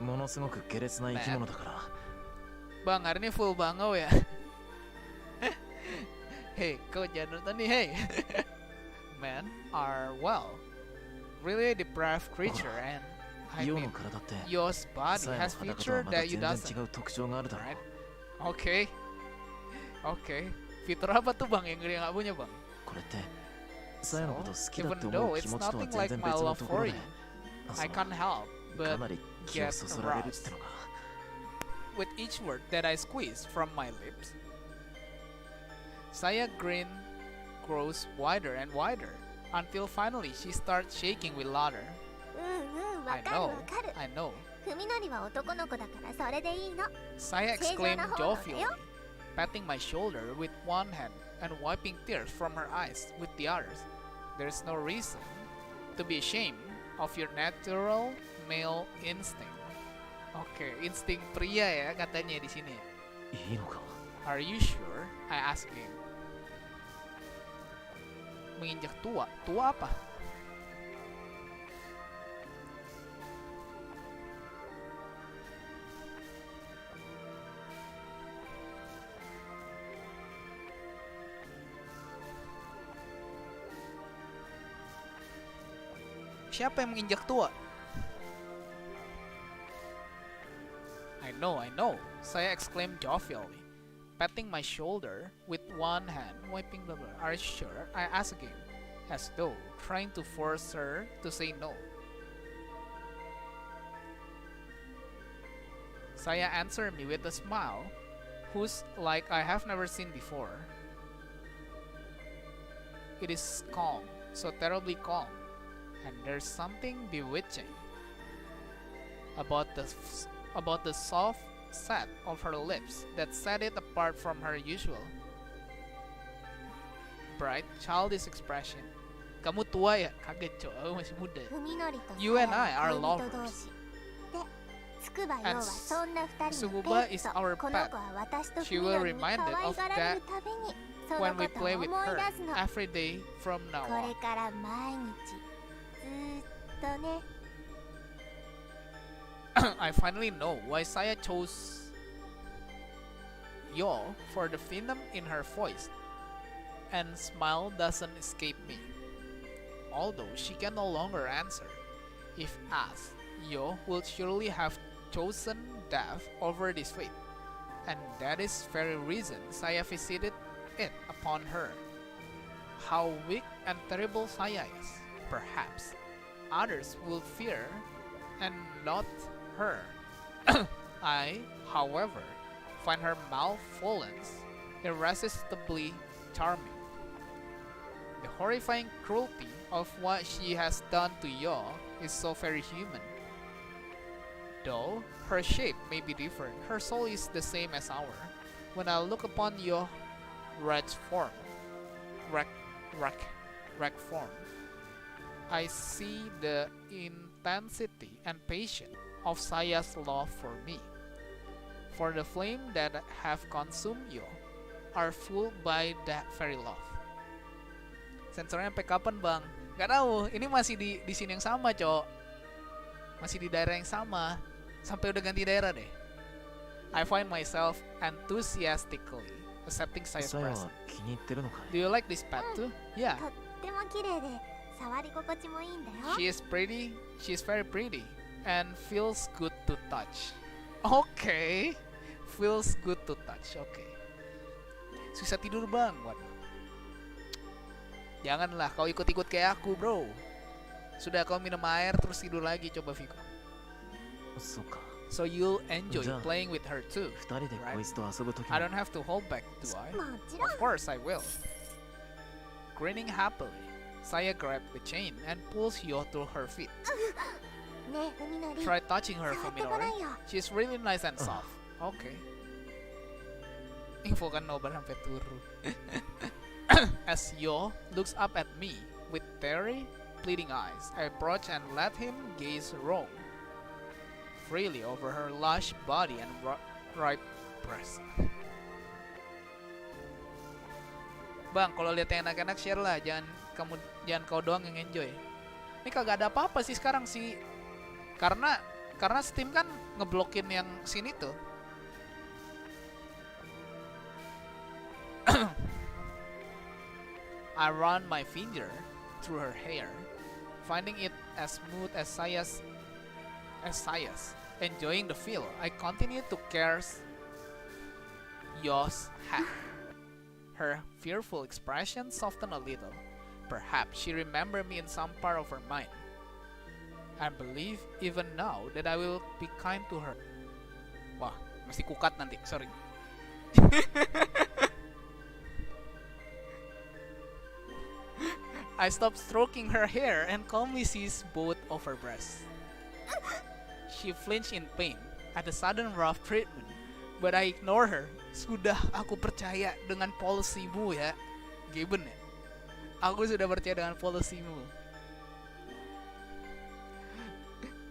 ものすごく下劣な生き物だから。 Bang, hari ini full bango ya. Hey, kau jangan nonton nih, hey. Men are, well, really a depraved creature, and I イオ mean, の体って yours body さやの has 裸とは feature また that you 全然 doesn't, 違う特徴があるだろ right? う。 Okay, okay. Fitur apa tuh bang yang nggak punya bang? これってさやのこと So, 好きだって even 思 though う it's 気持ちとは nothing 全 like 然 my 別の love とこ for ろ you, で、I can't help か but なり気をそそられるってのが。 with each word that I squeeze from my lips, Saya grin grows wider and wider until finally she starts shaking with laughter. うんうんわ I かる know, わかる I know. 文則は男の子だからそれでいいの Saya 正常 exclaimed な方なの jovially, よ patting my shoulder with one hand and wiping tears from her eyes with the others. There's no reason to be ashamed of your natural male instinct. Oke, insting pria ya katanya di sini. いいのか。 Are you sure? I ask him. Menginjak tua? Tua apa? Siapa yang menginjak tua? I know, saya exclaimed jovially, patting my shoulder with one hand, wiping the blood. Are you sure? I asked him, as though trying to force her to say no. Saya answered me with a smile, whose like I have never seen before. It is calm, so terribly calm, and there's something bewitching about the soft set of her lips that set it apart from her usual bright, childish expression. Kamu tua ya? Kaget cok, aku masih muda. You and I are lovers. And Suguba is our pet. She will remind it of that when we play with her every day from now on. I finally know why Saya chose Yo for the venom in her voice, and smile doesn't escape me. Although she can no longer answer, if asked, Yo will surely have chosen death over this fate, and that is very reason Saya visited it upon her. How weak and terrible Saya is, perhaps others will fear and not her. I, however, find her malevolence irresistibly charming. The horrifying cruelty of what she has done to Yo is so very human. Though her shape may be different, her soul is the same as ours. When I look upon Yo wretched form, wreck form, I see the intensity and patience of Saya's love for me. For the flame that have consumed you are fueled by that very love. Sensornya sampai kapan bang? Gak tahu. Ini masih di sini yang sama cok. Masih di daerah yang sama. Sampai udah ganti daerah deh. I find myself enthusiastically accepting Saya's present. Do you like this pet too? Yeah. She is pretty. She is very pretty. And feels good to touch. Okay. Feels good to touch. Okay. Susah tidur bang. Waduh. Janganlah kau ikut-ikut kayak aku bro. Sudah kau minum air terus tidur lagi. Coba Viko. So you'll enjoy playing with her too, right? I don't have to hold back, do I? Of course I will. Grinning happily, Saya grabbed the chain and pulls Yo to her feet. Try touching her, Fuminori. She's really nice and soft. Okay. Infokan nobar sampai turu. As Yo looks up at me with teary, pleading eyes, I approach and let him gaze roam freely over her lush body and ripe breast. Bang, kalau lihat yang enak-enak share lah, jangan kau doang yang enjoy. Ini kagak ada apa-apa sih sekarang sih. Karena Steam kan ngeblokin yang sini tuh. I run my finger through her hair, finding it as smooth as Saya's. Enjoying the feel, I continue to caress Yo's hat. Her fearful expression softened a little. Perhaps she remembered me in some part of her mind. I believe even now that I will be kind to her. Wah, mesti kukat nanti, sorry. I stop stroking her hair and calmly seized both of her breasts. She flinched in pain at the sudden rough treatment, but I ignore her. Sudah aku percaya dengan polisimu ya, Gibbon ya. Aku sudah percaya dengan polisimu.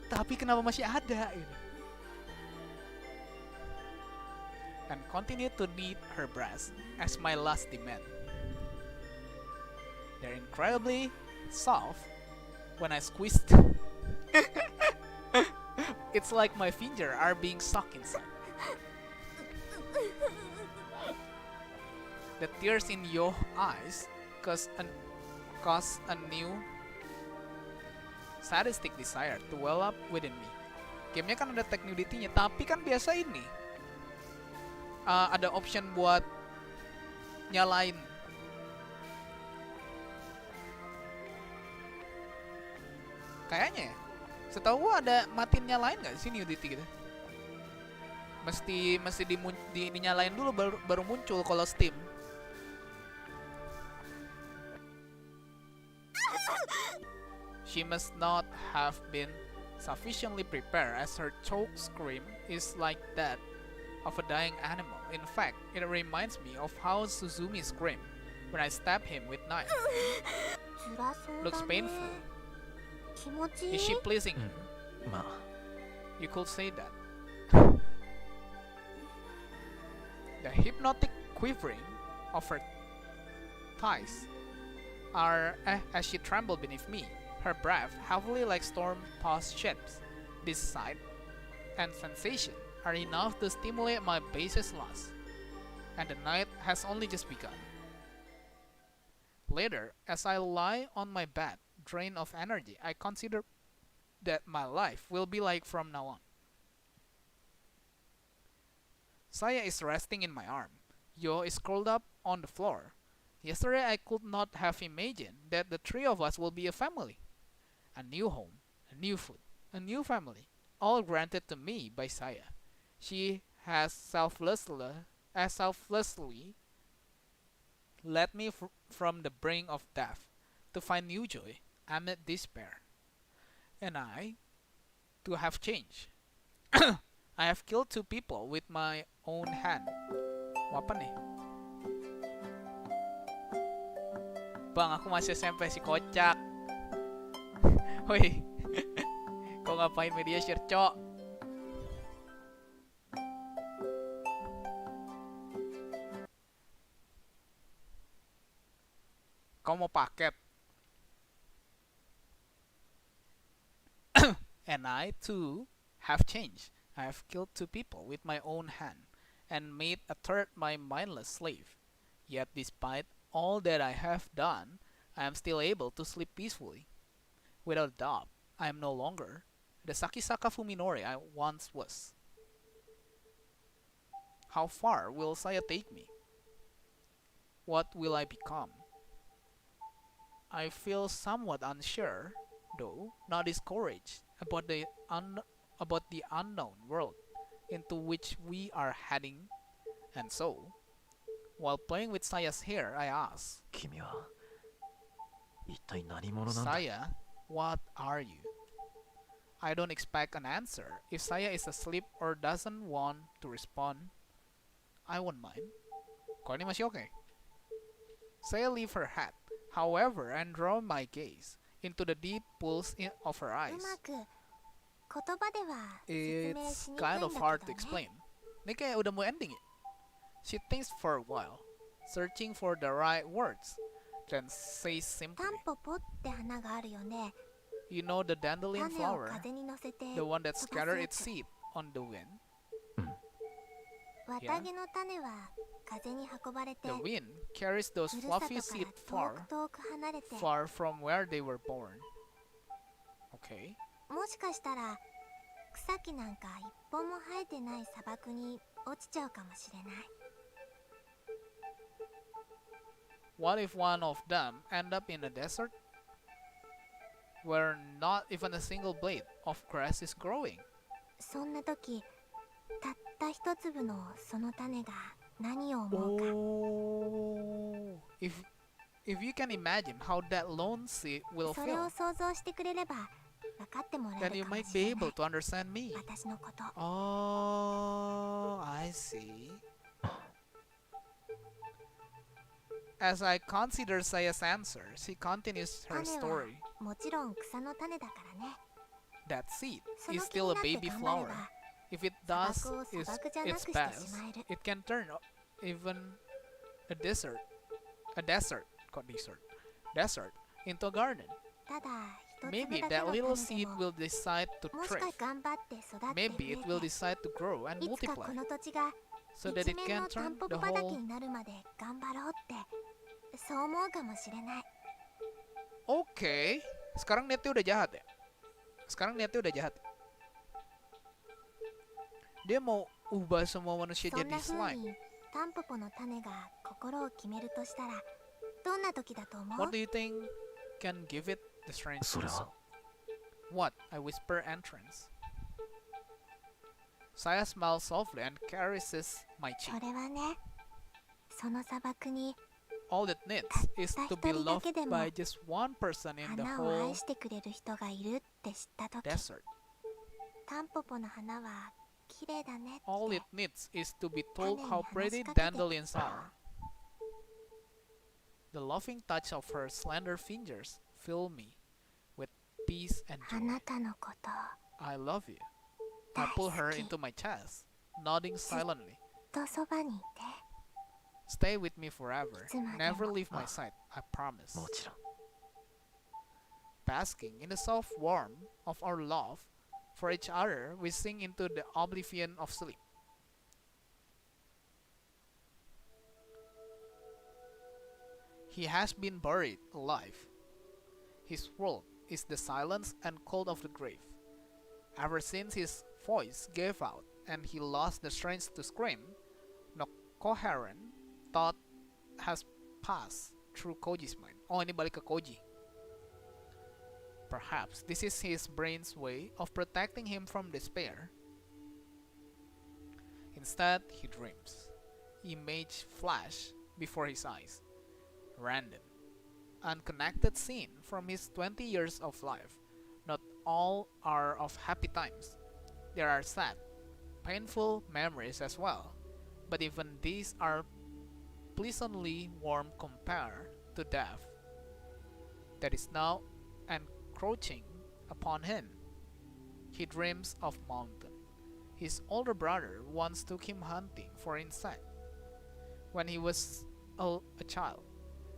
Tapi kenapa masih ada? and continued to knead her breasts as my last demand. They're incredibly soft when I squeezed. It's like my fingers are being sucked inside. The tears in your eyes cause a new sadistic desire to well up within me. Gamenya kan ada tag nudity-nya, tapi kan biasa ini ada option buat nyalain. Kayaknya ya. Setahu gua ada matiin nyalain nggak sih nudity gitu? Mesti dinyalain dulu baru muncul kalau Steam. She must not have been sufficiently prepared, as her choke scream is like that of a dying animal. In fact, it reminds me of how Suzumi screamed when I stabbed him with knife. Looks painful. Is she pleasing you? You could say that. The hypnotic quivering of her thighs are as she trembled beneath me. Her breath heavily like storm-tossed ships. This sight and sensation are enough to stimulate my basest lust, and the night has only just begun. Later, as I lie on my bed, drained of energy, I consider that my life will be like from now on. Saya is resting in my arm. Yo is curled up on the floor. Yesterday I could not have imagined that the three of us will be a family. A new home, a new food, a new family, all granted to me by Saya. She has selflessly led me from the brink of death to find new joy amid despair. And I, to have changed. I have killed 2 people with my own hand. Apa nih? Bang, aku masih SMP si kocak. Woi, kau ngapain media share, cok? Kau mau paket? And I, too, have changed. I have killed 2 people with my own hand, and made a third my mindless slave. Yet despite all that I have done, I am still able to sleep peacefully. Without doubt, I am no longer the Sakisaka Fuminori I once was. How far will Saya take me? What will I become? I feel somewhat unsure, though not discouraged, about the unknown world into which we are heading. And so, while playing with Saya's hair, I ask, 君は一体何者なんだ Saya, what are you? I don't expect an answer. If Saya is asleep or doesn't want to respond, I won't mind. Kau ini masih okay? Saya leave her head, however, and draw my gaze into the deep pools of her う eyes. まく言葉では説明 It's しにくいん kind だ of け hard ど to ね explain. Ini kayak udah mau ending ya. She thinks for a while, searching for the right words, then says タ simply, ンポポって花があるよね。 You know the dandelion 種を flower, 風に乗せて the one that 飛ばす scattered や its つ。 seed on the wind? 綿毛の種は風に運ばれて The wind carries those ふるさ fluffy と seeds から遠 far, く遠く離れて far from where they were born. Okay. もしかしたら草木なんか一本も生えてない砂漠に落ちちゃうかもしれない。 What if one of them end up in a desert where not even a single blade of grass is growing? そんな時たった一粒のその種が何を思うか。 Oh, if you can imagine how that lone seed will それ feel, を想像してくれれば分かってもらえ then る you かも might し be れな able い。 to understand me. 私のこと。 Oh, I see. As I consider Saya's answer, she continues her 種は story. もちろん草の種だからね。 That seed その is 気に still な a って baby 頑張れ flower. ば If it does 砂漠を砂漠じゃなく its してし best, まえる。 it can turn even a desert into a garden. ただ一粒 Maybe だけ that の little 種で seed も will decide to もしか thrive. 頑張って育って増 Maybe it will えて decide to grow and いつかこ multiply の土地が so that 一 it 面 can のタン turn ポ the ポ畑 whole. になるまで頑張ろうってそう思うかもしれない。 Oke, sekarang niatnya udah jahat ya. Sekarang niatnya udah jahat. Dia mau ubah semua manusia そん jadi な風 slime. にタンポポの種が心を決めるとしたらどんな時だと思う？ What do you think can give it the strength そ to れ do so? は What? I whisper entrance. Saya smiles softly and caresses my そ cheek. れはね、その砂漠に All it needs is to be loved by just one person in the 花を whole 愛してくれる人がいるって知った時、 desert. タンポポの花は綺麗だねって All it needs is to be told how 種に pretty 話しかけて dandelions are. The loving touch of her slender fingers fill me with peace and あ joy. なたのこと I love you. I pull her 大好き into my chest, nodding silently. とそばにいて Stay with me forever. いつまでも Never leave my side. I promise. もちろん Basking in the soft warmth of our love for each other, we sink into the oblivion of sleep. He has been buried alive. His world is the silence and cold of the grave. Ever since his voice gave out and he lost the strength to scream, no coherent thought has passed through Koji's mind. Oh, ini balik ke Koji. Perhaps this is his brain's way of protecting him from despair. Instead, he dreams. Image flash before his eyes. Random, unconnected scene from his 20 years of life. Not all are of happy times. There are sad, painful memories as well. But even these are pleasantly warm compared to death that is now encroaching upon him. He dreams of mountain. His older brother once took him hunting for insect. When he was a child,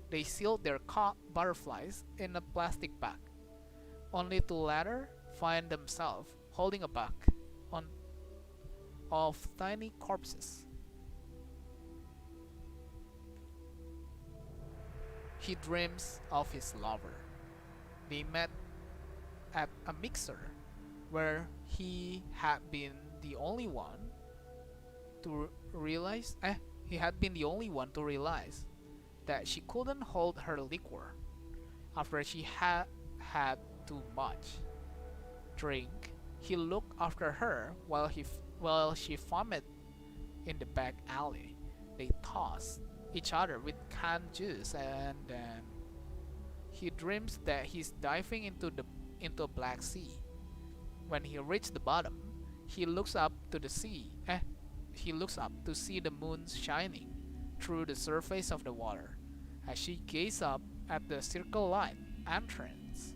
they sealed their caught butterflies in a plastic bag, only to later find themselves holding a bag of tiny corpses. He dreams of his lover. They met at a mixer where he had been the only one to realize that she couldn't hold her liquor after she had had too much drink. He looked after her while she vomited in the back alley. They tossed each other with canned juice, and then he dreams that he's diving into a black sea. When he reached the bottom, he looks up to see the moon shining through the surface of the water. As she gazes up at the circle light entrance,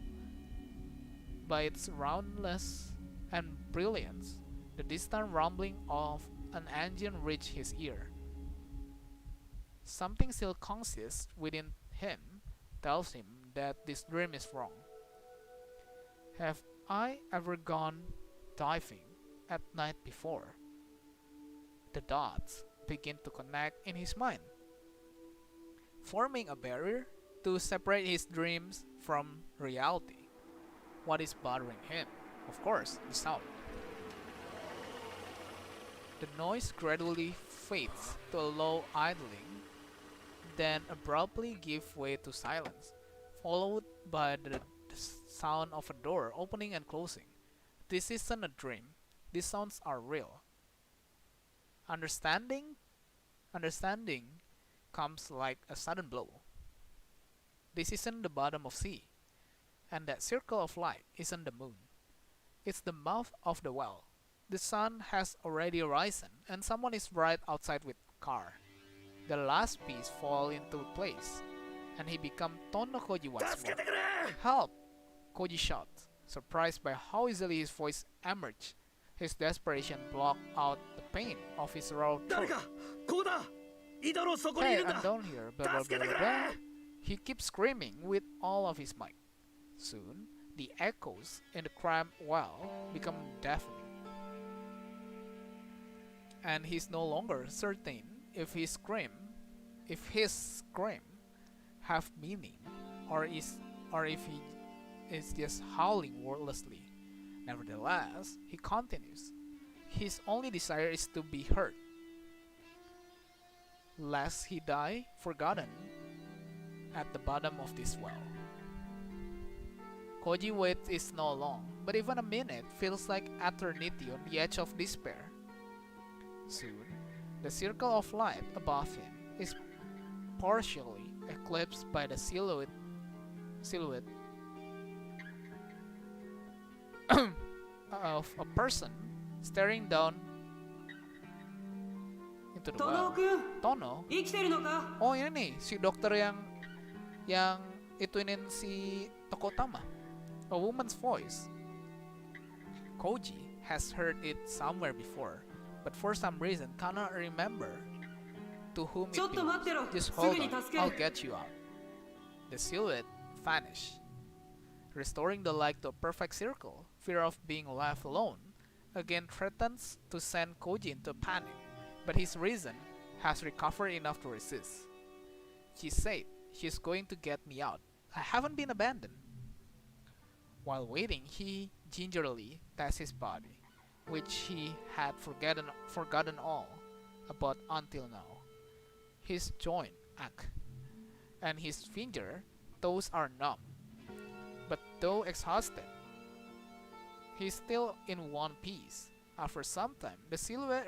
by its roundness and brilliance, the distant rumbling of an engine reached his ear. Something still conscious within him tells him that this dream is wrong. Have I ever gone diving at night before? The dots begin to connect in his mind, forming a barrier to separate his dreams from reality. What is bothering him? Of course, the sound. The noise gradually fades to a low idling, then abruptly gives way to silence, followed by the sound of a door opening and closing. This isn't a dream. These sounds are real. Understanding comes like a sudden blow. This isn't the bottom of sea, and that circle of light isn't the moon. It's the mouth of the well. The sun has already risen, and someone is right outside with car. The last piece fall into place, and he become Tono Koji once more. Help! Koji shouts, surprised by how easily his voice emerged His desperation blocked out the pain of his raw 誰 throat. かこうだ井戸の底にい Hey, るん I'm だ down here, blah blah blah blah blah. He keeps screaming with all of his might. Soon, the echoes in the cramped well become deafening. And he's no longer certain if his scream have meaning or if he is just howling wordlessly. Nevertheless, he continues. His only desire is to be heard, lest he die forgotten at the bottom of this well. Koji waits is no long, but even a minute feels like eternity on the edge of despair. Soon, the circle of light above him is partially eclipsed by the silhouette of a person staring down into the well. 君 Tono? 生きてるのか Oh, ini nih si dokter yang ituinin si Tokotama. A woman's voice. Koji has heard it somewhere before, but for some reason cannot remember to whom ちょっ it と待ってろ belongs. Just す hold ぐに on, 助け I'll る get you out. The silhouette vanished, restoring the light to a perfect circle. Fear of being left alone again threatens to send Koji into panic, but his reason has recovered enough to resist. She said she's going to get me out. I haven't been abandoned. While waiting, he gingerly tests his body, which he had forgotten all about until now. His joint ache, and his finger toes are numb. But though exhausted, he's still in one piece. After some time, the silhouette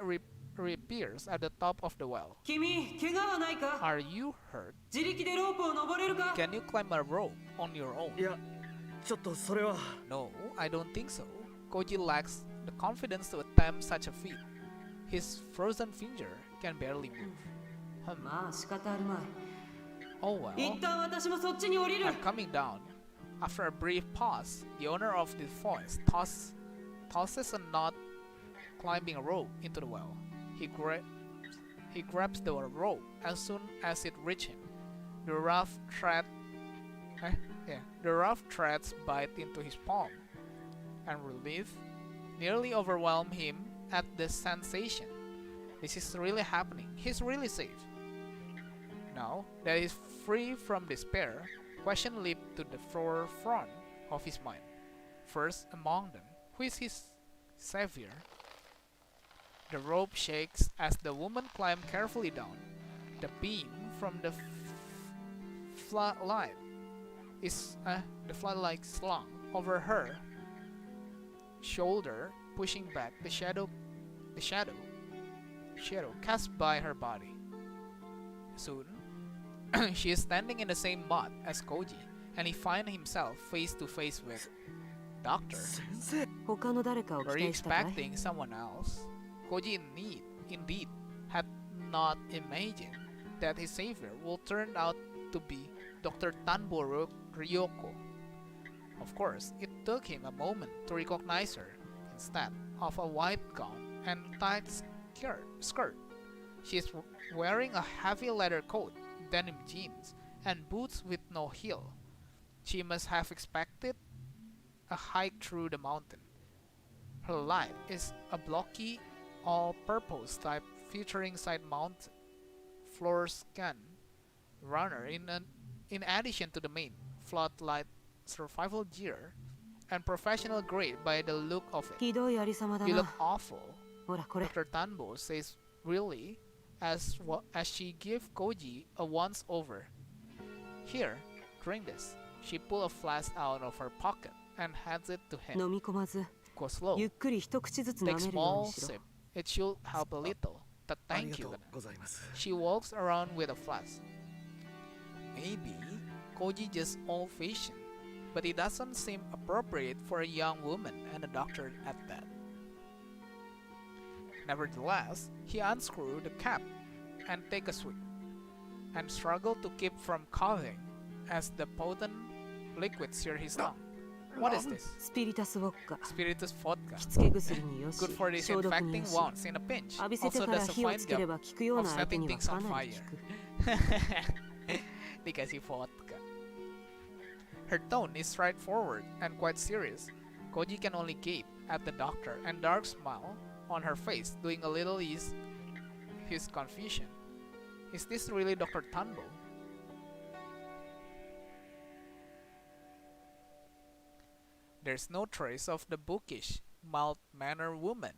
reappears at the top of the well. 君怪我はないか Are you hurt? 自力でロープを登れるか Can you climb a rope on your own? いやちょっとそれは No, I don't think so. Koji lacks the confidence to attempt such a feat. His frozen finger can barely move. まあ仕方あるまい Oh well, 一旦私もそっちに降りる I'm coming down. After a brief pause, the owner of the voice tosses a not climbing a rope into the well. He grabs the rope as soon as it reaches him. The rough threads bite into his palm, and relief nearly overwhelm him at the sensation. This is really happening. He's really safe. Now that he's free from despair, question leap to the forefront of his mind. First among them, who is his savior? The rope shakes as the woman climbs carefully down. The beam from the floodlight slung over her shoulder, pushing back the shadow cast by her body. Soon, she is standing in the same mud as Koji, and he finds himself face to face with Doctor. 他の誰かを期 Were you 待したかい expecting someone else? Koji indeed had not imagined that his savior will turn out to be Dr. Tanbo Ryoko. Of course, it took him a moment to recognize her. Instead of a white gown and tight skirt, she is wearing a heavy leather coat, denim jeans, and boots with no heel. She must have expected a hike through the mountain. Her light is a blocky, all-purpose type featuring side-mounted floor scan runner in addition to the main floodlight survival gear and professional grade by the look of it. ひどいありさまだ You な look awful, ほらこれ Dr. Tanbo says really as she gives Koji a once-over. Here, drink this. She pulls a flask out of her pocket and hands it to him. 飲み込まず Go slow. ゆっくり一口ずつ飲 Take めるよう small にしろ sip. It should help a little. But あり thank がと you. うございます She walks around with a flask. Maybe Koji just old-fashioned, but it doesn't seem appropriate for a young woman and a doctor at that. Nevertheless, he unscrewed the cap and take a swig, and struggled to keep from coughing as the potent liquid seared his tongue. What is this? スピリタスウォッカ Spiritus vodka. 着付け薬によし Good for 消毒に disinfecting よし wounds in a pinch. 浴びせて Also から does a 火を fine つけれ job ば効くよう of な相手 setting には things か on なり fire. 効く Dikasih vodka. Her tone is straightforward and quite serious. Koji can only gape at the doctor and dark smile on her face, doing a little ease his confusion. Is this really Dr. Tando? There's no trace of the bookish, mild-mannered woman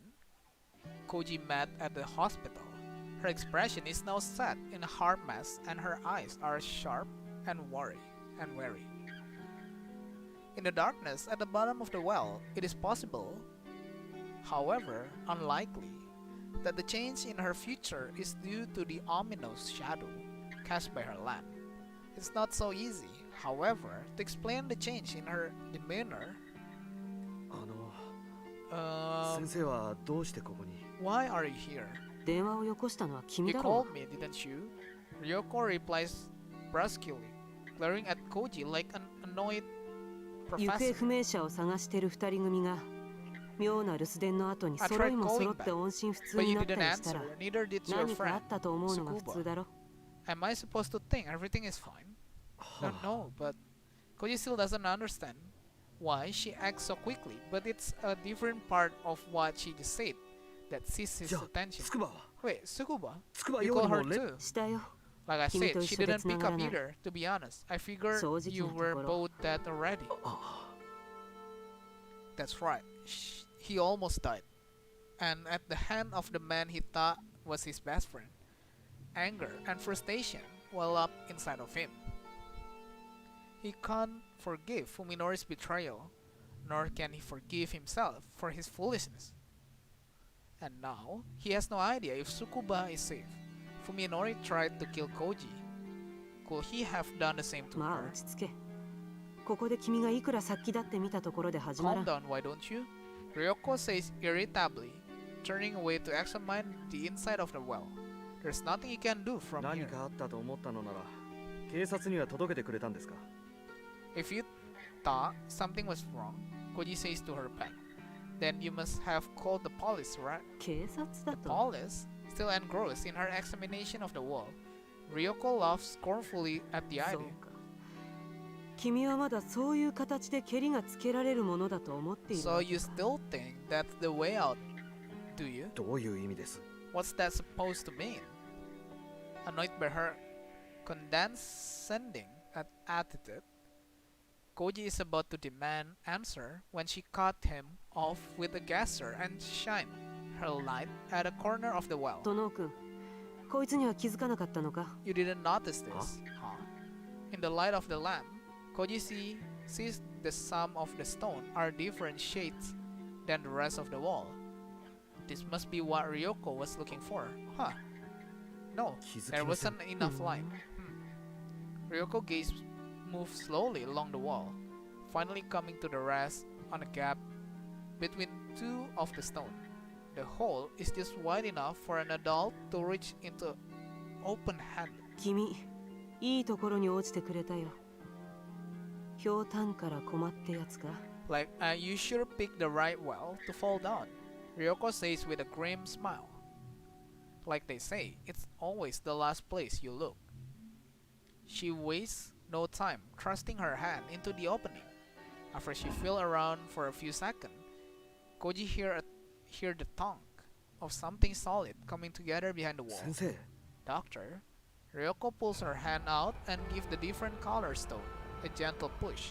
Koji met at the hospital. Her expression is now set in a hard mask and her eyes are sharp and wary. In the darkness at the bottom of the well, it is possible, however unlikely, that the change in her future is due to the ominous shadow cast by her lamp. It's not so easy, however, to explain the change in her demeanor. 先生はどうしてここに Why are you here? 電話をよこしたのは You 君だろ called me, didn't you? Ryoko replies brusquely, glaring at Koji like an annoyed 行方 professor. 不明者を探してる二人組が妙な留守電の後に I 揃 tried いも calling 揃って音信不通 But に you なった didn't りしたら answer, neither did your 何かあ friend. ったと思うのが普通だろ Am I supposed to think everything is fine? No, but Koji still doesn't understand why she acts so quickly, but it's a different part of what she just said that seized his じゃあ attention. つくばは Wait, Tsukuba? つくば You よ call り her もレ too. したよ Like I said, 君と she 一緒で didn't 繋 pick が up らない either, to be honest. I figured 正直 you なと were ころ both dead already. あ That's right. He almost died. And at the hand of the man he thought was his best friend. Anger and frustration well up inside of him. He can't forgive Fuminori's betrayal, nor can he forgive himself for his foolishness. And now, he has no idea if Tsukuba is safe. Fuminori tried to kill Koji. Could he have done the same to まあ her? 落ち着けここで君がいくら殺気だって見たところで始まら Calm ん down, why don't you? Ryoko says irritably, turning away to examine the inside of the well. There's nothing you can do from 何 here. かあったと思ったのなら警察には届けてくれたんですか If you thought something was wrong, Koji says to her pet, then you must have called the police, right? 警察だ The と police, still engrossed in her examination of the wall. Ryoko laughs scornfully at the そう idea. か君はまだそういう形で蹴りがつけられるものだと思っている So わけ you か still think that's the way out, do you? どういう意味です What's that supposed to mean? Annoyed by her condescending attitude, Koji is about to demand answer when she cut him off with a gasser and shined her light at a corner of the well. トノー君こいつには気づかなかったのか You didn't notice this, huh? In the light of the lamp, Koji sees the some of the stone are different shades than the rest of the wall. This must be what Ryoko was looking for, huh? No, 気づ there きません wasn't enough light. Ryoko gaze moved slowly along the wall, finally coming to the rest on a gap between two of the stone. The hole is just wide enough for an adult to reach into open hand. 君いいところに落ちてくれたよひょうたんから困ってやつか Like, you sure picked the right well to fall down, Ryoko says with a grim smile. Like they say, it's always the last place you look. She wastes no time thrusting her hand into the opening. After she feels around for a few seconds, Koji hear the thunk of something solid coming together behind the wall. 先生 Doctor, Ryoko pulls her hand out and gives the different color stone a gentle push.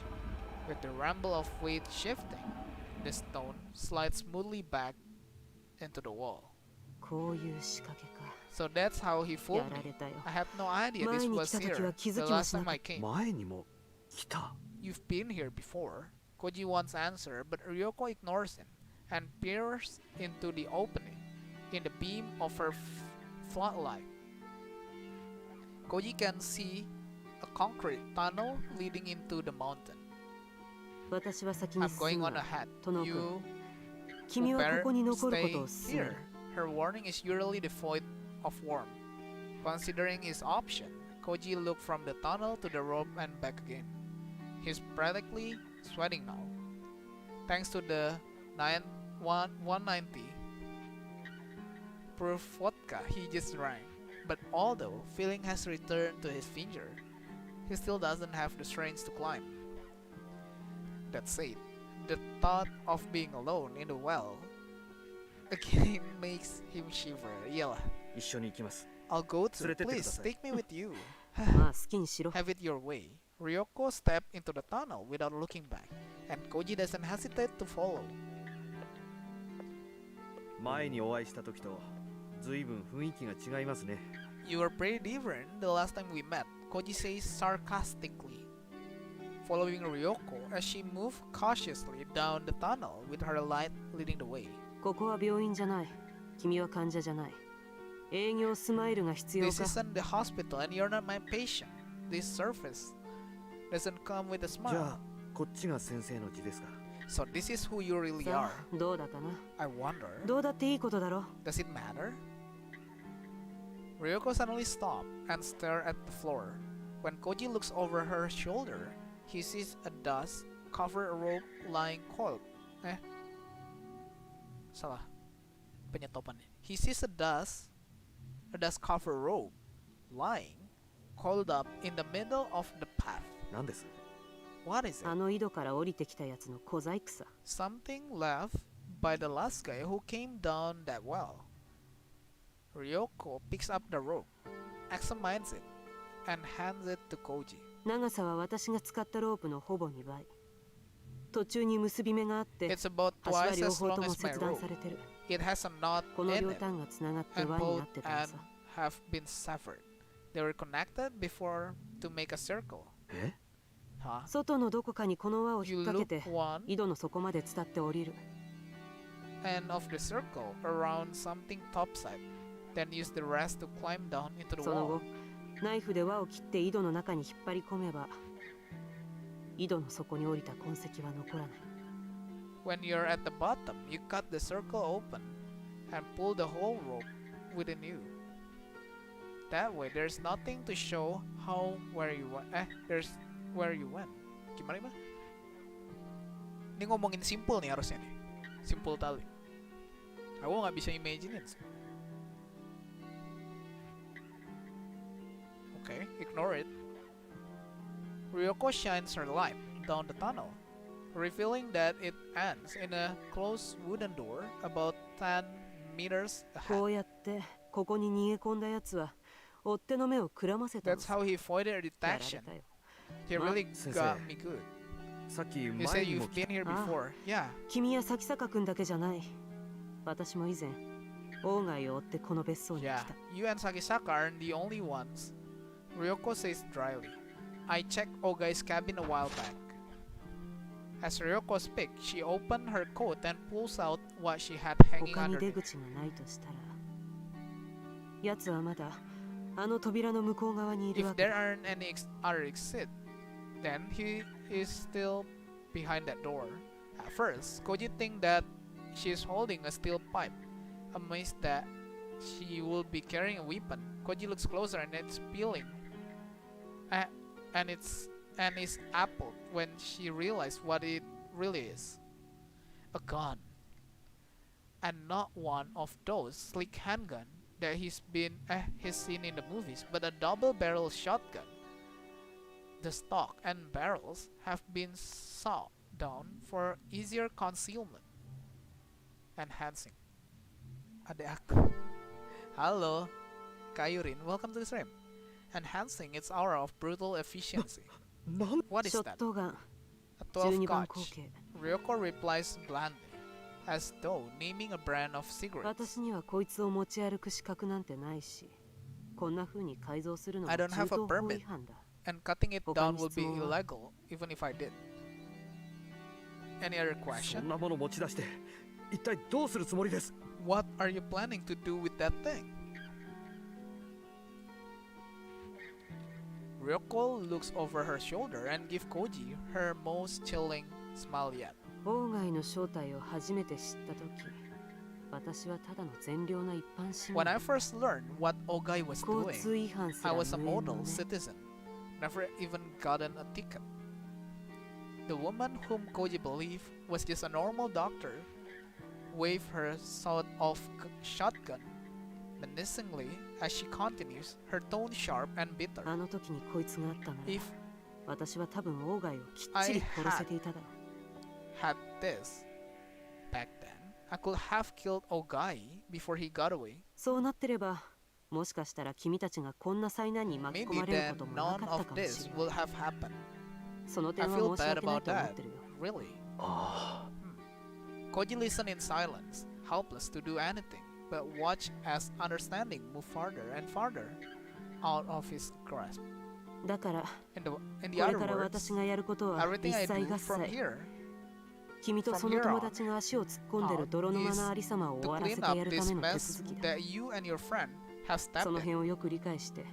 With the rumble of weight shifting, the stone slides smoothly back into the wall. こういう仕掛けか So that's how he や fooled ら me. れたよ I had no idea this 前に was 来た時 here は気 the づきも last しな time かっ I た came. 前にも来た You've been here before. Koji wants answer, but Ryoko ignores him and peers into the opening in the beam of her floodlight. Koji can see a concrete tunnel leading into the mountain. 私は先に I'm 進 going む on わ ahead. トノー You 君 who はこ better こに残るこ stay とを勧め here. る Her warning is usually devoid of warmth. Considering his option, Koji looked from the tunnel to the rope and back again. He's practically sweating now. thanks to the 190 proof vodka he just drank. But although feeling has returned to his finger, he still doesn't have the strength to climb. That said, the thought of being alone in the well again makes him shiver. Yeah, 一緒に行きます。 I'll go to. 連れてってくだ Please さい。 take me with you. まあ好きにしろ。 Have it your way. Ryoko stepped into the tunnel without looking back, and Koji doesn't hesitate to follow. 前にお会いした時と随分雰囲気が違いますね。 You were pretty different the last time we met, Koji says sarcastically, following Ryoko as she moved cautiously down the tunnel with her light leading the way. ここは病院じゃない。君は患者じゃない。営業スマイルが必要 This か。 isn't the hospital and you're not my patient. This surface doesn't come with a じゃ smile. あこっちが先生の字ですか。 So this is who you really さ are. あどうだかな。 I wonder, どうだっていいことだろ。 does it matter? Ryoko suddenly stopped and stared at the floor. When Koji looks over her shoulder, he sees a dust-covered rope lying coiled. Salah. Penyetopan. He sees a dust-covered rope lying coiled up in the middle of the path. 何です？ What is あ it? の井戸から降りてきたやつの小細工さ。 Something left by the last guy who came down that well. Ryoko picks up the rope, examines it, and hands it to Koji. 長さは私が使ったロープのほぼ2倍。途中に結び目があって、 It's about 端は twice 両 as 方 long とも as my 切断 rope. されてる。 It has a knot この in 両 it, 端がつながって and 輪にな both ってたの ends さ。 have been severed. They were connected before to make a circle. え？ Huh? 外のどこかにこの輪を引 You っ掛け loop て、 one 井戸の底まで伝って降りる。 end of the circle around something topside, then use the rest to climb down into the その wall. 後、ナイフで輪を切って井戸の中に引っ張り込めば、井戸の底に降りた痕跡は残らない。 When you're at the bottom, you cut the circle open and pull the whole rope within you. That way, there's nothing to show where you went. There's where you went. Gimana ba? Ini ngomongin simple nih harusnya nih. Simple tali. Aku nggak bisa imagine sih. Okay, ignore it. Ryoko shines her light down the tunnel, revealing that it ends in a closed wooden door about 10 meters こ ahead. うやってここに逃げ込んだやつは追っ手の目をくらませたの That's さ。 how he avoided やられ detection. たよ。 He really Sensei. got me good. さっき You 前 say にも you've been here Ah. before. Yeah. 君や咲坂君だけじゃない。私も以前、鴎外を追ってこの別荘に来 Yeah. た。 You and Sakisaka aren't the only ones. Ryoko says dryly. I checked Ogai's cabin a while back. As Ryoko speaks, she opened her coat and pulls out what she had hanging 他に出 underneath. 口がないとしたら、奴はまだあの扉の向こう側にいる If わけ there だ。 aren't any other exit, then he is still behind that door. At first, Koji thinks that she is holding a steel pipe. Amazed that she will be carrying a weapon, Koji looks closer and it's peeling. And is appalled when she realizes what it really is. A gun. And not one of those slick handgun that he's seen in the movies, but a double-barrel shotgun. The stock and barrels have been sawed down for easier concealment. Enhancing. Adek aku. Halo, Kayurin, welcome to the stream. Enhancing its aura of brutal efficiency. なん What シ is ョッ that? トガン A 12 12番口 gauge. 径。 Ryoko replies blandly, as though naming a brand of cigarettes. 私にはこいつを持ち歩く資格なんてないし、こんな風に改造するのは I 銃 don't have a 刀法 permit. 違反だ。 And cutting it down would be 他に質問は？ illegal, even if I did. Any other そ question? んなもの持ち出して一体どうするつもりです？ What are you planning to do with that thing? Ryoko looks over her shoulder and gives Koji her most chilling smile yet. 鴎外の正体を初めて知った時、私はただの善良な一般市 When 民。 I first learned what Ogai was 交 doing, 通違反す I ら was a 無縁の model ね。 citizen, never even gotten a ticket. The woman whom Koji believed was just a normal doctor waved her sawed-off shotgun menacingly as she continues, her tone sharp and bitter. あの時にこいつがあったの If 私は多分オーガイをきっちり殺せていただろう had this back then, I could have killed Ogai before he got away. そうなってればもしかしたら君たちがこんな災難に巻き込 Maybe まれる then こともな none かった of かもし this れない would have happened. その I 点は feel 申し bad 訳ない about と思っ that. てるよ Really? あ Koji listened in silence, helpless to do anything, but watched as understanding moved farther and farther out of his grasp. だから In こ the れ other から words, 私がやることは everything 一 I 切 do 合 from 切 here 君とその友達が足を突っ込んでる泥沼なありさまを終 to わらせ clean て up やるた this めの手 mess 続きだ that you and your friend have そ stepped の in. 辺をよく理解して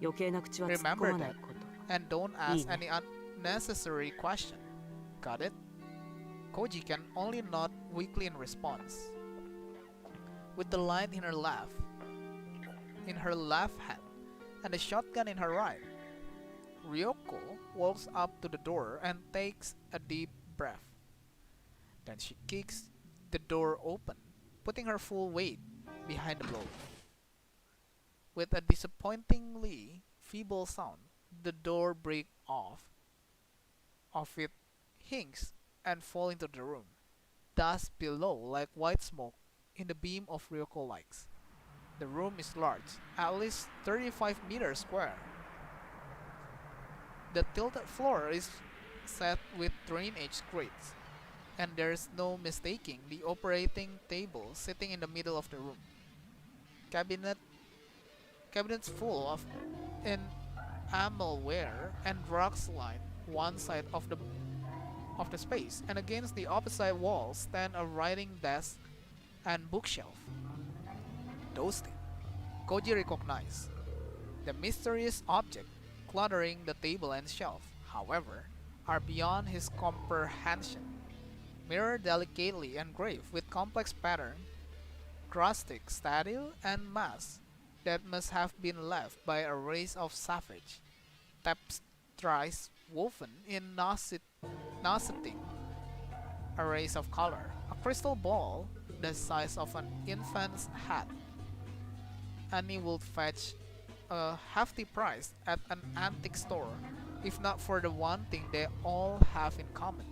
余計な口は突っ込まないこと And don't ask Yeah. any unnecessary question. Got it? Koji can only nod weakly in response. With the light in her left hand, and the shotgun in her right, Ryoko walks up to the door and takes a deep breath. Then she kicks the door open, putting her full weight behind the blow. With a disappointingly feeble sound, the door breaks off of its hinges and fall into the room. Dust below like white smoke in the beam of Ryoko lights. The room is large, at least 35 meters square. The tilted floor is set with drainage grates, and there is no mistaking the operating table sitting in the middle of the room. Cabinets full of enamelware and drugs line one side of the space, and against the opposite wall stand a writing desk and bookshelf. Those things Koji recognized. The mysterious object cluttering the table and shelf, however, are beyond his comprehension. Mirror delicately engraved with complex pattern, graphic statue and mask that must have been left by a race of savage. Tapestries woven in nauseating arrays of color. A crystal ball the size of an infant's hat. Any would fetch a hefty price at an antique store, if not for the one thing they all have in common.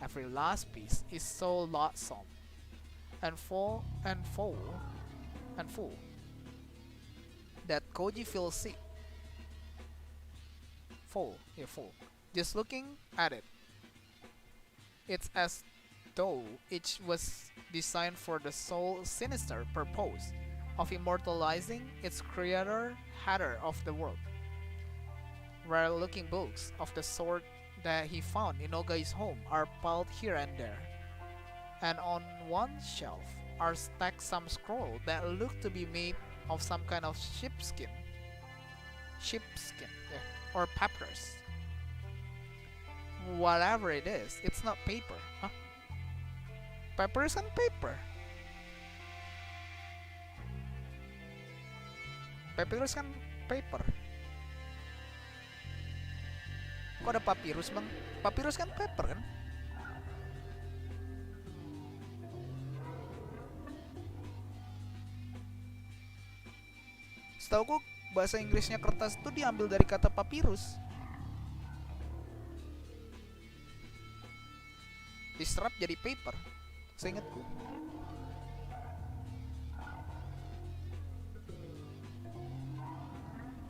Every last piece is so loathsome and full that Koji feels sick. Full. Just looking at it. It's as though each was designed for the sole sinister purpose of immortalizing its creator, hatter of the world. Rare-looking books of the sort that he found in Ogai's home are piled here and there, and on one shelf are stacked some scrolls that look to be made of some kind of sheepskin, or papyrus. Whatever it is, it's not paper, huh? Papyrus and paper. Papyrus kan paper. Kok ada papyrus bang? Papyrus kan paper kan? Setahu bahasa Inggrisnya kertas itu diambil dari kata papyrus. Diserap jadi paper, seingatku.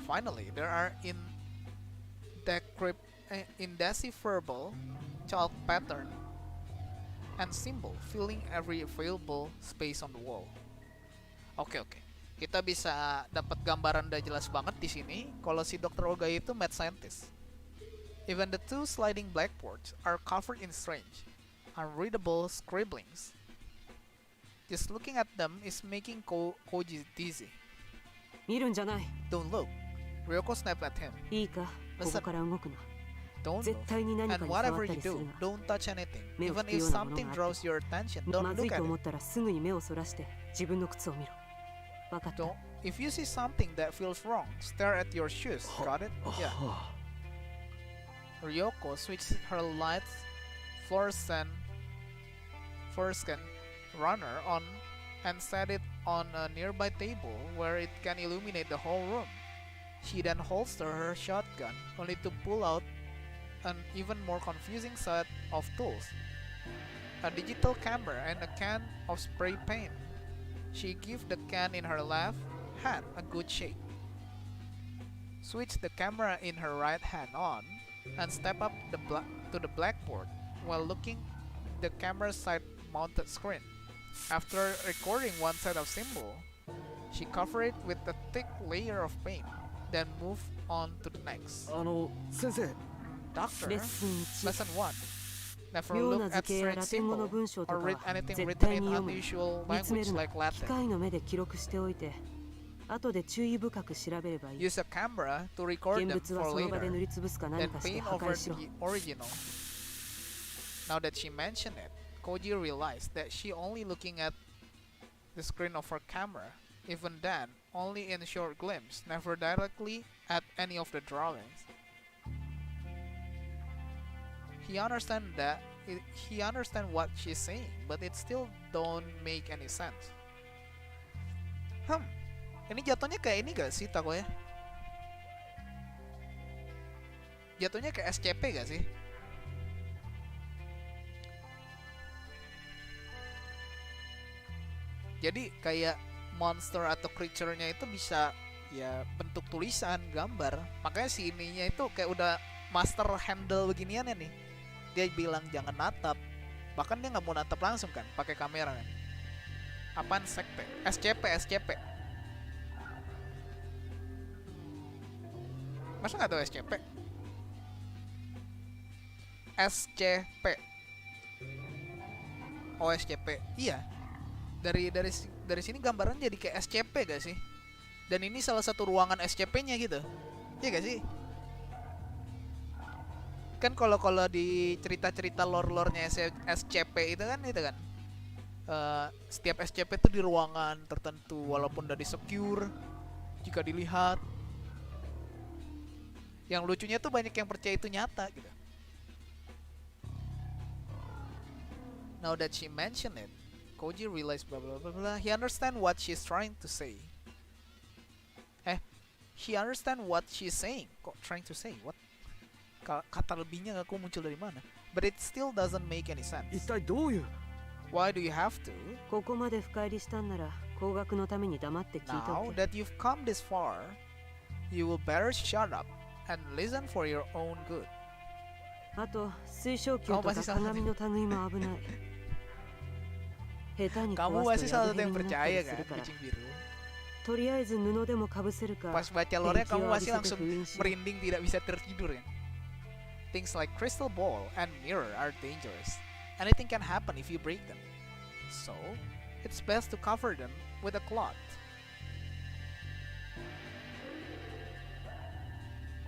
Finally, there are indecipherable chalk pattern and symbol filling every available space on the wall. Oke. Kita bisa dapat gambaran udah jelas banget di sini kalau si Dr. Ogai itu mad scientist. Even the two sliding blackboards are covered in strange, unreadable scribblings. Just looking at them is making Koji dizzy. 見るんじゃない Don't look. Ryoko snapped at him. いいかここから動くな Don't 絶 look. 対に何か And に触 whatever った you りする do, な don't touch anything. 目を Even 拭く if ようなもの something があって draws your attention, ま don't ずい look と at 思 it. ったらすぐに目をそらして自分の靴を見ろ分かった Don't. If you see something that feels wrong, stare at your shoes. Got it? Yeah. Ryoko switched her lights fluorescent runner on and set it on a nearby table where it can illuminate the whole room. She then holsters her shotgun, only to pull out an even more confusing set of tools: a digital camera and a can of spray paint. She gives the can in her left hand a good shake, switch the camera in her right hand on, and step up to the blackboard while looking the camera's side-mounted screen. After recording one set of symbol, she cover it with a thick layer of paint, then move on to the next. 先生 Doctor, レッスン1 lesson 1. Never 妙 look な at 図形や strange ラテン語の symbol 文章と or か read は anything 絶 written 対 in に読む unusual 見つめ language るな like 機 Latin. 械の目で記録しておいて後で注意深く調べればいい Use a camera to record 現 them 物は for その場で later, 塗りつぶすか何 then かして paint 破 over 壊しろ the original. Now that she mentioned it, Koji realized that she only looking at the screen of her camera. Even then, only in a short glimpse, never directly at any of the drawings. He understand what she's saying, but it still don't make any sense. Ini jatuhnya kayak ini gak sih Tako ya? Jatuhnya kayak SCP gak sih? Jadi kayak monster atau creature-nya itu bisa ya bentuk tulisan, gambar. Makanya si ininya itu kayak udah master handle beginian ya nih. Dia bilang jangan natap. Bahkan dia nggak mau natap langsung kan, pakai kamera kan. Apaan sekte? SCP. Masa nggak tahu SCP? SCP. Oh SCP. Iya. Dari sini gambaran jadi kayak SCP gak sih? Dan ini salah satu ruangan SCP-nya gitu. Iya gak sih? Kan kalau di cerita-cerita lore-lore-nya SCP itu kan setiap SCP itu di ruangan tertentu walaupun udah di-secure jika dilihat. Yang lucunya tuh banyak yang percaya itu nyata gitu. Now that she mentioned it, Koji realized blah blah blah blah. He understand what she's trying to say. He understand what she's saying. Kok trying to say? What? Kata lebihnya aku muncul dari mana? But it still doesn't make any sense. 一体どういう Why do you have to? ここまで深入りしたんなら高額のために黙って聞いて Now おけ that you've come this far, you will better shut up and listen for your own good. あと水晶球とか鏡の類も危ない下手に Kamu 壊 pasti すと salah や satu ぶへ yang になった percaya りす kan, るから kucing biru. とりあえず布でもかぶせるか Pas baca lore kamu pasti Thank you, langsung Abis itu merinding tidak bisa tertidur kan. Things like crystal ball and mirror are dangerous. Anything can happen if you break them. So, it's best to cover them with a cloth.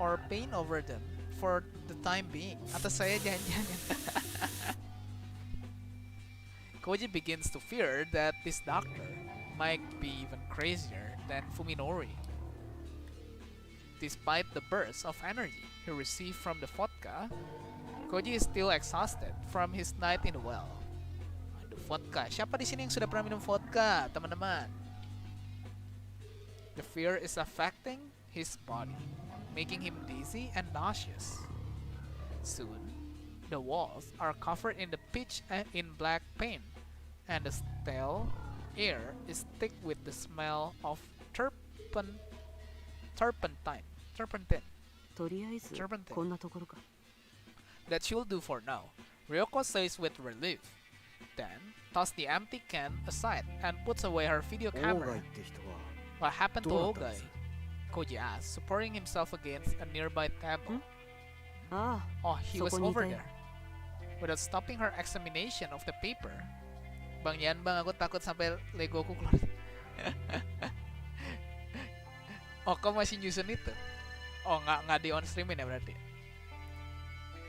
Or paint over them for the time being. Atas saya jangan-jangan. Koji begins to fear that this doctor might be even crazier than Fuminori. Despite the bursts of energy he received from the vodka, Koji is still exhausted from his night in the well. Aduh, vodka. Siapa di sini yang sudah pernah minum vodka, teman-teman? The fear is affecting his body, making him dizzy and nauseous. Soon, the walls are covered in the pitch and in black paint, and the stale air is thick with the smell of turpentine. とりあえず Turpentine. こんなところか That she'll do for now, Ryoko says with relief. Then, toss the empty can aside and puts away her video オーガイ camera. って人は What happened to どうなったん Ogai? です Koji asks, supporting himself against a nearby table. あ Oh, he was そこにいた over よ there. Without stopping her examination of the paper. Bang Yan bang, aku takut sampai Legoku keluar. Oh, kamu masih nyusun itu? Oh, nggak di on streamin ya berarti.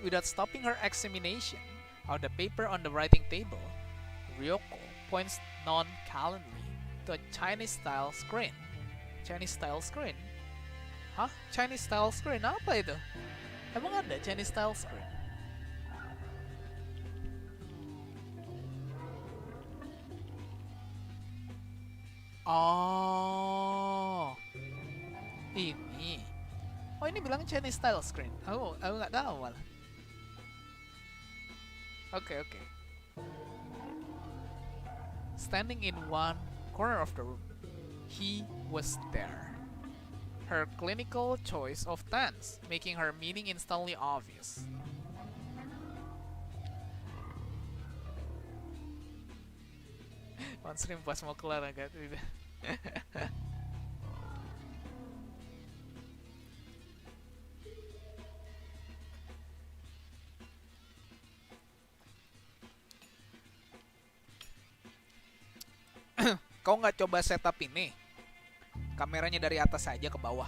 Without stopping her examination of the paper on the writing table, Ryoko points nonchalantly to a Chinese-style screen. Chinese-style screen? Hah? Chinese-style screen? Apa itu? Emang ada Chinese-style screen? Oh, ini. Oh, ini bilang Chinese style screen. Aku nggak tahu malah. Oke. Standing in one corner of the room, he was there. Her clinical choice of tense, making her meaning instantly obvious. On stream pas mau kelar agak udah. Kau nggak coba setup ini? Kameranya dari atas saja ke bawah.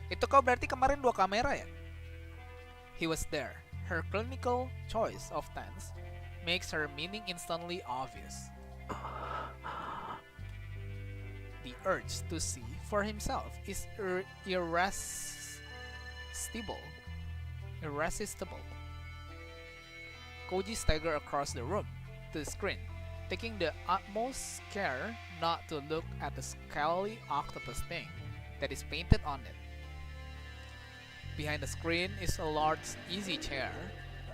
Itu kau berarti kemarin 2 kamera ya? He was there. Her clinical choice of tense makes her meaning instantly obvious. The urge to see for himself is irresistible. Koji staggered across the room to the screen, taking the utmost care not to look at the scaly octopus thing that is painted on it. Behind the screen is a large easy chair.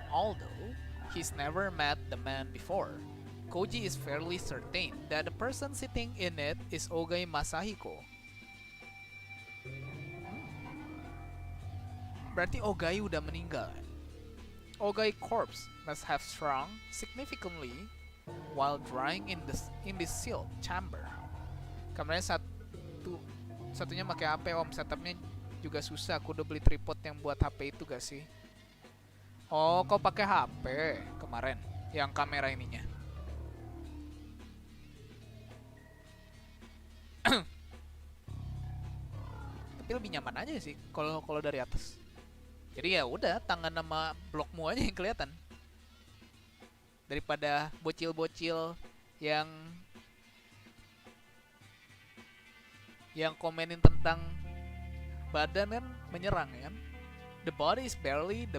Although he's never met the man before, Koji is fairly certain that the person sitting in it is Ogai Masahiko. Berarti Ogai udah meninggal. Ogai corpse must have shrunk significantly while drying in this sealed chamber. Kameranya satunya pakai HP, om, setupnya juga susah. Aku udah beli tripod yang buat HP itu gak sih? Oh, kau pakai HP kemarin yang kamera ininya. Tapi lebih nyaman aja sih kalau dari atas. Jadi ya udah, tangan sama blokmu aja yang kelihatan. Daripada bocil-bocil yang komenin tentang badan kan menyerang kan. The body is barely the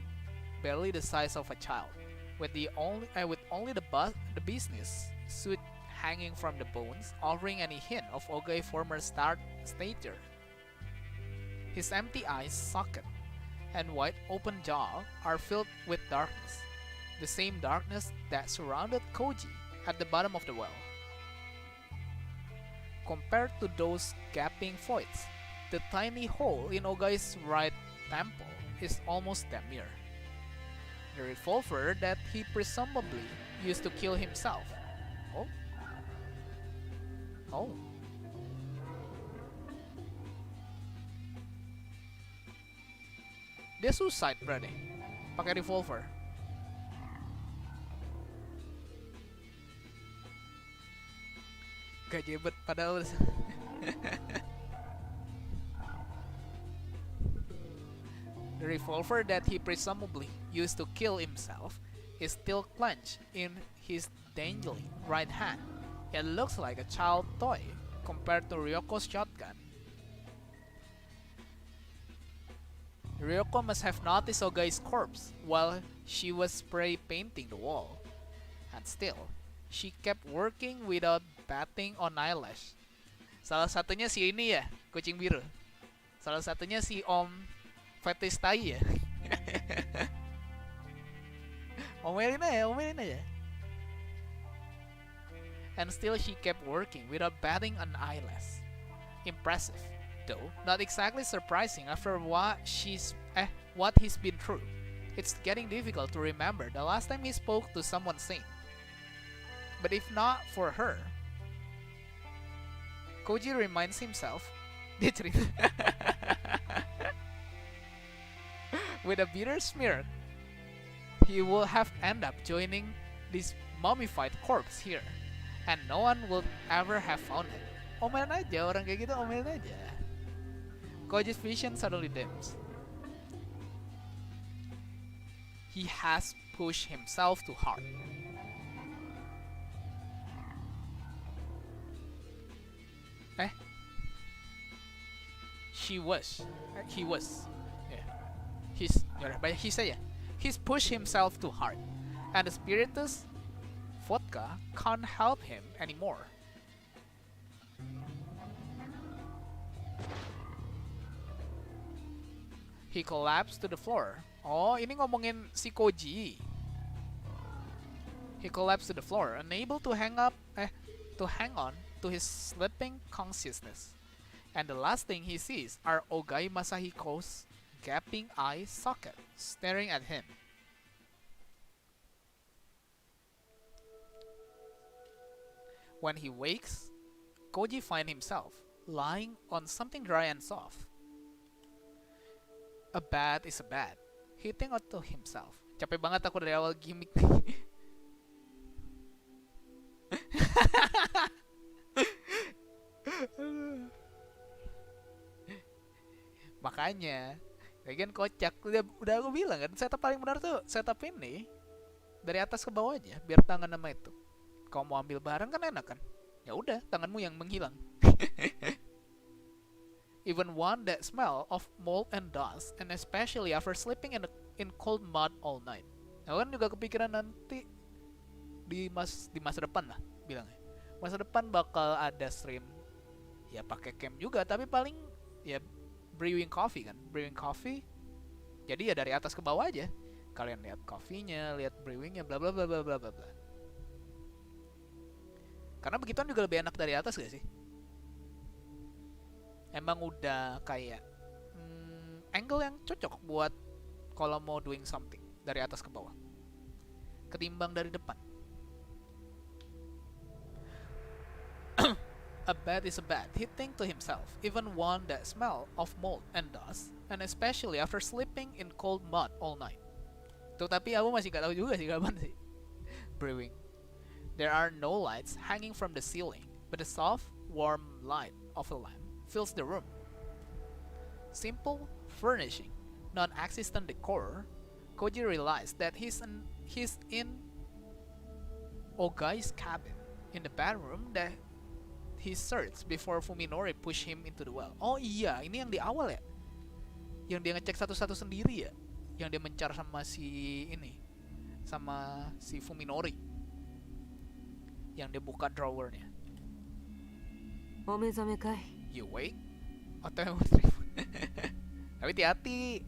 size of a child, with only the business suit hanging from the bones, offering any hint of Ogai's former stature. His empty eyes, socket, and wide open jaw are filled with darkness, the same darkness that surrounded Koji at the bottom of the well. Compared to those gaping voids, the tiny hole in Ogai's right temple is almost damn near. The revolver that he presumably used to kill himself. Oh. Dia suicide berarti. Pakai revolver. Gak jebet padahal. The revolver that he presumably used to kill himself is still clenched in his dangling right hand. It looks like a child toy compared to Ryoko's shotgun. Ryoko must have noticed Ogai's corpse while she was spray painting the wall. And still, she kept working without batting an eyelash. Salah satunya si ini ya, kucing biru. Salah satunya si Om Fetish Tai ya. Omelin aja. And still she kept working without batting an eyelash. Impressive, though not exactly surprising after what he's been through. It's getting difficult to remember the last time he spoke to someone sane. But if not for her, Koji reminds himself, with a bitter smirk, he will have end up joining this mummified corpse here, and no one will ever have found it. Omelin aja, orang kayak gitu omelin aja. Koji's vision suddenly dims. He has pushed himself too hard. He was. Yeah. He's pushed himself too hard. And the spiritus fought vodka can't help him anymore. He collapsed to the floor. Oh, ini ngomongin si Koji. He collapsed to the floor, unable to hang on to his slipping consciousness. And the last thing he sees are Ogai Masahiko's gaping eye socket staring at him. When he wakes, Koji finds himself lying on something dry and soft. A bad is a bad. He thinks to himself. Capek banget aku dari awal gimmick. Makanya, bagian kocak. Udah aku bilang kan, setup paling benar tuh setup ini dari atas ke bawah aja, biar tangan sama itu. Kau mau ambil barang kan enak kan? Ya udah, tanganmu yang menghilang. Even one that smell of mold and dust, and especially after sleeping in cold mud all night. Nah, kan juga kepikiran nanti di masa depan lah bilangnya. Masa depan bakal ada stream ya pakai cam juga, tapi paling ya brewing coffee kan. Brewing coffee. Jadi ya dari atas ke bawah aja. Kalian lihat coffee-nya, lihat brewingnya, bla bla bla bla bla bla. Karena begituan juga lebih enak dari atas gak sih? Emang udah kayak angle yang cocok buat kalau mau doing something dari atas ke bawah ketimbang dari depan. A bad is a bad, he think to himself, even one that smell of mold and dust, and especially after sleeping in cold mud all night. Tuh, tapi aku masih gak tahu juga sih kapan sih brewing. There are no lights hanging from the ceiling, but the soft, warm light of a lamp fills the room. Simple furnishing, non-existent decor. Koji realized that he's in Ogai's cabin, in the bedroom that he searched before Fuminori pushed him into the well. Oh iya, ini yang di awal ya, yang dia ngecek satu-satu sendiri ya, yang dia mencar sama si Fuminori, yang dia buka drawernya. Omezame kai? You wake? Atau yang bullet report? Tapi hati-hati,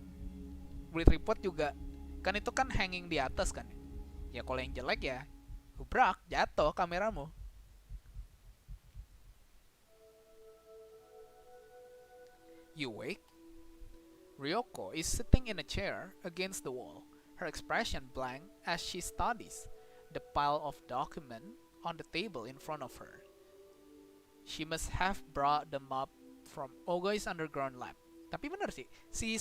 bullet report juga kan itu kan hanging di atas kan. Ya kalau yang jelek ya hubrak, jatuh kameramu. You wake? Ryoko is sitting in a chair against the wall, her expression blank as she studies the pile of documents on the table in front of her. She must have brought them up from Ogai's underground lab. Tapi bener sih, si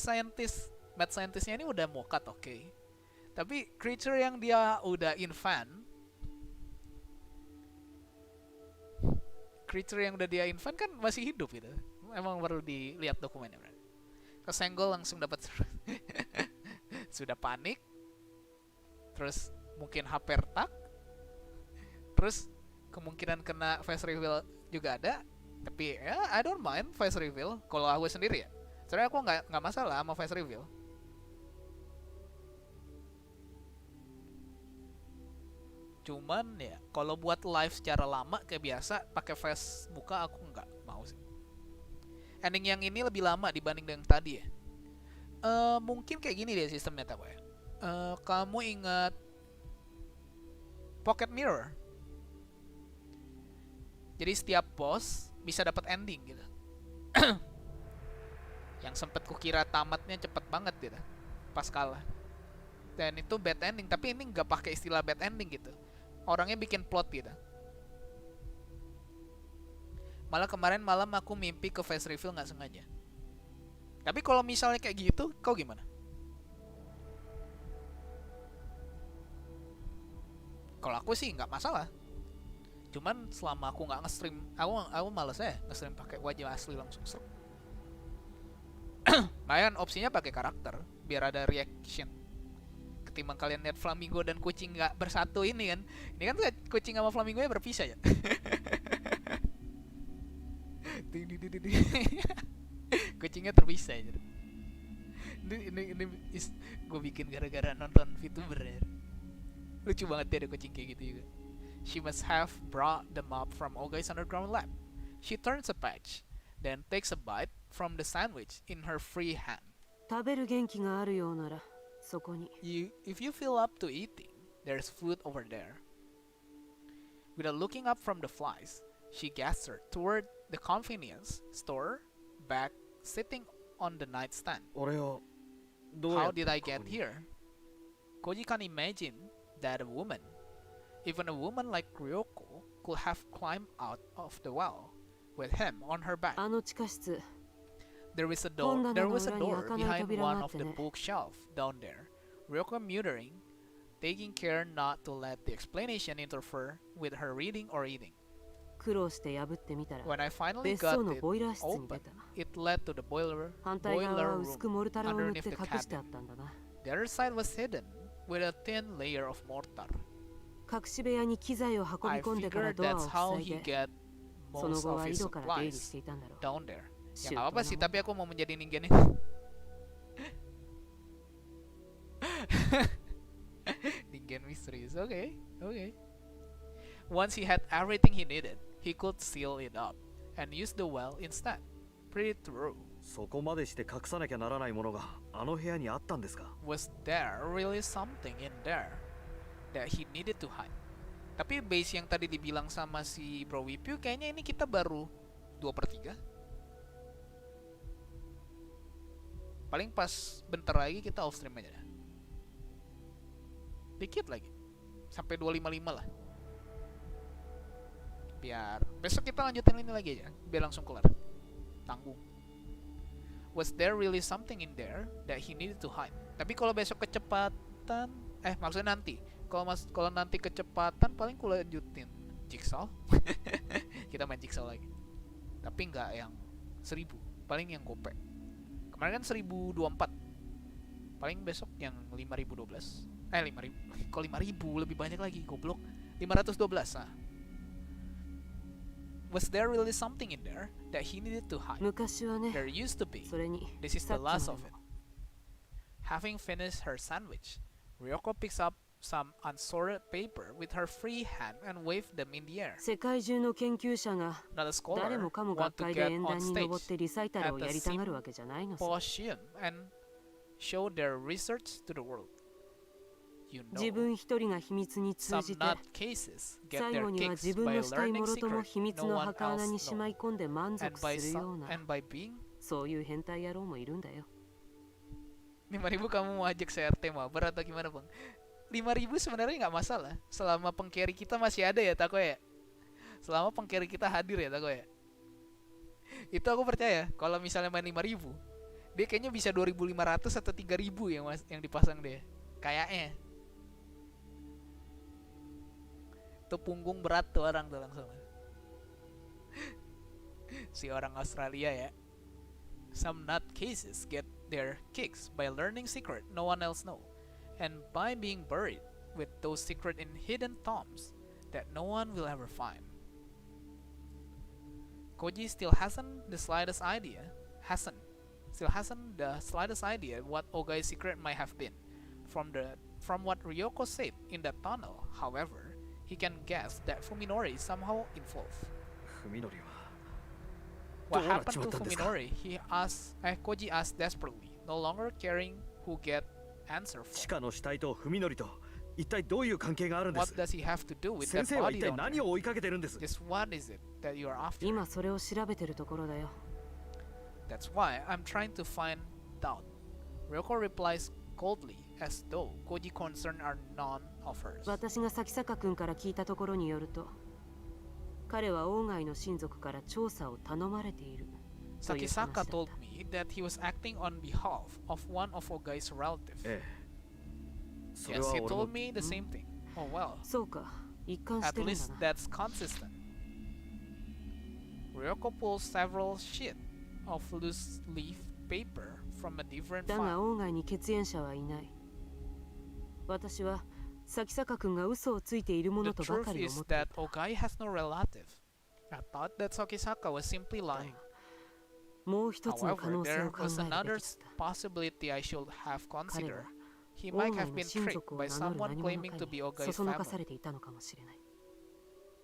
mad scientistnya ini udah mokat, oke. Tapi creature yang dia udah invent, kan masih hidup gitu. Emang perlu dilihat dokumennya, bro. Kesenggol langsung dapat sudah panik, terus mungkin HP retak, terus kemungkinan kena face reveal juga ada. Tapi ya I don't mind face reveal kalau aku sendiri ya. Soalnya aku nggak masalah sama face reveal. Cuman ya kalau buat live secara lama kayak biasa pakai face muka aku nggak mau sih. Ending yang ini lebih lama dibanding dengan tadi ya. Mungkin kayak gini deh sistemnya, tahu ya. Kamu ingat pocket mirror? Jadi setiap boss bisa dapat ending gitu. Yang sempet kukira tamatnya cepet banget gitu pas kalah. Dan itu bad ending, tapi ini nggak pakai istilah bad ending gitu. Orangnya bikin plot gitu. Malah kemarin malam aku mimpi ke face reveal nggak sengaja. Tapi kalau misalnya kayak gitu, kau gimana? Kalau aku sih nggak masalah. Cuman selama aku nggak nge-stream, aku males ya nge-stream pakai wajah asli langsung seru. Mayan opsinya pakai karakter biar ada reaction. Ketimbang kalian lihat flamingo dan kucing nggak bersatu ini kan. Ini kan kucing sama flamingo nya berpisah ya. Kucingnya terpisah aja. Ini gue bikin gara-gara nonton VTuber ya. Lucu banget ya ada kucing kayak gitu juga. She must have brought them up from Ogai's underground lab. She turns a page, then takes a bite from the sandwich in her free hand. 食べる元気があるようならそこに。 If you feel up to eating, there's food over there. Without looking up from the flies, she gestured toward the convenience store bag sitting on the nightstand. 俺はどうや How って did I こ get こに here? Koji can imagine that a woman, even a woman like Ryoko, could have climbed out of the well with him on her back. あの地下室 There was a 本 door. 棚 There の was a 裏に door 開かない behind 扉 one があっ of て the ね。 bookshelf down there. Ryoko muttering, taking care not to let the explanation interfere with her reading or eating. 苦労して破ってみたら When I finally 別 got 荘の it ボイラー室に open, 出た。 it led to the boiler 反対側は room 薄くモルタルを塗って underneath the 隠してあ cabin. ったんだな。 The other side was hidden with a thin layer of mortar. 隠し部屋に機材を運び I 込んでから figured ドアを that's how 塞い he で、 get その most 後 of は井 his 戸から出入りし supplies ていたんだろう。 down there. Ya Shoot, nggak apa-apa sih, tolong. tapi aku mau menjadi ninja nih. Ningen mysteries, okay, okay. Once he had everything he needed, he could seal it up and use the well instead. Pretty true. そこまでして隠さなきゃならないものがあの部屋にあったんですか Was there really something in there that he needed to hide? Tapi base yang tadi dibilang sama si Bro Wibu, kayaknya ini kita baru 2/3. Paling pas bentar lagi kita off stream aja dah. Dikit lagi. Sampai 255 lah. Biar besok kita lanjutin ini lagi aja. Biar langsung kelar. Tanggung. Was there really something in there that he needed to hide? Tapi kalau besok kecepatan, maksudnya nanti. Kalau nanti kecepatan paling ku lanjutin jigsaw. Kita main jigsaw lagi. Tapi nggak yang 1000, paling yang gope. Kemarin kan 1024. Paling besok yang 5012. 5000. Kok 5000 lebih banyak lagi, goblok. 512. Nah. Was there really something in there that he needed to hide? 昔はね、 There used to be. それに This is さ the っきま last で of も it. Having finished her sandwich, Ryoko picks up some unsorted paper with her free hand and waved them in the air. 世界中の研究者が Not a scholar 誰もかも want 学 to 会で get 演 on 壇に登っ stage てリサイタルを at や the りたがるわけじゃないのさ。 symposium and show their research to the world. You 自 know, 分一人が秘密に通 some じて nutcases get 最 their 後には kicks 自分 by のしたいも learning ろとも secret 秘密 no の one 墓穴 else にしま knows. い込んで満 And 足 by するような being そういう変態野郎もいるんだよ。 5.000 kamu mau ajak CRT mabar atau gimana bang? 5.000 sebenarnya nggak masalah selama pengcarry kita masih ada ya Tako ya. Selama pengcarry kita hadir ya Tako ya. Itu aku percaya kalau misalnya main 5.000 dia kayaknya bisa 2.500 atau 3.000 yang dipasang dia. Kayaknya. Itu punggung berat tuh orang tuh langsung. Si orang Australia ya. Some nutcases get their kicks by learning secret no one else know, and by being buried with those secret and hidden tombs that no one will ever find. Koji still hasn't the slightest idea what Ogai's secret might have been. From what Ryoko said in that tunnel, however, he can guess that Fuminori is somehow involved. 文則は What どうなっ happened ちま to ったんですか Fuminori? Koji asked desperately, no longer caring who get answer 地 for. 下の死体と文則と一体どういう関係があるんで What す does he have to do with 先 that 生は body 一体 down 何 there? を追いかけてるんです Just what is it that you are after? 今それを調べてるところだよ。 That's why I'm trying to find out. Ryoko replies coldly, as though Koji concern are none of hers. 私が咲坂君から聞いたところによると、彼は王外の親族から調査を頼まれている。という話だ Sakisaka った told me that he was acting on behalf of one of Ogai's relatives. ええそれ Yes, は he 俺も told me the same thing. Oh well. そうか、一貫し At てるんだ least な。 that's consistent. Ryoko pulls several sheets of loose leaf paper from a different だが file. 王外に血縁者はいない。私は咲坂君が嘘をついているも The のとばか truth り is 思ってい that た。 Ogai has no relative. I thought that Sakisaka was simply lying. もう一つの可 However, 能性 there を考 was えるべ another きだった。 possibility I should have 彼 considered. は He 王 might 外 have の been 親 tricked 族を by 名乗る someone 何者 claiming か to be に Ogai's そそのかさ family. れていたのかもしれない。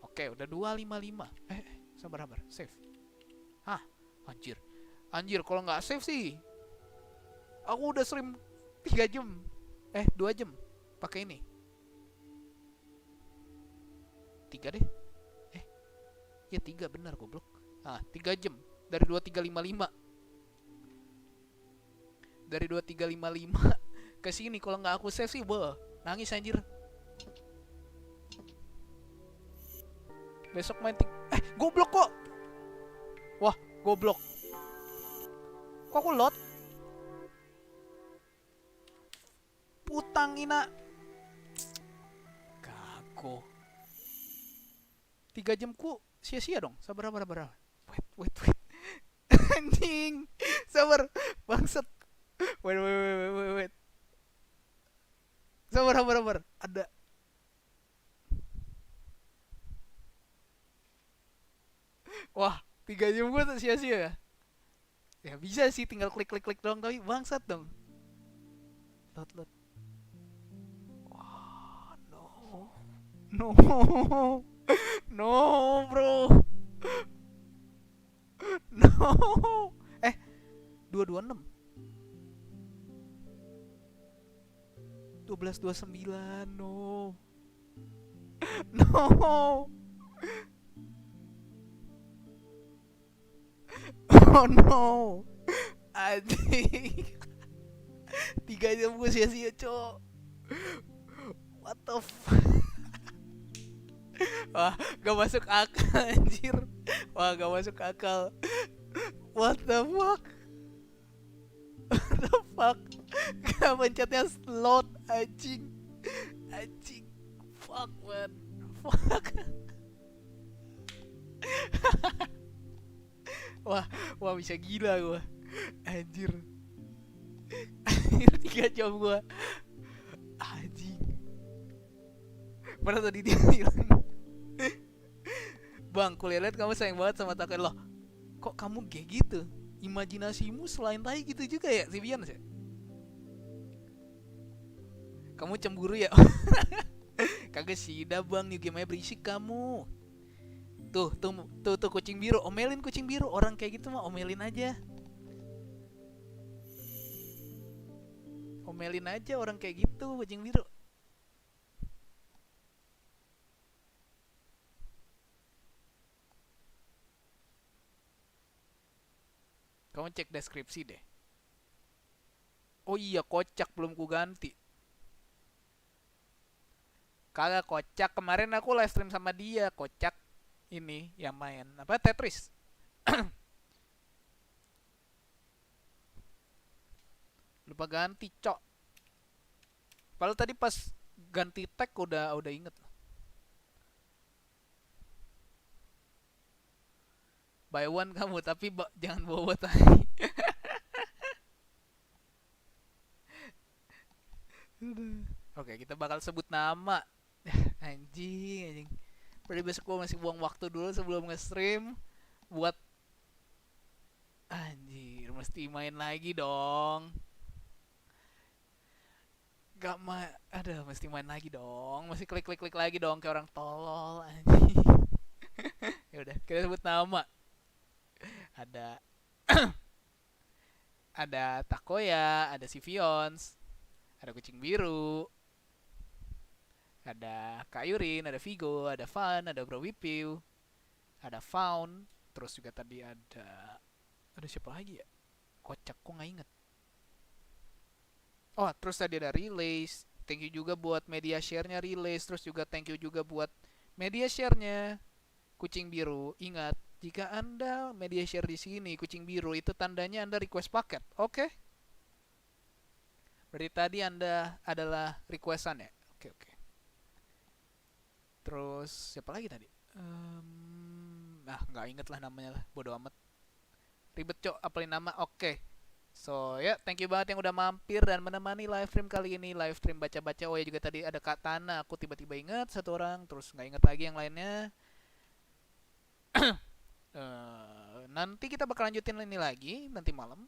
Oke, udah 255. Sabar. Save. Hah, anjir. Kalau nggak save sih aku udah stream 3 jam. 2 jam pakai ini. 3 deh. Ya 3 benar goblok. 3 jam dari 2355. Dari 2355 ke sini kalau nggak aku save sih, nangis anjir. Besok main goblok kok. Wah, goblok. Kok aku load? Putang ina. Gago. 3 jamku sia-sia dong. Sabar. Wait. Anjing. Sabar. Bangsat. Wait. Sabar. Ada. Wah, 3 jam gue sia-sia ya. Ya bisa sih, tinggal klik doang, tapi bangsat dong. Load. Wah, no bro. No. 226 1229. No. Oh no. Anjing. 3 jam gue sia-sia, cok. What the Wah, gak masuk akal anjir. What the fuck. Gak pencetnya slot anjing. Fuck man. Wah bisa gila gua. Anjir 3 jam gua. Anjing. Mana tadi dia bilang, Bang, kuliah lihat kamu sayang banget sama Taken. Loh, kok kamu kayak gitu? Imajinasimu selain tai gitu juga ya, si Bian sih? Kamu cemburu ya? Kagak sih, dah bang, new game-nya berisik kamu. Tuh kucing biru, omelin kucing biru. Orang kayak gitu mah omelin aja. Omelin aja orang kayak gitu, kucing biru. Kamu cek deskripsi deh. Oh iya, kocak belum ku ganti. Kagak kocak, kemarin aku live stream sama dia. Kocak ini yang main apa, Tetris. Lupa ganti, cok. Padahal tadi pas ganti tag udah inget. Buy one kamu, tapi jangan bawa tadi. Oke, kita bakal sebut nama. Anjing. Berarti besok gue masih buang waktu dulu sebelum nge-stream buat anjir, mesti main lagi dong. Mesti main lagi dong. Mesti klik lagi dong kayak orang tolol anjing. Ya udah, kita sebut nama. Ada Takoya, ada Sivions, ada kucing biru, ada Kak Yurin, ada Vigo, ada Van, ada Bro Wipiu, ada Faun, terus juga tadi ada siapa lagi ya? Kocak, kok nggak inget. Oh, terus tadi ada Relays. Thank you juga buat media share-nya Relays. Terus juga thank you juga buat media share-nya kucing biru. Ingat, jika Anda media share di sini kucing biru, itu tandanya Anda request paket. Oke? Berarti tadi Anda adalah requestan ya? Oke. Terus siapa lagi tadi? Nggak inget lah namanya lah. Bodo amat. Ribet, cok, apalin nama. Oke. So ya, thank you banget yang udah mampir dan menemani live stream kali ini. Live stream baca-baca. Oh ya, juga tadi ada Kak Tana. Aku tiba-tiba ingat satu orang, terus nggak ingat lagi yang lainnya. Nanti kita bakal lanjutin ini lagi nanti malam.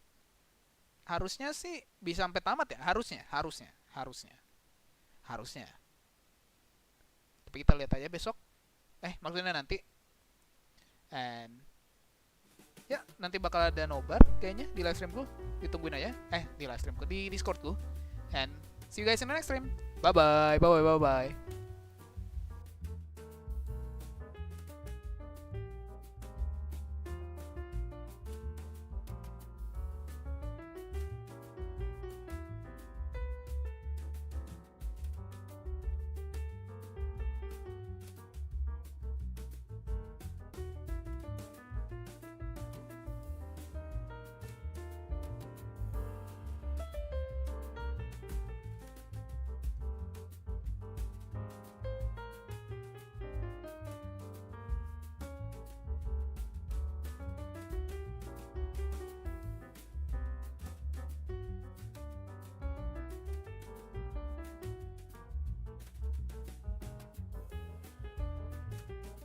Harusnya sih bisa sampai tamat ya. Harusnya. Tapi kita lihat aja besok. maksudnya nanti. And ya, nanti bakal ada nobar kayaknya di live streamku. Ditungguin aja. Di live streamku, di Discordku. And see you guys in the next stream. Bye bye. Bye bye. Bye bye.